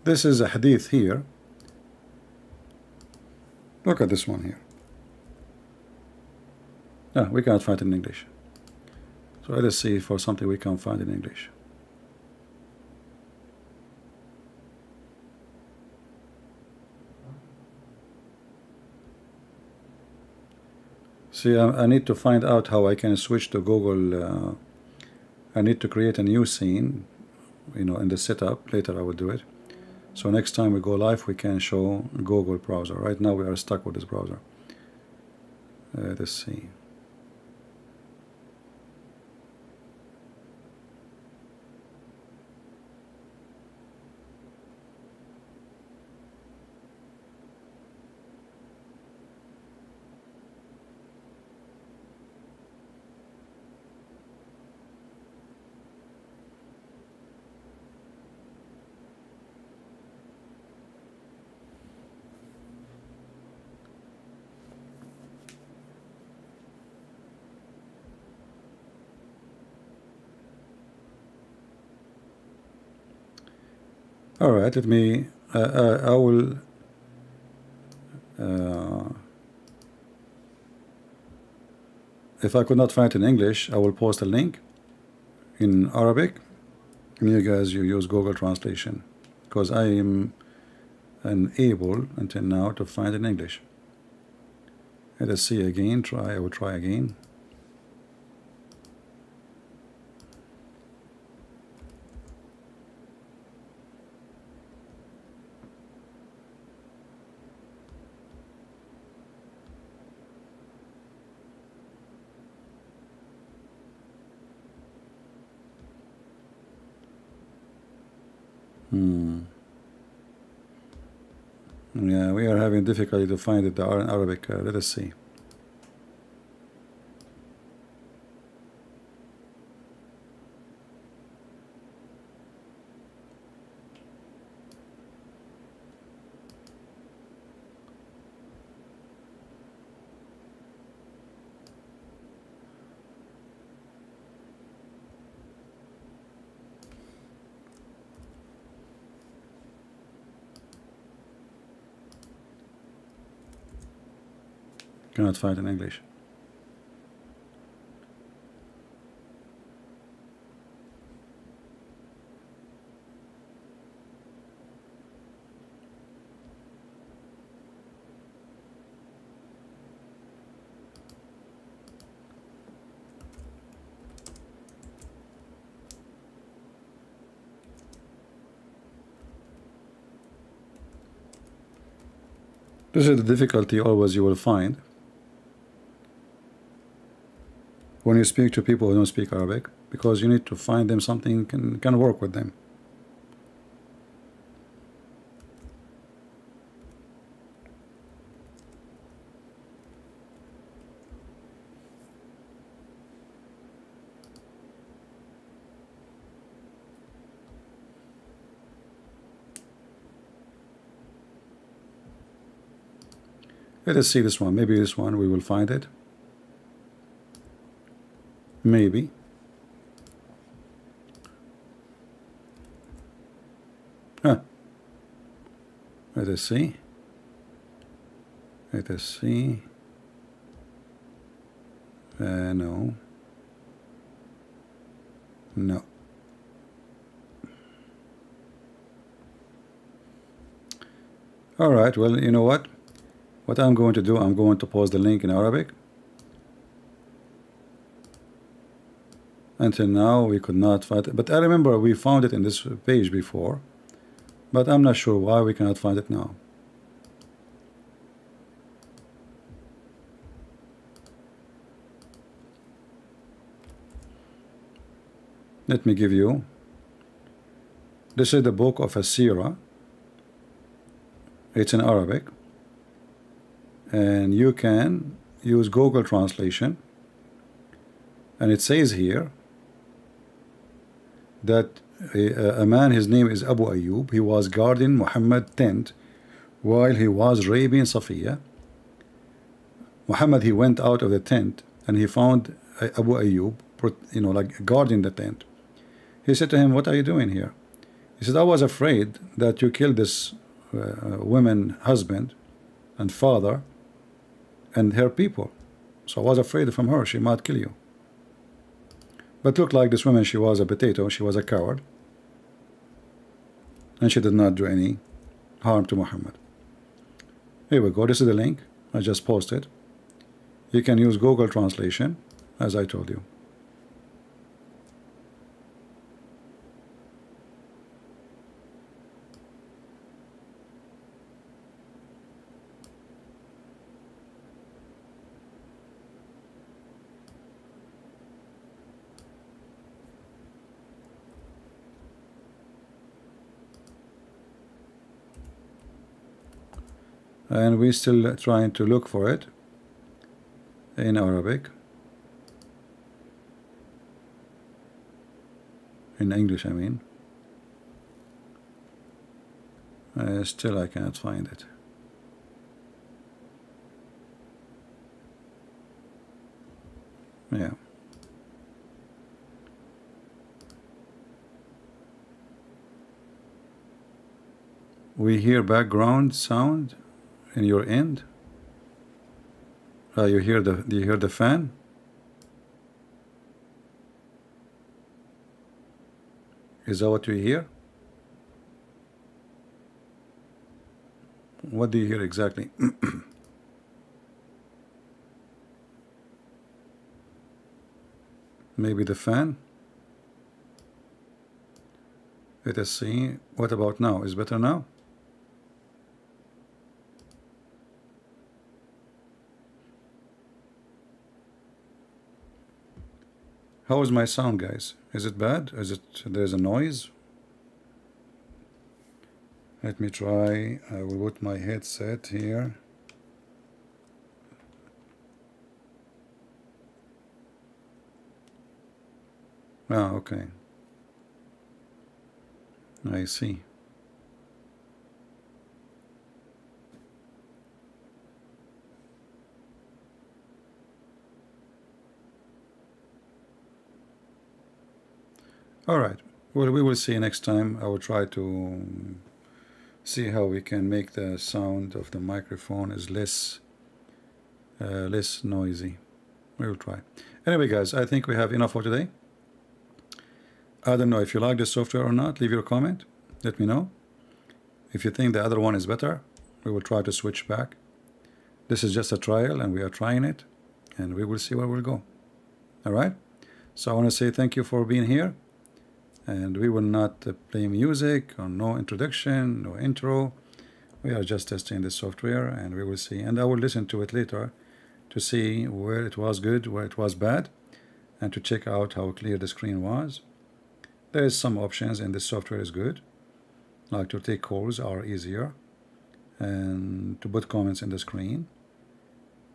This is a hadith here. Look at this one here. No, we can't find it in English. So let us see for something we can find in English. See, I need to find out how I can switch to Google. I need to create a new scene, you know, in the setup. Later I will do it. So next time we go live, we can show Google browser. Right now we are stuck with this browser. Let's see. All right, let me, I will, if I could not find it in English, I will post a link in Arabic, and you guys, you use Google Translation, because I am unable until now to find it in English. Let us see again. I will try again. Yeah, we are having difficulty to find it in Arabic. Let us see. Cannot find in English. This is the difficulty always you will find when you speak to people who don't speak Arabic, because you need to find them something can work with them. Let us see this one. Maybe this one we will find it. Maybe. Huh. Let us see. Let us see. No. No. All right. Well, you know what? What I'm going to do, I'm going to post the link in Arabic. Until now, we could not find it. But I remember we found it in this page before. But I'm not sure why we cannot find it now. Let me give you. This is the book of Asira. It's in Arabic. And you can use Google translation. And it says here that a man, his name is Abu Ayyub, he was guarding Muhammad's tent while he was raping Safiya. Muhammad, he went out of the tent and he found Abu Ayyub, you know, like guarding the tent. He said to him, "What are you doing here?" He said, "I was afraid that you killed this woman husband and father and her people. So I was afraid from her, she might kill you. But looked like this woman, she was a potato, she was a coward. And she did not do any harm to Muhammad." Here we go. This is the link I just posted. You can use Google translation, as I told you. And we're still trying to look for it in Arabic. In English, I mean. Still I cannot find it. Yeah. We hear background sound in your end. Do you hear the fan? Is that what you hear? What do you hear exactly? Maybe the fan. Let us see. What about now? Is better now? How is my sound, guys? Is it bad? Is it there's a noise? Let me try. I will put my headset here. Ah, okay. I see. All right. Well, we will see next time. I will try to see how we can make the sound of the microphone is less noisy. We will try. Anyway, guys, I think we have enough for today. I don't know if you like this software or not. Leave your comment. Let me know. If you think the other one is better, we will try to switch back. This is just a trial, and we are trying it, and we will see where we'll go. All right? So I want to say thank you for being here, and we will not play music or no introduction, no intro. We are just testing the software, and we will see. And I will listen to it later to see where it was good, where it was bad, and to check out how clear the screen was. There is some options in this software is good, like to take calls are easier, and to put comments in the screen.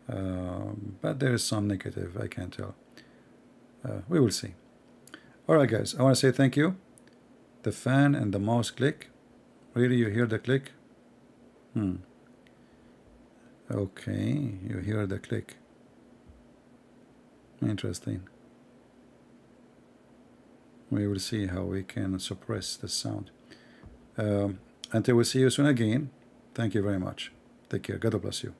But there is some negative, I can't tell. We will see. Alright, guys, I want to say thank you. The fan and the mouse click. Really, you hear the click? Okay, you hear the click. Interesting. We will see how we can suppress the sound. Until we see you soon again, thank you very much. Take care. God bless you.